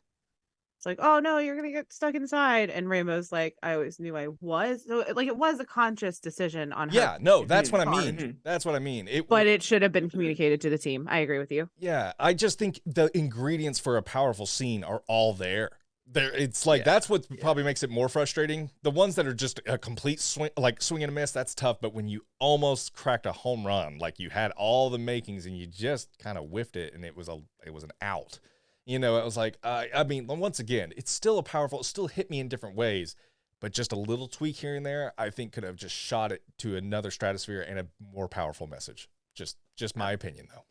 it's like, oh no, you're gonna get stuck inside, and Rainbow's like, I always knew I was. So like, it was a conscious decision on her. Yeah, no, that's what I part. mean. That's what I mean. But it should have been communicated to the team. I agree with you. Yeah, I just think the ingredients for a powerful scene are all there. It's like that's what probably makes it more frustrating. The ones that are just a complete swing and a miss, that's tough. But when you almost cracked a home run, like you had all the makings and you just kind of whiffed it, and it was an out. You know, it was like, I mean, once again, it's still it still hit me in different ways, but just a little tweak here and there, I think could have just shot it to another stratosphere and a more powerful message. Just my opinion, though.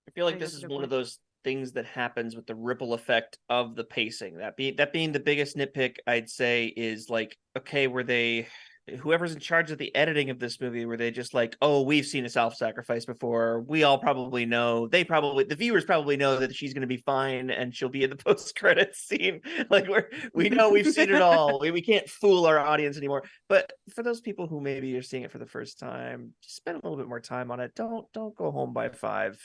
I feel like this is one of those things that happens with the ripple effect of the pacing. That being the biggest nitpick, I'd say, is like, okay, whoever's in charge of the editing of this movie, were they just like, oh, we've seen a self-sacrifice before, we all probably know, the viewers probably know that she's going to be fine and she'll be in the post-credits scene, like we know we've seen it all, we can't fool our audience anymore. But for those people who maybe are seeing it for the first time, just spend a little bit more time on it. Don't go home by 5.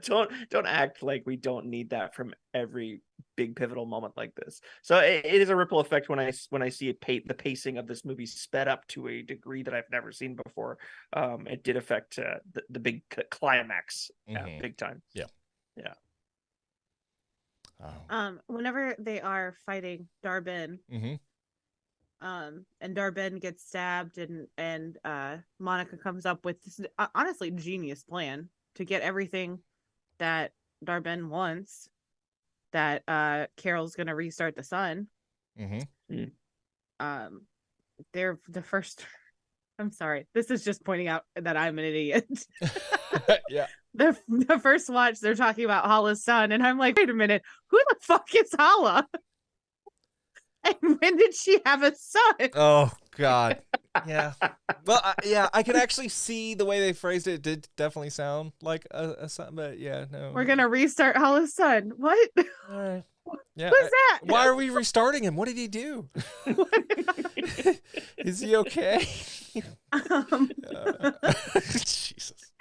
Don't act like we don't need that from every big pivotal moment like this. So it is a ripple effect when I see the pacing of this movie sped up to a degree that I've never seen before. It did affect the big climax, big time. Yeah. Whenever they are fighting Dar-Benn, and Dar-Benn gets stabbed, and Monica comes up with this honestly genius plan to get everything that Dar-Benn wants. That Carol's gonna restart the sun. They're the first. I'm sorry. This is just pointing out that I'm an idiot. Yeah. The first watch, they're talking about Hala's son, and I'm like, wait a minute, who the fuck is Hala? And when did she have a son? Oh God. Yeah. Well, I can actually see the way they phrased it. It did definitely sound like a son, but yeah, no. We're gonna restart Hala's son. What? All right. Yeah. What's that? Why are we restarting him? What did he do? Is he okay? Jesus.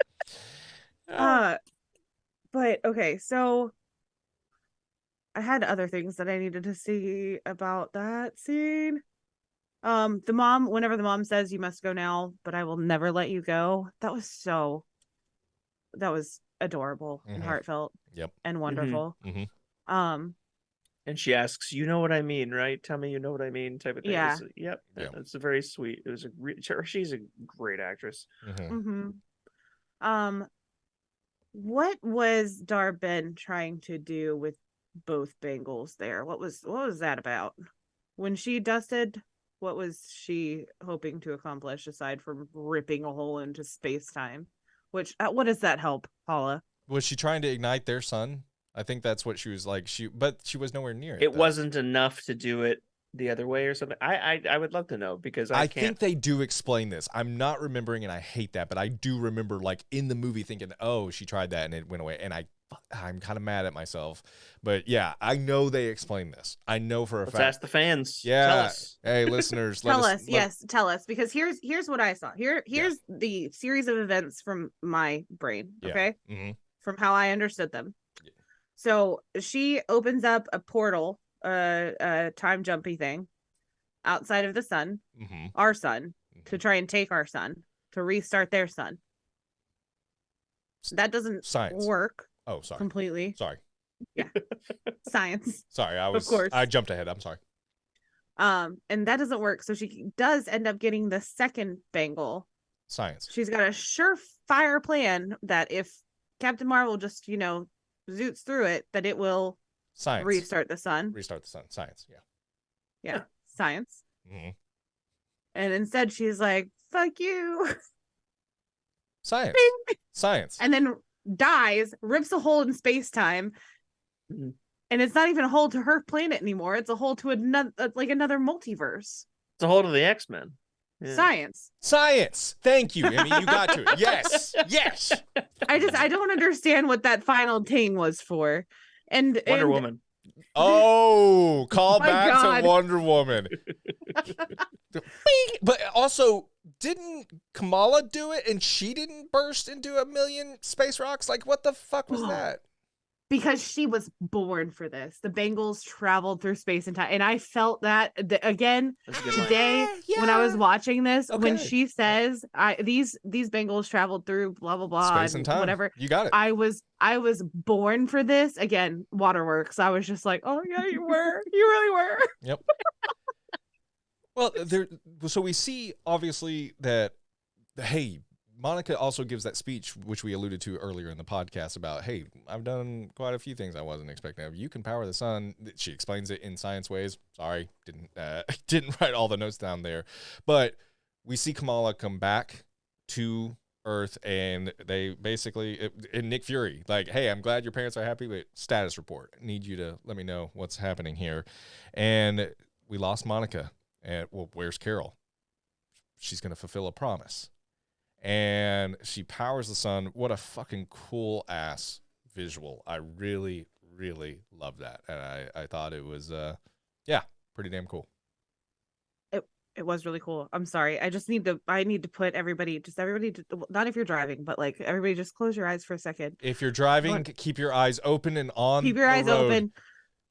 But okay, so I had other things that I needed to see about that scene. Whenever the mom says, you must go now, but I will never let you go. That was adorable and heartfelt. Yep. And wonderful. And she asks, you know what I mean, right? Tell me you know what I mean, type of thing. Yeah. Yep. It's a very sweet. It was she's a great actress. What was Dar-Benn trying to do with both Bengals there? What was that about? When she dusted, what was she hoping to accomplish aside from ripping a hole into space-time? Which what does that help, Paula? Was she trying to ignite their son? I think that's what she was like. But she was nowhere near it. It wasn't enough to do it the other way or something. I would love to know, because I think they do explain this. I'm not remembering, and I hate that, but I do remember, like, in the movie thinking, oh, she tried that and it went away, and I'm kind of mad at myself. But yeah, I know they explained this. I know for a fact. Let's ask the fans. Yeah. Tell us. Hey, listeners. Tell us, because here's what I saw. Here's the series of events from my brain. Okay. Mm-hmm. From how I understood them. So she opens up a portal time jumpy thing outside of the sun, Mm-hmm. our sun, to try and take our sun, to restart their sun. That doesn't Science. work. Oh, sorry. Completely. Sorry. Yeah. Science. Sorry, Of course. I jumped ahead. I'm sorry. And that doesn't work. So she does end up getting the second bangle. Science. She's got a surefire plan that if Captain Marvel just, zoots through it, that it will Science. restart the sun. Restart the sun. Science. Yeah. Yeah. Science. Mm-hmm. And instead she's like, fuck you. Science. Science. And then dies, rips a hole in space-time. Mm-hmm. And it's not even a hole to her planet anymore. It's a hole to another multiverse. It's a hold of the X-Men. Yeah. Science. Thank you. I mean, you got to it. Yes. Yes. I don't understand what that final ting was for. And Wonder Woman. Oh, call My back God. to Wonder Woman. But also, didn't Kamala do it and she didn't burst into a million space rocks? Like, what the fuck was that? Because she was born for this. The Bengals traveled through space and time. And I felt that again That's a good line. today when I was watching this, when Okay. she says these Bengals traveled through blah blah blah Space and time. whatever. You got it. I was born for this. Again, waterworks. I was just like, oh yeah, you were. You really were. Yep. Well, so we see obviously that, hey, Monica also gives that speech, which we alluded to earlier in the podcast about, hey, I've done quite a few things I wasn't expecting. You can power the sun. She explains it in science ways. Sorry, didn't write all the notes down there. But we see Kamala come back to Earth, and they basically, and Nick Fury, like, hey, I'm glad your parents are happy, but status report. I need you to let me know what's happening here. And we lost Monica. And, well, where's Carol? She's going to fulfill a promise. And she powers the sun. What a fucking cool ass visual. I really, really love that. And I thought it was, pretty damn cool. It was really cool. I'm sorry. I need to put everybody, not if you're driving, but like everybody just close your eyes for a second. If you're driving, keep your eyes open and on Keep your eyes road. open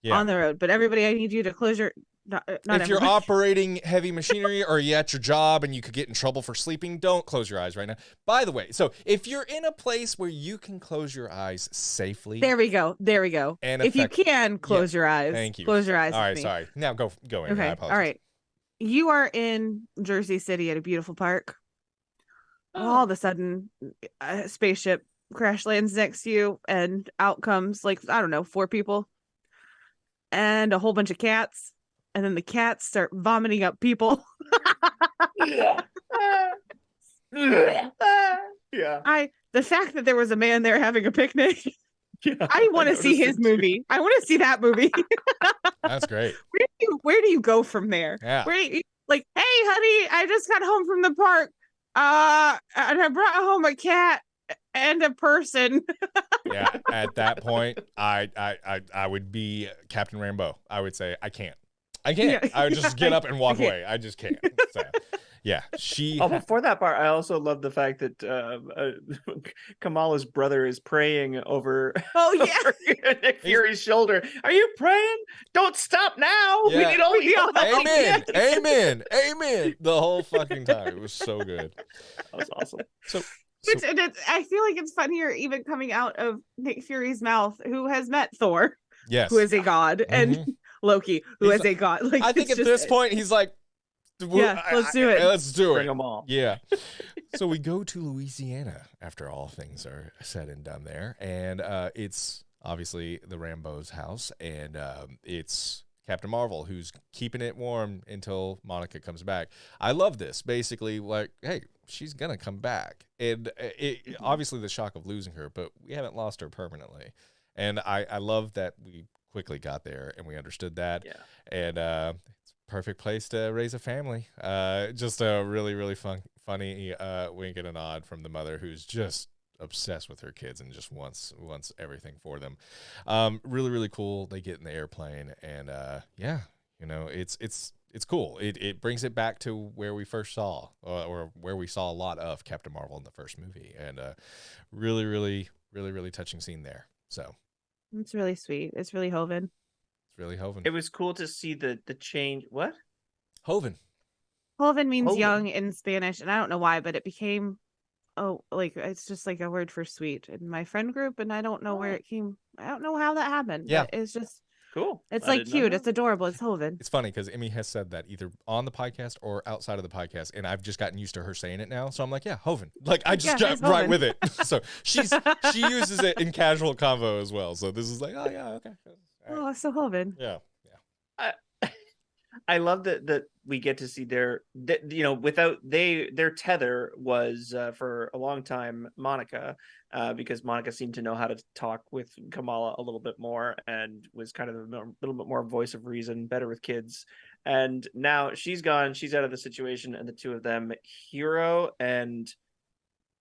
on the road. But everybody, I need you to close your, not if you're everybody. operating heavy machinery or you're at your job and you could get in trouble for sleeping, don't close your eyes right now. By the way, so if you're in a place where you can close your eyes safely. There we go. And if you can close your eyes. Thank you. Close your eyes. All right, me. sorry. Now go in. Okay. I apologize. All right. You are in Jersey City at a beautiful park. All of a sudden, a spaceship crash lands next to you, and out comes, like, I don't know, 4 people and a whole bunch of cats. And then the cats start vomiting up people. Yeah. The fact that there was a man there having a picnic, Yeah, I want to see noticed his it too. movie. I want to see that movie. That's great. Where do you go from there? Yeah. Where do you, like, hey honey, I just got home from the park. And I brought home a cat and a person. Yeah. At that point, I would be Captain Rambeau. I would say, I can't. Yeah. I would just get up and walk I can't. away. I just can't. So, yeah. Before that part, I also love the fact that Kamala's brother is praying over, Oh yeah. over Nick Fury's shoulder. Are you praying? Don't stop now. We Yeah. need all your help. Amen. Amen. Amen. The whole fucking time. It was so good. That was awesome. I feel like it's funnier even coming out of Nick Fury's mouth, who has met Thor, Yes. who is a god, and Loki, who He's is a god. Like, I think it's at just- this point, he's like, Yeah, let's do it. Let's do Bring it. them all. Yeah. So we go to Louisiana after all things are said and done there. And it's obviously the Rambo's house. And it's Captain Marvel who's keeping it warm until Monica comes back. I love this. Basically, like, hey, she's going to come back. And obviously the shock of losing her, but we haven't lost her permanently. And I love that we quickly got there and we understood that. Yeah. And it's a perfect place to raise a family. Just a really, really funny wink and a nod from the mother who's just obsessed with her kids and just wants everything for them. Really, really cool. They get in the airplane and it's cool. It brings it back to where we first saw or where we saw a lot of Captain Marvel in the first movie, and really, really, really, really touching scene there. So It's really sweet. It's really Hoven. really Hoven. It was cool to see the change. What? Hoven. Joven means Joven. young in Spanish, and I don't know why, but it became it's just like a word for sweet in my friend group, and I don't know where it came. I don't know how that happened. Yeah. But it's just Cool. it's I like did not cute. know. It's adorable. It's Joven. It's funny because Emmy has said that either on the podcast or outside of the podcast, and I've just gotten used to her saying it now. So I'm like, yeah, Hoven. Like I just got it's right Hoven. with it. So she uses it in casual convo as well. So this is like, oh yeah, okay. All right. Oh, so Joven. Yeah. I love that we get to see without their tether was for a long time Monica, because Monica seemed to know how to talk with Kamala a little bit more and was kind of a little bit more voice of reason, better with kids. And now she's gone, she's out of the situation, and the two of them, hero and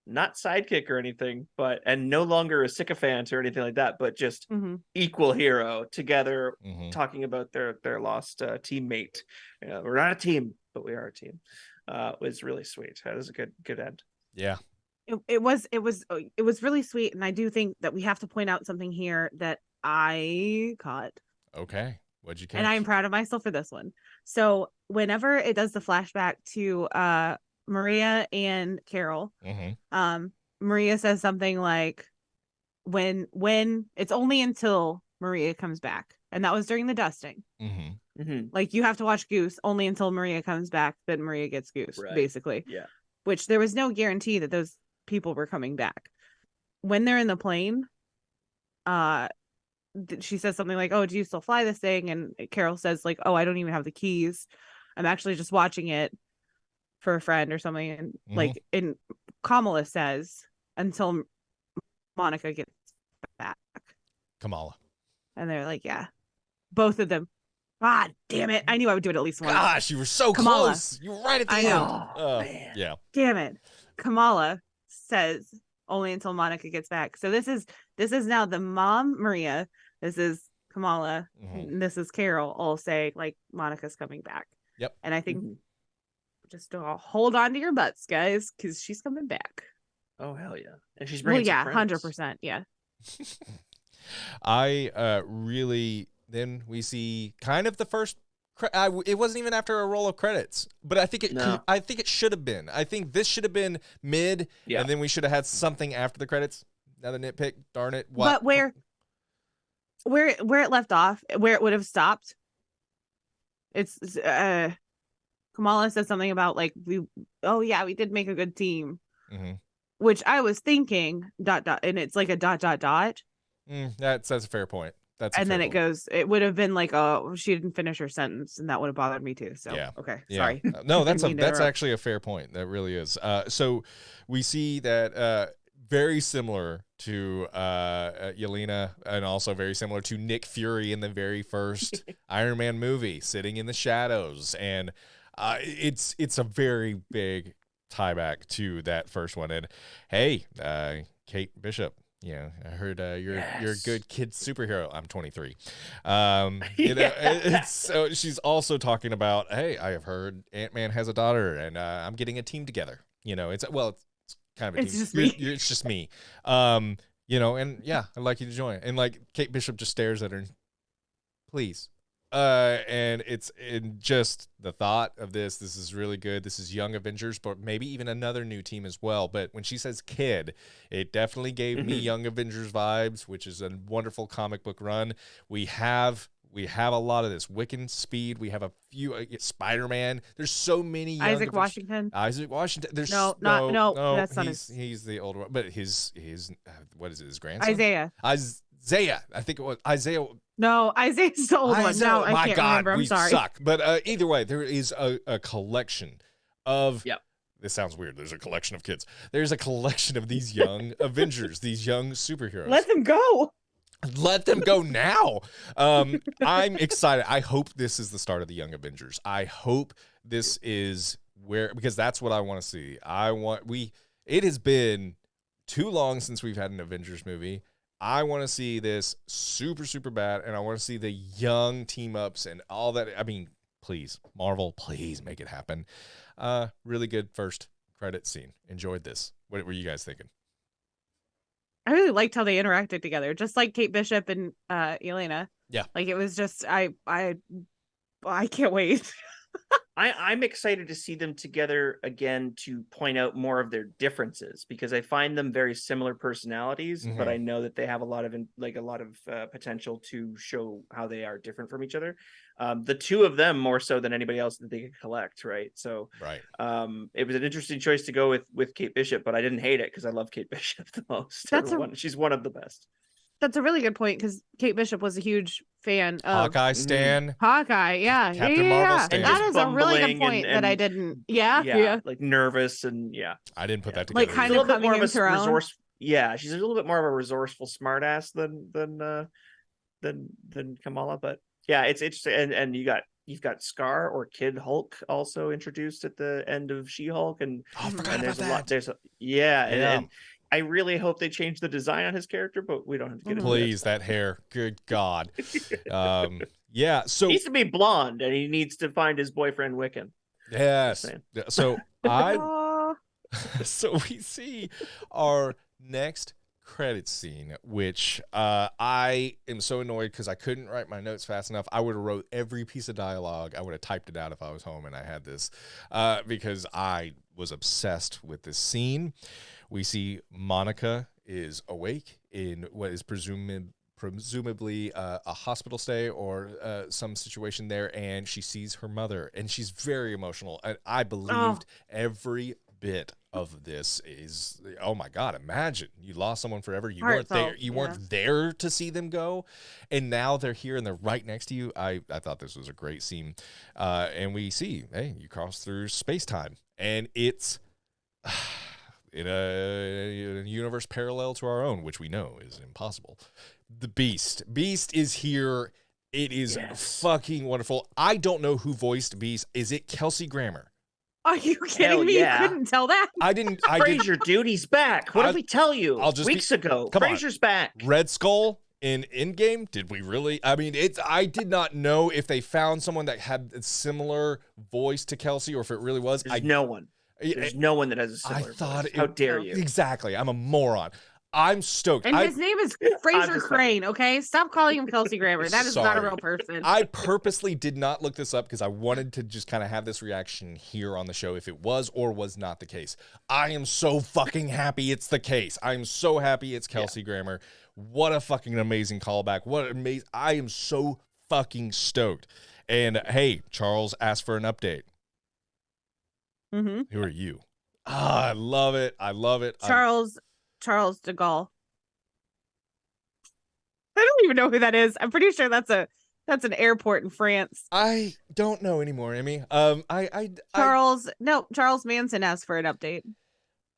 not sidekick or anything, and no longer a sycophant or anything like that, but just equal hero together, talking about their lost teammate. We're not a team, but we are a team. Was really sweet. That was a good end. Yeah. It was really sweet, and I do think that we have to point out something here that I caught. Okay. What'd you catch? And I am proud of myself for this one. So whenever it does the flashback to Maria and Carol, Maria says something like, when it's only until Maria comes back, and that was during the dusting. Like, you have to watch Goose only until Maria comes back, then Maria gets Goose, basically. Yeah. Which there was no guarantee that those people were coming back. When they're in the plane, she says something like, oh, do you still fly this thing? And Carol says, like, oh, I don't even have the keys. I'm actually just watching it for a friend or something. And like, and Kamala says, until Monica gets back. Kamala. And they're like, yeah, both of them. God damn it. I knew I would do it at least once. Gosh, you were so Kamala. close. You were right at the I end. know. Man. Yeah. Damn it. Kamala says only until Monica gets back. So this is now the mom, Maria. This is Kamala. This is Carol, all say, like, Monica's coming back. Yep. And I think just hold on to your butts, guys, because she's coming back. Oh, hell yeah. And she's bringing some friends. 100%. Yeah. I really, then we see kind of the first, it wasn't even after a roll of credits, but I think it should have been. I think this should have been mid, and then we should have had something after the credits. Another nitpick, darn it. What? But where it left off, where it would have stopped, it's Kamala said something about, like, we did make a good team, which I was thinking ... and it's like a ... That's a fair point. And then it would have been like, oh, she didn't finish her sentence, and that would have bothered me too. So okay, sorry. No, that's actually a fair point. That really is. So we see that very similar to Yelena, and also very similar to Nick Fury in the very first Iron Man movie, sitting in the shadows, and it's a very big tie back to that first one. And hey, Kate Bishop. Yeah, I heard you're a good kid superhero. I'm 23. So she's also talking about, hey, I have heard Ant-Man has a daughter, and I'm getting a team together. It's kind of a team. It's just me. And yeah, I'd like you to join. And like Kate Bishop just stares at her, please. And it's in just the thought of this is really good. This is Young Avengers, but maybe even another new team as well. But when she says kid, it definitely gave me Young Avengers vibes, which is a wonderful comic book run. We have a lot of this. Wiccan, Speed. We have a few Spider-Man. There's so many. Isaac Washington. There's no, that's not he's the older one, but his what is it? His grandson. Isaiah. I think it was Isaiah. No, Isaiah's the old one. No, I can't remember. I'm sorry. Suck. But either way, there is a collection of. Yep. This sounds weird. There's a collection of kids. There's a collection of these young Avengers, these young superheroes. Let them go. Let them go now. I'm excited. I hope this is the start of the Young Avengers. I hope this is because that's what I want to see. It has been too long since we've had an Avengers movie. I want to see this super, super bad, and I want to see the young team-ups and all that. I mean, please, Marvel, please make it happen. Really good first credit scene. Enjoyed this. What were you guys thinking? I really liked how they interacted together, just like Kate Bishop and Yelena. Yeah. Like, it was just I can't wait. I'm excited to see them together again to point out more of their differences, because I find them very similar personalities, but I know that they have a lot of potential to show how they are different from each other. The two of them more so than anybody else that they could collect, right? So Right. it was an interesting choice to go with Kate Bishop, but I didn't hate it because I love Kate Bishop the most. She's one of the best. That's a really good point, because Kate Bishop was a huge fan of Hawkeye Stan. Hawkeye. Yeah, Captain Marvel And Stan. That just is a really good bumbling point that I didn't. Yeah. like nervous and I didn't put that Like, together. kind She's a of little bit coming more of into a her own. resource. Yeah, she's a little bit more of a resourceful smartass than Kamala. But yeah, it's interesting. And you've got Scar or Kid Hulk also introduced at the end of She-Hulk, and Oh, I forgot there's about a lot. that. And I really hope they change the design on his character, but we don't have to get into Please, that hair. Good God. Yeah. So he needs to be blonde, and he needs to find his boyfriend Wiccan. yes. So Aw. so we see our next credit scene, which I am so annoyed because I couldn't write my notes fast enough. I would have wrote every piece of dialogue. I would have typed it out if I was home and I had this, because I was obsessed with this scene. We see Monica is awake in what is presumably a hospital stay or some situation there, and she sees her mother, and she's very emotional. And I believed every bit of this. Is, oh my God, imagine you lost someone forever. You weren't there. You weren't there to see them go, and now they're here and they're right next to you. I thought this was a great scene, and we see, hey, you cross through space-time, and it's in a universe parallel to our own, which we know is impossible. The Beast is here. It is fucking wonderful. I don't know who voiced Beast. Is it Kelsey Grammer? Are you kidding me? Yeah. You couldn't tell that? Fraser, dude, he's back. What did we tell you weeks ago? Fraser's back. Red Skull in Endgame. Did we really? I mean, I did not know if they found someone that had a similar voice to Kelsey, or if it really was. There's no one. There's no one that has a similar voice. How dare you? Exactly. I'm a moron. I'm stoked. And his name is Fraser Crane, okay? Stop calling him Kelsey Grammer. That is not a real person. I purposely did not look this up because I wanted to just kind of have this reaction here on the show if it was or was not the case. I am so fucking happy it's the case. I am so happy it's Kelsey Grammer. What a fucking amazing callback. What amazing. I am so fucking stoked. And hey, Charles asked for an update. Who are you? I love it. I love it. Charles de Gaulle. I don't even know who that is. I'm pretty sure that's an airport in France. I don't know anymore, Amy. Charles Manson asked for an update.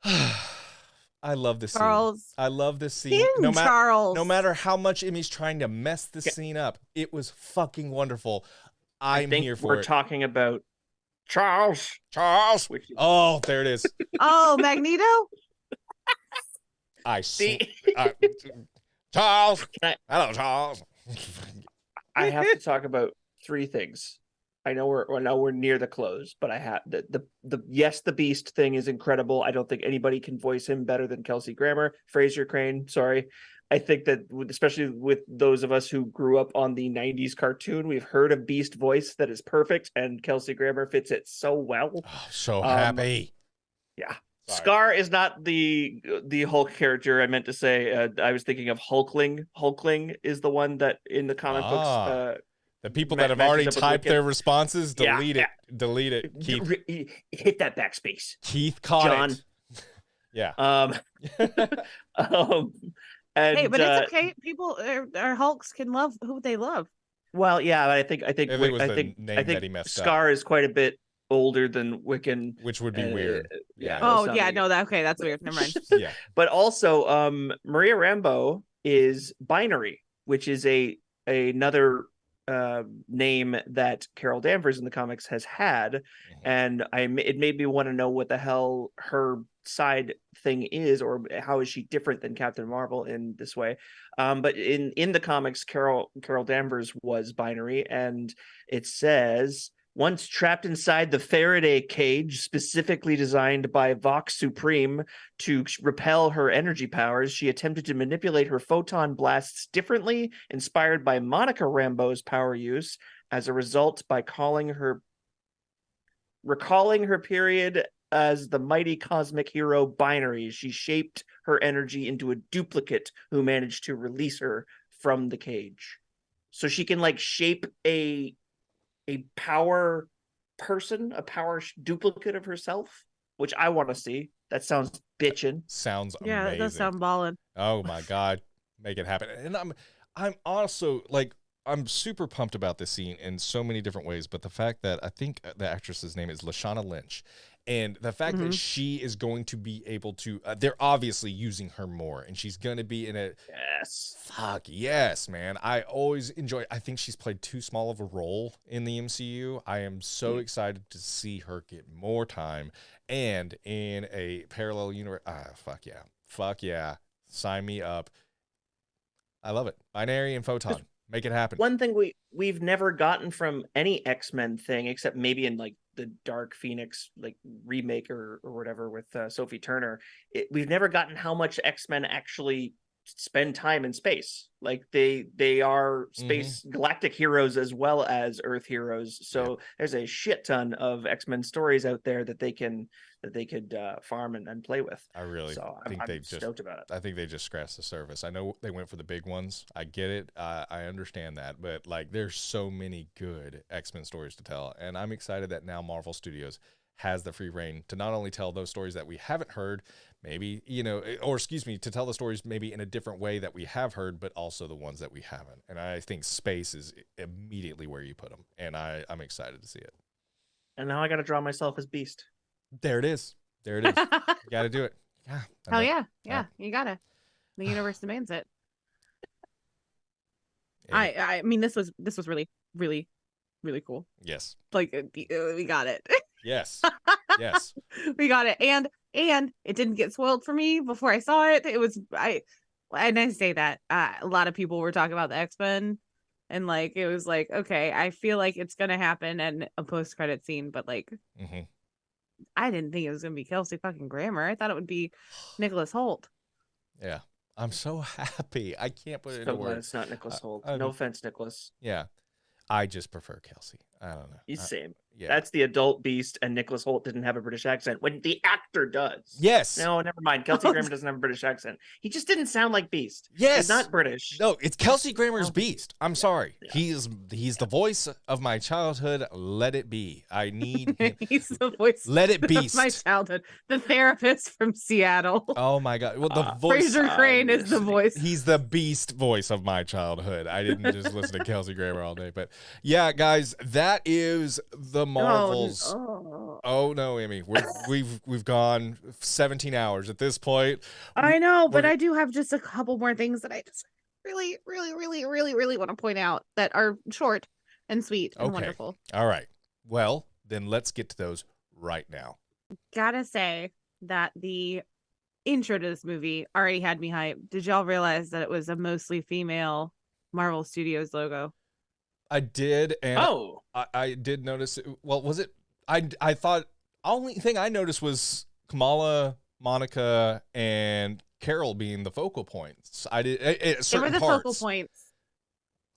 I love this Charles. scene. I love this scene. No matter how much Emmy's trying to mess this scene up, it was fucking wonderful. I'm here for it. We're talking about Charles. Oh, there it is. Oh, Magneto? Charles. Hello, Charles. I have to talk about three things. I know we're near the close, but I have the Beast thing is incredible. I don't think anybody can voice him better than Kelsey Grammer. Fraser Crane, sorry. I think that especially with those of us who grew up on the 90s cartoon, we've heard a Beast voice that is perfect, and Kelsey Grammer fits it so well. Oh, so happy. Yeah. Sorry. Scar is not the Hulk character I meant to say. I was thinking of Hulkling. Hulkling is the one that in the comic books. The people that have already typed their responses, delete it. Delete it. Keith. Hit that backspace. Keith caught it. Yeah. And, hey, but it's okay. People, our Hulks can love who they love. Well, yeah, but I think that he messed Scar up. is quite a bit older than Wiccan, which would be weird. Yeah. Oh yeah, no, that's weird. Never mind. Yeah. But also, Maria Rambeau is binary, which is another name that Carol Danvers in the comics has had, and it made me want to know what the hell her side thing is, or how is she different than Captain Marvel in this way. But in the comics, Carol Danvers was binary, and it says Once trapped inside the Faraday cage, specifically designed by Vox Supreme to repel her energy powers, she attempted to manipulate her photon blasts differently, inspired by Monica Rambeau's power use. As a result, by recalling her period as the mighty cosmic hero Binary, she shaped her energy into a duplicate who managed to release her from the cage. So she can like shape a power person, a power duplicate of herself, which I want to see. That sounds bitchin'. Sounds Yeah, amazing. that does sound ballin'. Oh my God, make it happen. And I'm also like, I'm super pumped about this scene in so many different ways, but the fact that I think the actress's name is Lashana Lynch, and the fact that she is going to be able to, they're obviously using her more, and she's going to be in a, Yes. fuck yes, man. I always enjoy, I think she's played too small of a role in the MCU. I am so excited to see her get more time, and in a parallel universe, fuck yeah, sign me up. I love it. Binary and photon. Make it happen. One thing we've never gotten from any X-Men thing, except maybe in like the Dark Phoenix like remake or whatever with Sophie Turner, we've never gotten how much X-Men actually spend time in space. Like they are space galactic heroes as well as Earth heroes. So there's a shit ton of X-Men stories out there that they could farm and play with. I really think I'm stoked about it. I think they just scratched the surface. I know they went for the big ones. I get it. I understand that, but like, there's so many good X-Men stories to tell, and I'm excited that now Marvel Studios has the free reign to not only tell those stories that we haven't heard, maybe, to tell the stories maybe in a different way that we have heard, but also the ones that we haven't. And I think space is immediately where you put them, and I'm excited to see it. And now I got to draw myself as Beast. There it is. You got to do it. Yeah. Oh yeah, you gotta. The universe demands it. I mean, this was really, really, really cool. Yes. Like we got it. Yes. Yes. We got it, and it didn't get spoiled for me before I saw it. It was and I say that a lot of people were talking about the X-Men, and like it was like, okay, I feel like it's gonna happen in a post-credit scene, but like I didn't think it was gonna be Kelsey fucking Grammer. I thought it would be Nicholas Hoult. Yeah, I'm so happy. I can't put it into words. It's not Nicholas Hoult. No offense, Nicholas. Yeah, I just prefer Kelsey. I don't know. He's same. Yeah. That's the adult Beast, and Nicholas Hoult didn't have a British accent when the actor does. Yes. No, never mind. Kelsey Grammer doesn't have a British accent. He just didn't sound like Beast. Yes. He's not British. No, it's Kelsey Grammer's Beast. I'm sorry. Yeah. He's the voice of my childhood. Let it be. I need him. He's the voice. Let it Beast. Of my childhood. The therapist from Seattle. Oh my God. Well, the voice. Fraser Crane is the voice. He's the Beast voice of my childhood. I didn't just listen to Kelsey Grammer all day, but yeah, guys, that is the Marvels. Oh no, Amy, we've gone 17 hours at this point. I know, but I do have just a couple more things that I just really, really, really, really, really want to point out that are short and sweet and wonderful. All right. Well, then let's get to those right now. Gotta say that the intro to this movie already had me hyped. Did y'all realize that it was a mostly female Marvel Studios logo? I did, and I did notice it. Well, was it? I thought only thing I noticed was Kamala, Monica, and Carol being the focal points. I did certain they were the parts. focal points.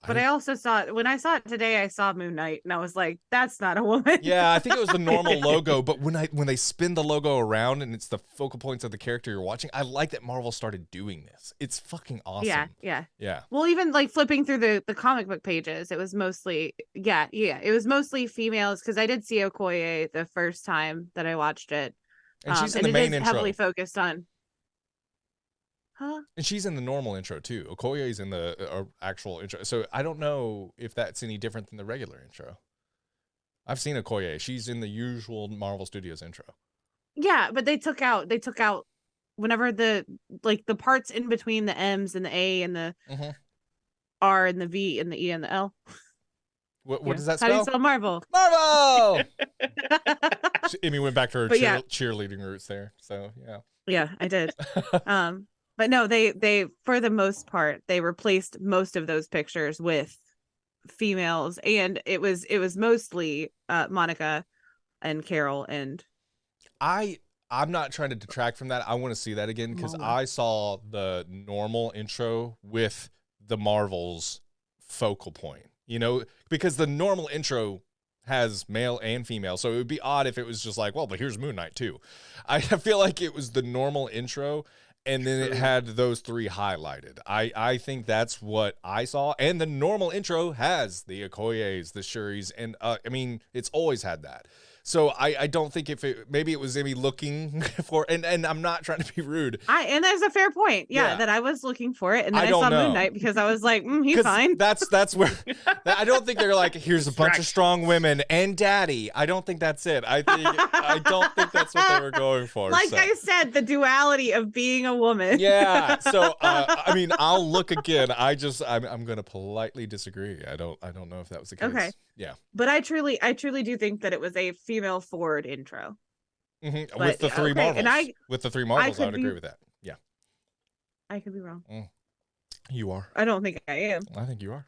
But I also saw it when I saw it today. I saw Moon Knight, and I was like, "That's not a woman." Yeah, I think it was the normal logo. But when they spin the logo around and it's the focal points of the character you're watching, I like that Marvel started doing this. It's fucking awesome. Yeah. Well, even like flipping through the comic book pages, it was mostly it was mostly females, because I did see Okoye the first time that I watched it, and she's in the main intro. Heavily focused on. Huh? And she's in the normal intro too. Okoye's in the actual intro. So I don't know if that's any different than the regular intro. I've seen Okoye. She's in the usual Marvel Studios intro. Yeah, but they took out whenever the parts in between the M's and the A and the R and the V and the E and the L. What does that spell? How do you spell Marvel? Marvel! Amy went back to her cheerleading roots there. So yeah. Yeah, I did. But no, they for the most part, they replaced most of those pictures with females, and it was mostly Monica and Carol and I'm not trying to detract from that. I want to see that again because Kamala. I saw the normal intro with the Marvels focal point, because the normal intro has male and female. So it would be odd if it was just like, well, but here's Moon Knight too. I feel like it was the normal intro and then it had those three highlighted. I think that's what I saw. And the normal intro has the Okoyes, the Shuris, and it's always had that. So I don't think maybe it was me looking for, and I'm not trying to be rude. And there's a fair point. Yeah, that I was looking for it. And then I saw Moon Knight because I was like, he's fine. That's where I don't think they're like, here's a bunch of strong women and daddy. I don't think that's it. I don't think that's what they were going for. I said, the duality of being a woman. Yeah. So, I'll look again. I'm going to politely disagree. I don't know if that was the case. Okay. Yeah. But I truly do think that it was a female forward intro. Mm-hmm. With the three Marvels. And with the three Marvels, I would agree with that. Yeah. I could be wrong. You are. I don't think I am. I think you are.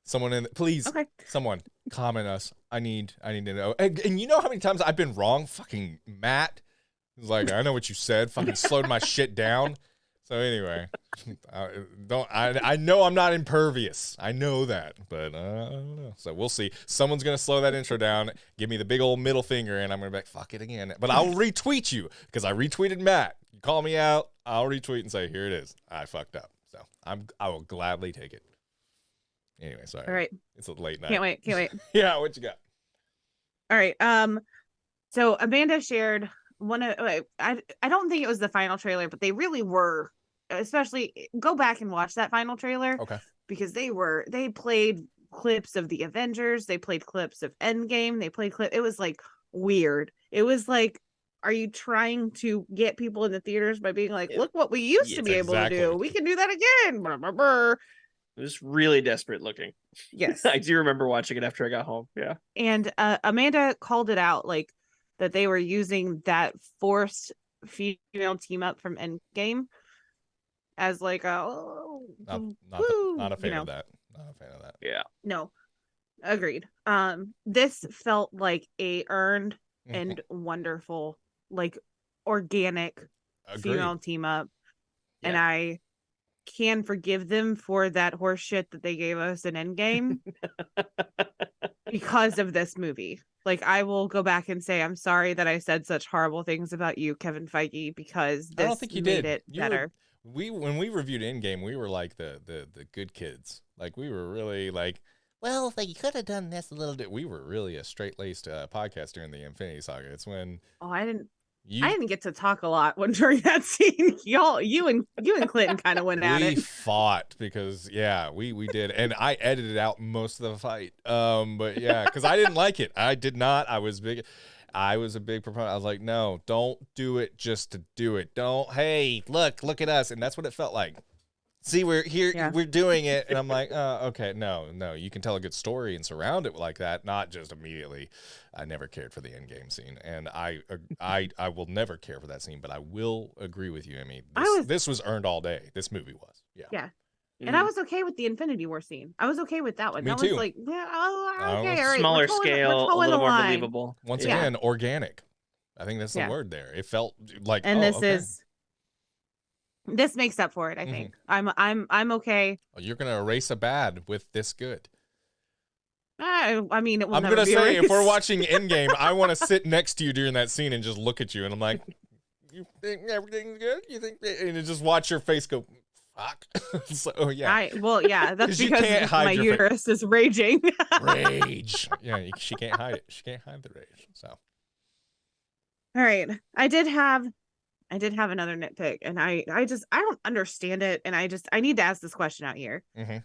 Someone please. Okay. Someone comment us. I need to know. And you know how many times I've been wrong? Fucking Matt is like, I know what you said. Fucking slowed my shit down. So anyway, I know I'm not impervious. I know that, but I don't know. So we'll see. Someone's going to slow that intro down, give me the big old middle finger, and I'm going to be like, fuck it again. But I'll retweet you because I retweeted Matt. You call me out, I'll retweet and say, here it is. I fucked up. So I will gladly take it. Anyway, sorry. All right. It's a late night. Can't wait. Yeah, what you got? All right. So Amanda shared I don't think it was the final trailer, but they really were, especially go back and watch that final trailer. Okay. Because they played clips of the Avengers, they played clips of Endgame, it was like weird. It was like, are you trying to get people in the theaters by being like, look what we used to be able to do, we can do that again? Blah, blah, blah. It was really desperate looking. Yes. I do remember watching it after I got home. Yeah. And Amanda called it out, like, that they were using that forced female team up from Endgame as like not a fan of that. Not a fan of that. Yeah. No. Agreed. This felt like a earned and wonderful, like, organic female team up. Yeah. And I can forgive them for that horse shit that they gave us in Endgame because of this movie. Like, I will go back and say, I'm sorry that I said such horrible things about you, Kevin Feige, because this I don't think you made did. it better. When we reviewed Endgame, we were like the good kids. Like, we were really like, well, like, you could have done this a little bit. We were really a straight-laced podcast during the Infinity Saga. It's when I didn't get to talk a lot during that scene. You and Clinton kind of went at it. We fought because we did, and I edited out most of the fight. But yeah, because I didn't like it. I did not. I was a big proponent. I was like, no, don't do it just to do it. Don't. Hey, look at us, and that's what it felt like. See, we're here, we're doing it, and I'm like, okay, no, you can tell a good story and surround it like that, not just immediately. I never cared for the Endgame scene, and I will never care for that scene, but I will agree with you, Amy. This was earned all day. This movie was, yeah. Mm-hmm. And I was okay with the Infinity War scene. I was okay with that one. Me that too. was like, okay, all right. Smaller scale, a little more believable. Once again, organic. I think that's the word there. It felt like, and this makes up for it, I think. I'm okay. Oh, you're gonna erase a bad with this good. I mean, it will I'm never gonna be say, erased. if we're watching Endgame, I want to sit next to you during that scene and just look at you, and I'm like, you think everything's good? You think? And just watch your face go, fuck. So yeah. That's because my uterus is raging. Rage. Yeah, she can't hide it. She can't hide the rage. So. All right, I did have another nitpick, and I don't understand it, and I need to ask this question out here. Mm-hmm.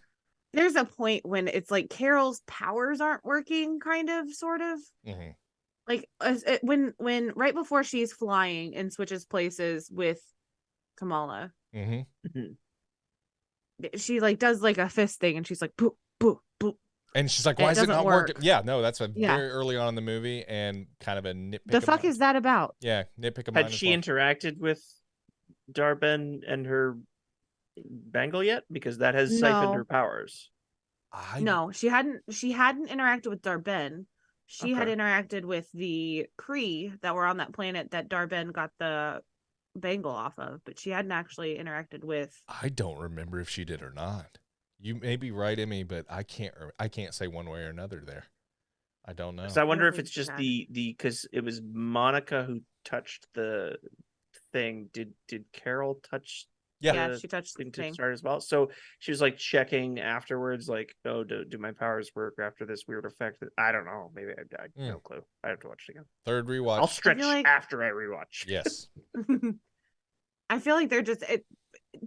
There's a point when it's like Carol's powers aren't working, kind of, sort of. Mm-hmm. Like when right before she's flying and switches places with Kamala, she like does like a fist thing, and she's like boop boop boop. And she's like, why is it not working? Yeah, no, that's very early on in the movie and kind of a nitpick. The fuck is that about? Yeah, nitpick of mine. Had she interacted with Darben and her bangle yet? Because that has siphoned her powers. No, she hadn't interacted with Darben. She had Okay. interacted with the Kree that were on that planet that Darben got the bangle off of, but she hadn't actually interacted with. I don't remember if she did or not. You may be right, Emmy, but I can't say one way or another there. I don't know. So I wonder don't if it's think she just had. the because it was Monica who touched the thing. Did Carol touch Yeah, the she touched the thing to thing. start as well? So she was like checking afterwards, like, oh, do my powers work after this weird effect? I don't know. Maybe I no clue. I have to watch it again. Third rewatch. I'll stretch like- after I rewatch. Yes. I feel like they're just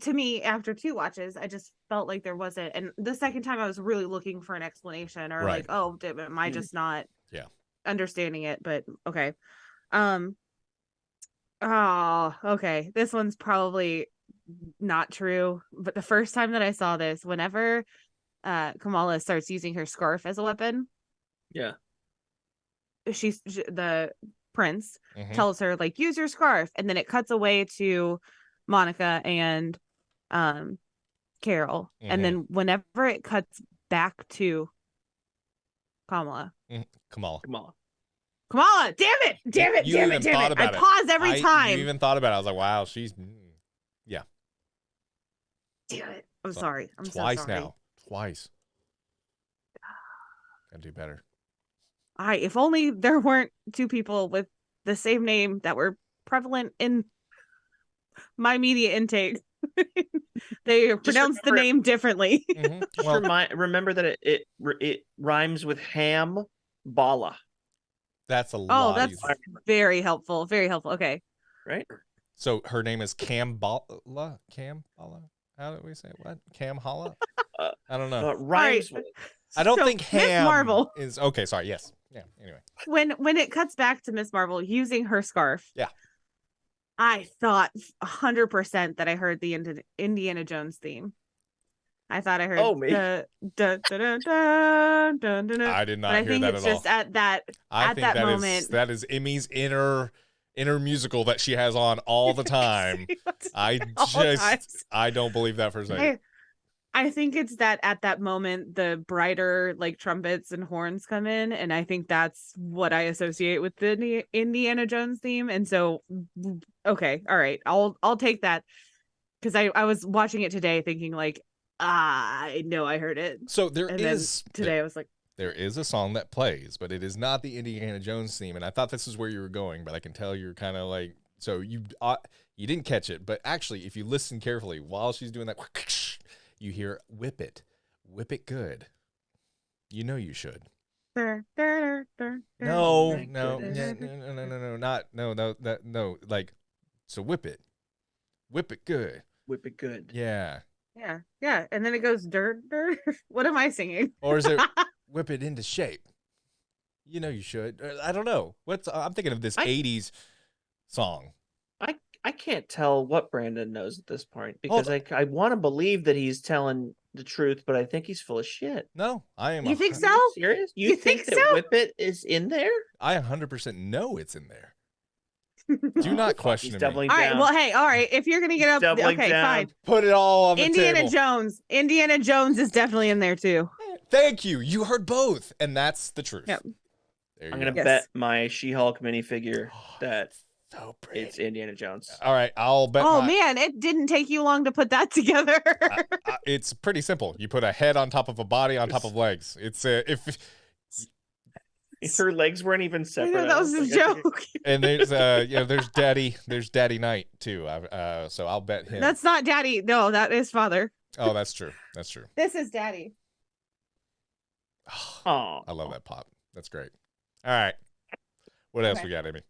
to me, after 2 watches, I just felt like there wasn't. And the second time I was really looking for an explanation or Right. like, oh, am I just not understanding it? But okay. Oh, okay. This one's probably not true. But the first time that I saw this, whenever Kamala starts using her scarf as a weapon, Yeah. the prince Mhm. tells her like, use your scarf, and then it cuts away to Monica and Carol, and then whenever it cuts back to Kamala, Kamala, damn it, I pause every time. You even thought about it. I was like, wow, she's Damn it, I'm sorry. I'm twice so sorry. now. Twice. Gotta do better. If only there weren't 2 people with the same name that were prevalent in my media intake. They pronounce the name differently. Well, remember that it rhymes with ham bala. That's a lot. Oh, that's very helpful. Very helpful. Okay. Right? So her name is Cambala? How do we say it? What? Camhala? I don't know. It rhymes All right. with. I don't think Miss ham Marvel is okay. Sorry. Yes. Yeah. Anyway. When it cuts back to Miss Marvel using her scarf, yeah, I thought 100% that I heard the Indiana Jones theme. I thought I heard I did not hear that at all. Just at that moment. That is Emmy's inner musical that she has on all the time. I don't believe that for a second. I think it's that at that moment the brighter like trumpets and horns come in, and I think that's what I associate with the Indiana Jones theme. And so, okay, all right, I'll take that, because I was watching it today thinking like, I know I heard it. So today I was like, there is a song that plays, but it is not the Indiana Jones theme. And I thought this is where you were going, but I can tell you're kind of like, so you didn't catch it, but actually, if you listen carefully while she's doing that, you hear "Whip It Good." You know you should. No. Like, so whip it good. Whip it good. Yeah. Yeah, and then it goes dirt. What am I singing? Or is it whip it into shape? You know you should. I don't know. I'm thinking of this 80s song. I can't tell what Brandon knows at this point, because I want to believe that he's telling the truth, but I think he's full of shit. No, I am. You think so? Are you serious? You think that so? Whip It is in there? I 100% know it's in there. Do not question me. All right, well, hey, all right. If you're gonna get up, okay, fine. Put it all on the Indiana table. Indiana Jones is definitely in there too. Thank you. You heard both, and that's the truth. Yep. I'm gonna bet my She-Hulk minifigure that it's Indiana Jones. All right, I'll bet. Oh man, it didn't take you long to put that together. It's pretty simple. You put a head on top of a body on top of legs. It's if her legs weren't even separate. That was a joke. And there's Daddy Knight too. So I'll bet him. That's not Daddy. No, that is Father. Oh, that's true. That's true. This is Daddy. Oh, I love that pop. That's great. All right. What else we got, Amy?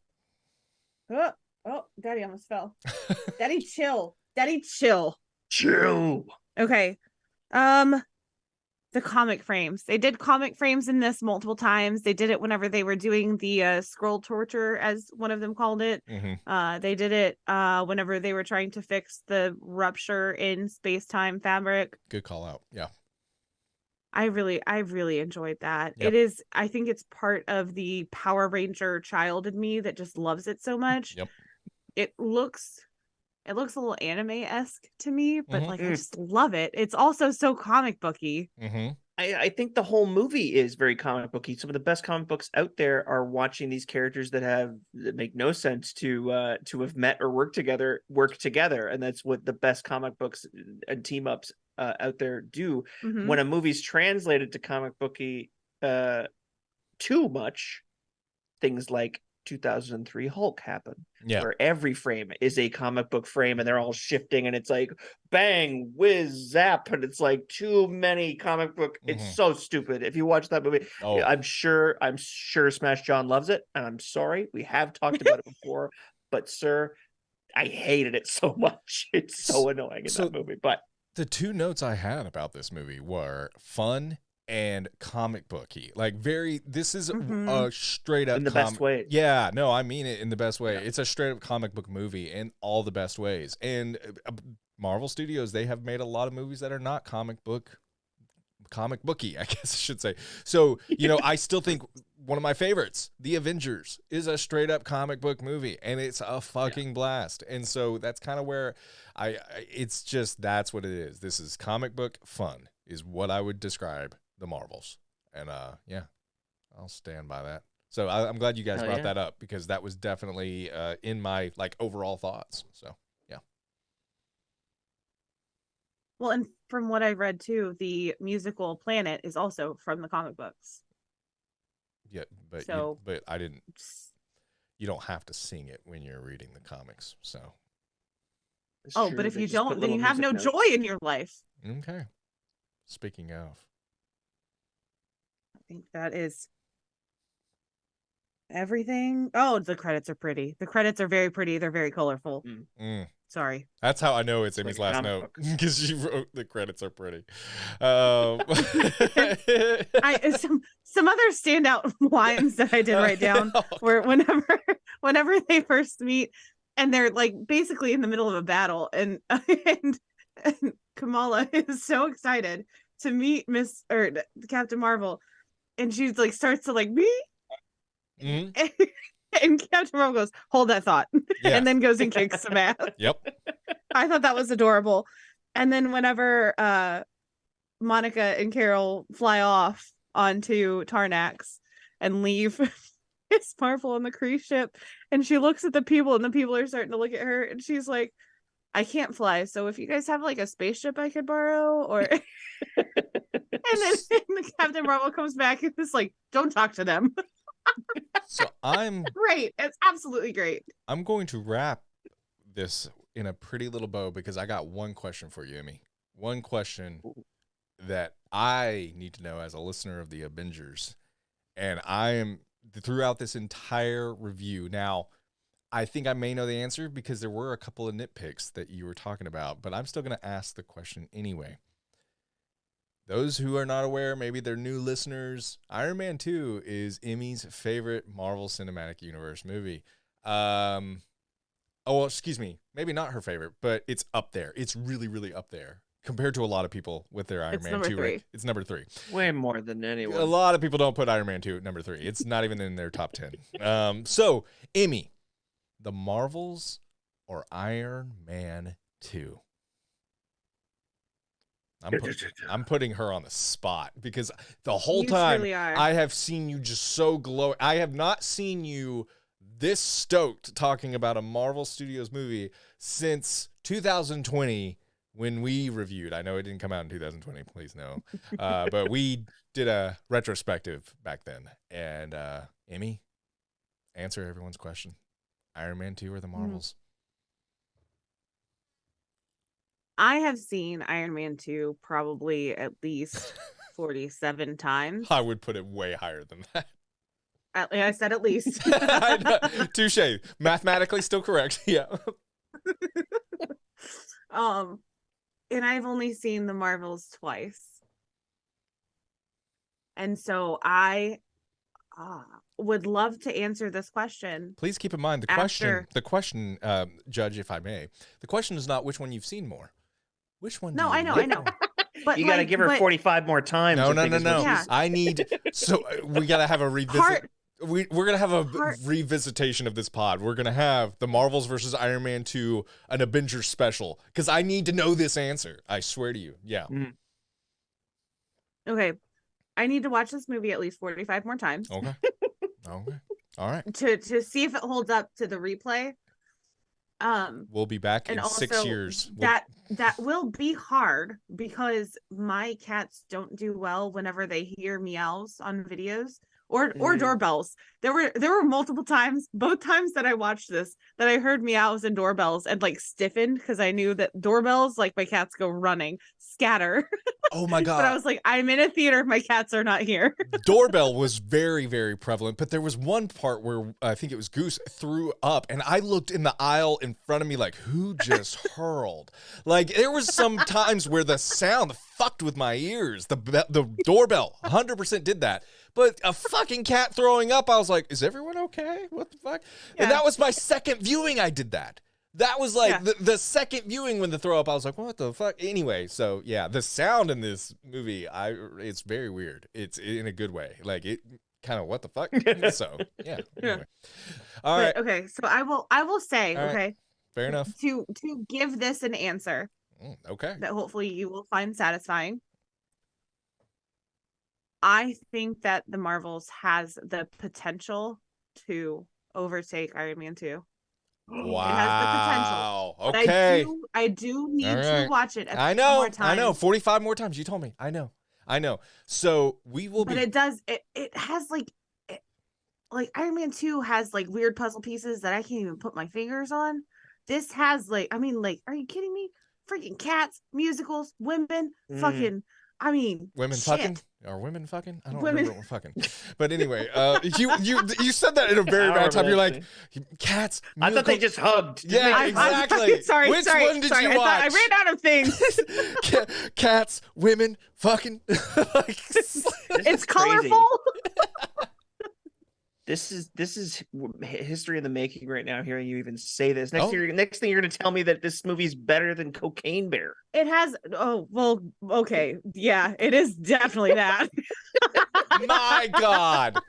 Oh, Daddy almost fell. Daddy, chill. Daddy, chill. Chill. Okay. The comic frames. They did comic frames in this multiple times. They did it whenever they were doing the scroll torture, as one of them called it. Mm-hmm. They did it whenever they were trying to fix the rupture in space-time fabric. Good call out. Yeah. I really enjoyed that. Yep. It is, I think it's part of the Power Ranger child in me that just loves it so much. Yep. It looks a little anime-esque to me, but like I just love it. It's also so comic booky. Mm-hmm. I think the whole movie is very comic booky. Some of the best comic books out there are watching these characters that make no sense to have met or work together, and that's what the best comic books and team ups out there do. Mhm. When a movie's translated to comic booky too much, things like 2003 Hulk happen, where every frame is a comic book frame and they're all shifting and it's like bang, whiz, zap, and it's like too many comic book. It's so stupid. If you watch that movie, I'm sure Smash John loves it, and I'm sorry, we have talked about it before, but sir, I hated it so much. It's so annoying in that movie. But the two notes I had about this movie were fun and comic booky. Like this is a straight up in the best way. Yeah, no, I mean it in the best way. It's a straight up comic book movie in all the best ways. And Marvel Studios, they have made a lot of movies that are not comic booky, I guess I should say. So, I still think one of my favorites, The Avengers, is a straight up comic book movie, and it's a fucking blast. And so that's kind of where it's just, that's what it is. This is comic book fun is what I would describe the Marvels. And I'll stand by that. So I'm glad you guys brought that up, because that was definitely in my overall thoughts. So yeah. Well, and from what I've read too, the musical Planet is also from the comic books. Yeah, but but I didn't. You don't have to sing it when you're reading the comics. So. But if you don't, then you have no joy in your life. Okay. Speaking of, I think that is everything. Oh, the credits are pretty. The credits are very pretty. They're very colorful. Sorry. That's how I know it's Amy's last note, because she wrote the credits are pretty. Some other standout lines that I did write down were whenever they first meet and they're basically in the middle of a battle, and Kamala is so excited to meet Captain Marvel, and she starts to me. Mm-hmm. And Captain Marvel goes, "Hold that thought," and then goes and kicks some ass. Yep. I thought that was adorable. And then whenever Monica and Carol fly off onto Tarnax and leave Miss Marvel on the cruise ship, and she looks at the people, and the people are starting to look at her, and she's like, "I can't fly, so if you guys have a spaceship I could borrow," or and then Captain Marvel comes back and is like, "Don't talk to them." So great. It's absolutely great. I'm going to wrap this in a pretty little bow, because I got one question for you, Amy. One question that I need to know as a listener of the Abingers. And I am throughout this entire review. Now, I think I may know the answer, because there were a couple of nitpicks that you were talking about, but I'm still going to ask the question anyway. Those who are not aware, maybe they're new listeners, Iron Man 2 is Emmy's favorite Marvel Cinematic Universe movie. Excuse me, maybe not her favorite, but it's up there. It's really, really up there compared to a lot of people with their Iron Man 2 rank. It's number 3. Way more than anyone. A lot of people don't put Iron Man 2 at number 3. It's not even in their top 10. So, Emmy, the Marvels or Iron Man 2? I'm putting her on the spot, because the whole time really I have seen you just so glow. I have not seen you this stoked talking about a Marvel Studios movie since 2020, when we reviewed. I know it didn't come out in 2020, please no. But we did a retrospective back then. And Emmy, answer everyone's question. Iron Man 2 or the Marvels? I have seen Iron Man 2 probably at least 47 times. I would put it way higher than that. I said at least. Touche. Mathematically still correct. Yeah. And I've only seen the Marvels twice. And so I would love to answer this question. Please keep in mind the question, Judge, if I may, the question is not which one you've seen more. Which one? No, I know. But you got to give her 45 more times. No. Yeah. I need. So we got to have a revisit. We're gonna have a revisitation of this pod. We're gonna have the Marvels versus Iron Man 2, an Abingers special, because I need to know this answer. I swear to you. Yeah. Okay. I need to watch this movie at least 45 more times. Okay. Okay. All right. To see if it holds up to the replay. We'll be back And in 6 also years. that will be hard because my cats don't do well whenever they hear meows on videos or doorbells. There were multiple times, both times that I watched this, that I heard meows and doorbells and like stiffened because I knew that doorbells, like my cats go running, scatter. Oh my God. But I was like, I'm in a theater, my cats are not here. Doorbell was very, very prevalent, but there was one part where I think it was Goose threw up, and I looked in the aisle in front of me like, who just hurled? Like, there was some times where the sound fucked with my ears. The doorbell 100% did that. But a fucking cat throwing up, I was like, is everyone okay? What the fuck? Yeah. And that was my second viewing I did that. That was like the second viewing when the throw up, I was like, what the fuck? Anyway, so yeah, the sound in this movie, it's very weird. It's in a good way. Like it kind of what the fuck? So yeah. Anyway. All right. Okay, so I will say, All right. okay. Fair enough. To give this an answer. Okay. That hopefully you will find satisfying. I think that the Marvels has the potential to overtake Iron Man 2. Wow. It has the potential. Okay. I do need to watch it I know. more times. I know. 45 more times. You told me. I know. So we will But it does it has like Iron Man 2 has like weird puzzle pieces that I can't even put my fingers on. This has like, I mean, like, are you kidding me? Freaking cats, musicals, women, fucking, I mean, women shit. fucking? Are women fucking? I don't remember what we're fucking. But anyway, you said that in a very bad time. You're like, cats, musicals. I thought they just hugged. Yeah, exactly. Sorry. Which one did you watch? I ran out of things. Cats, women, fucking. It's colorful. This is history in the making right now. Hearing you even say this, next thing you're going to tell me that this movie's better than Cocaine Bear. It has. Oh well, okay, yeah, it is definitely that. My God,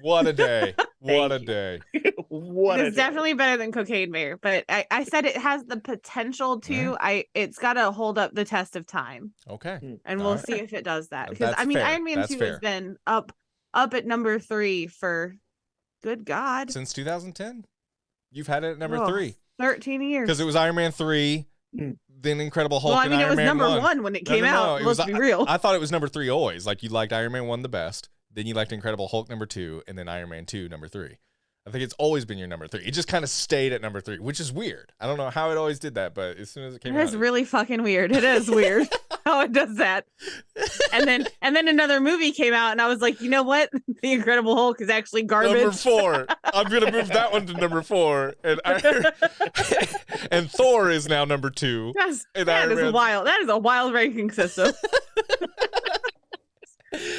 what a day! What a day! It's definitely better than Cocaine Bear, but I said it has the potential to. It's got to hold up the test of time. Okay, and we'll see if it does that. Because That's I mean, fair. Iron Man 2 has been up at number 3 for. Good God. Since 2010? You've had it at number 3. 13 years. Because it was Iron Man 3, then Incredible Hulk, well, I mean, and Iron Man 1. It was number 1 when it came out. Let's be real. I thought it was number 3 always. Like, you liked Iron Man 1 the best, then you liked Incredible Hulk number 2, and then Iron Man 2 number 3. I think it's always been your number 3. It just kind of stayed at number 3, which is weird. I don't know how it always did that, but as soon as it came out. It's really fucking weird. It is weird how it does that. And then another movie came out, and I was like, you know what? The Incredible Hulk is actually garbage. Number 4. I'm going to move that one to number 4. And Thor is now number 2. That is a wild ranking system.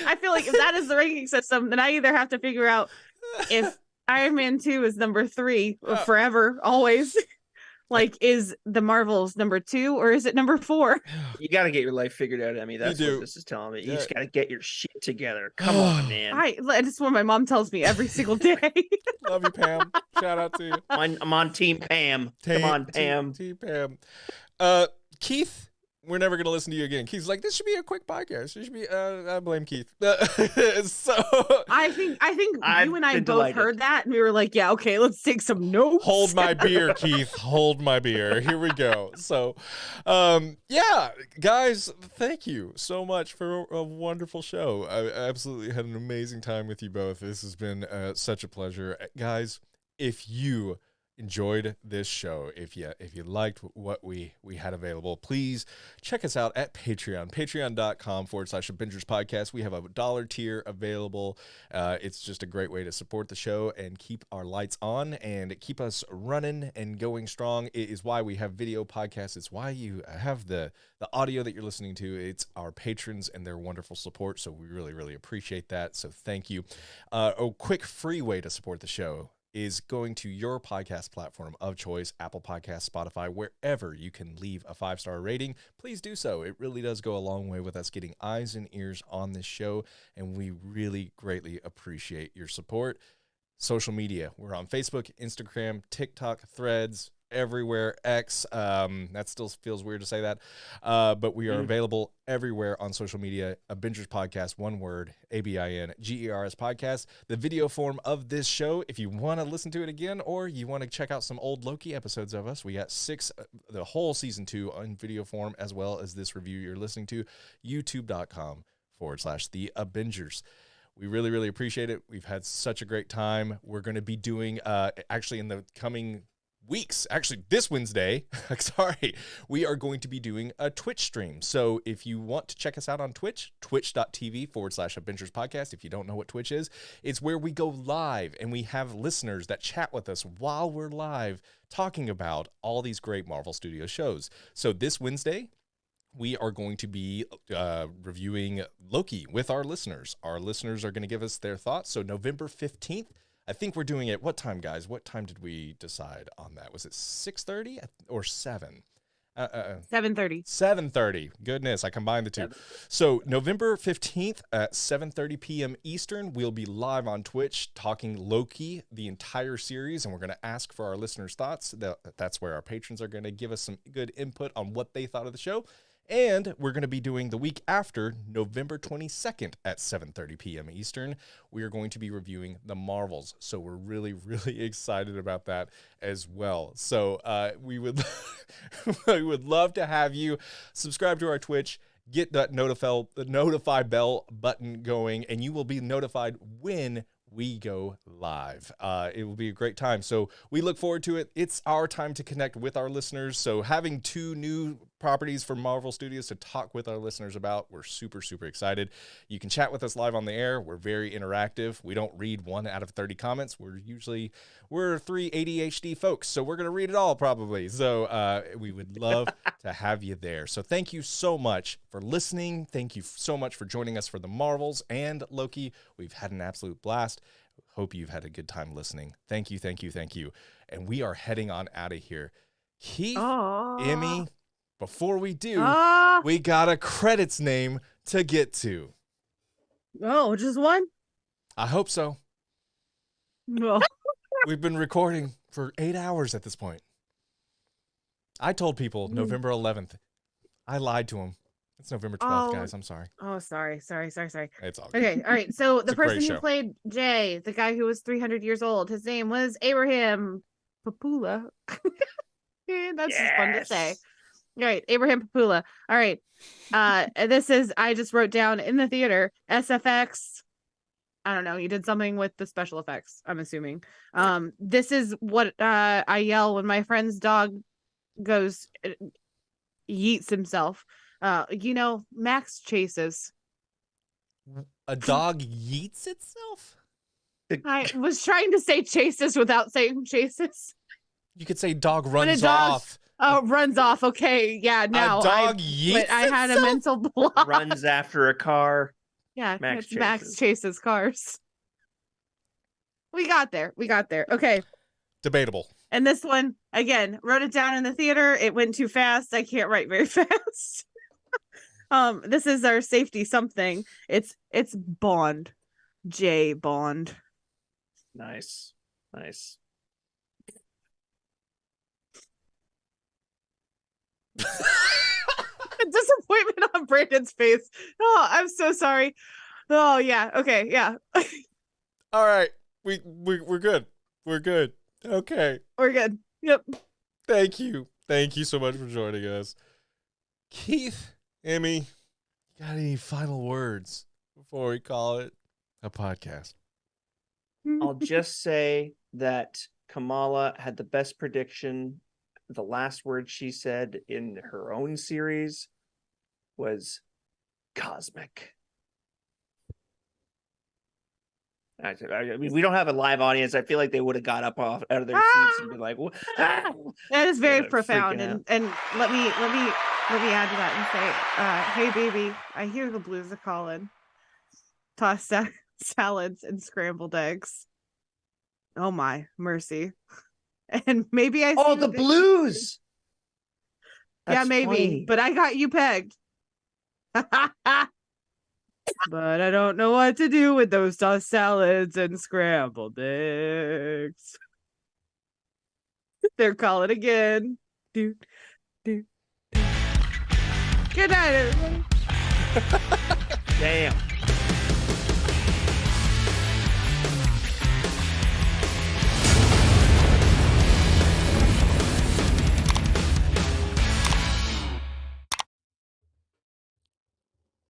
I feel like if that is the ranking system, then I either have to figure out if Iron Man 2 is number 3 forever, always. Like, is the Marvels number 2 or is it number 4? You got to get your life figured out, Emmy. That's what this is telling me. You just got to get your shit together. Come on, man. That's what my mom tells me every single day. Love you, Pam. Shout out to you. I'm on Team Pam. Come on, Pam. Team Pam. Keith, we're never going to listen to you again. Keith's like, this should be a quick podcast. It should be, I blame Keith. So I think you and I both heard that and we were like, yeah, okay, let's take some notes. Hold my beer, Keith. Hold my beer. Here we go. So, yeah, guys, thank you so much for a wonderful show. I absolutely had an amazing time with you both. This has been such a pleasure. Guys, if you enjoyed this show, if you liked what we had available, please check us out at patreon.com/Abingers podcast. We have a $1 tier available. It's just a great way to support the show and keep our lights on and keep us running and going strong. It is why we have video podcasts. It's why you have the audio that you're listening to. It's our patrons and their wonderful support, so we really, really appreciate that. So thank you. A quick free way to support the show is going to your podcast platform of choice, Apple Podcasts, Spotify, wherever you can leave a 5-star rating. Please do so. It really does go a long way with us getting eyes and ears on this show, and we really greatly appreciate your support. Social media. We're on Facebook, Instagram, TikTok, Threads, everywhere. X, that still feels weird to say that, but we are available everywhere on social media. Abingers Podcast, one word, ABINGERS Podcast. The video form of this show, if you want to listen to it again or you want to check out some old Loki episodes of us, we got 6, the whole season 2 on video form, as well as this review you're listening to, youtube.com/The Abingers. We really, really appreciate it. We've had such a great time. We're going to be doing, actually in the coming weeks, actually this Wednesday, sorry, we are going to be doing a Twitch stream. So if you want to check us out on Twitch, twitch.tv/Abingers Podcast. If you don't know what Twitch is, it's where we go live and we have listeners that chat with us while we're live talking about all these great Marvel Studios shows. So this Wednesday, we are going to be reviewing Loki with our listeners. Our listeners are going to give us their thoughts. So November 15th, I think we're doing it. What time, guys? What time did we decide on that? Was it 6:30 or 7? 7:30. 7:30. Goodness, I combined the two. So November 15th at 7:30 p.m. Eastern, we'll be live on Twitch talking Loki, the entire series, and we're going to ask for our listeners' thoughts. That's where our patrons are going to give us some good input on what they thought of the show. And we're going to be doing the week after, November 22nd at 7:30 p.m. Eastern. We are going to be reviewing the Marvels. So we're really, really excited about that as well. So we would love to have you subscribe to our Twitch, get that notify bell button going, and you will be notified when we go live. It will be a great time. So we look forward to it. It's our time to connect with our listeners. So having 2 new properties from Marvel Studios to talk with our listeners about, we're super, super excited. You can chat with us live on the air. We're very interactive. We don't read 1 out of 30 comments. We're 3 ADHD folks, so we're going to read it all probably. So we would love to have you there. So thank you so much for listening. Thank you so much for joining us for the Marvels and Loki. We've had an absolute blast. Hope you've had a good time listening. Thank you, thank you, thank you. And we are heading on out of here. Keith, Emmy, before we do, we got a credits name to get to. Oh, just one? I hope so. No. We've been recording for 8 hours at this point. I told people November 11th. I lied to them. It's November 12th, guys. I'm sorry. Oh, sorry. It's all good. Okay, all right. So the person who show. played Jay, the guy who was 300 years old, his name was Abraham Papula. That's just fun to say. All right, Abraham Papula. All right. This is, I just wrote down in the theater, SFX. I don't know. You did something with the special effects, I'm assuming. This is what I yell when my friend's dog goes, yeets himself. Max chases. A dog yeets itself? I was trying to say chases without saying chases. You could say dog runs off. Oh, runs off. Okay. Yeah. Now a dog yeets I had a mental block. Runs after a car. Yeah. Max chases cars. We got there. Okay. Debatable. And this one, again, wrote it down in the theater. It went too fast. I can't write very fast. This is our safety something. It's Bond. J Bond. Nice. Disappointment on Brandon's face. Oh, I'm so sorry. Oh yeah. Okay. Yeah. All right. We're good. We're good. Okay. We're good. Yep. Thank you so much for joining us. Keith, Emmy, got any final words before we call it a podcast? I'll just say that Kamala had the best prediction. The last word she said in her own series was cosmic. I mean, we don't have a live audience. I feel like they would have got up out of their seats and been like, that is very profound. And let me add to that and say, hey baby, I hear the blues are calling. Toss salads and scrambled eggs. Oh my mercy. And maybe I the blues. That's maybe funny. But I got you pegged. But I don't know what to do with those tossed salads and scrambled eggs. They're calling again. Do, do, do. Good night, everybody.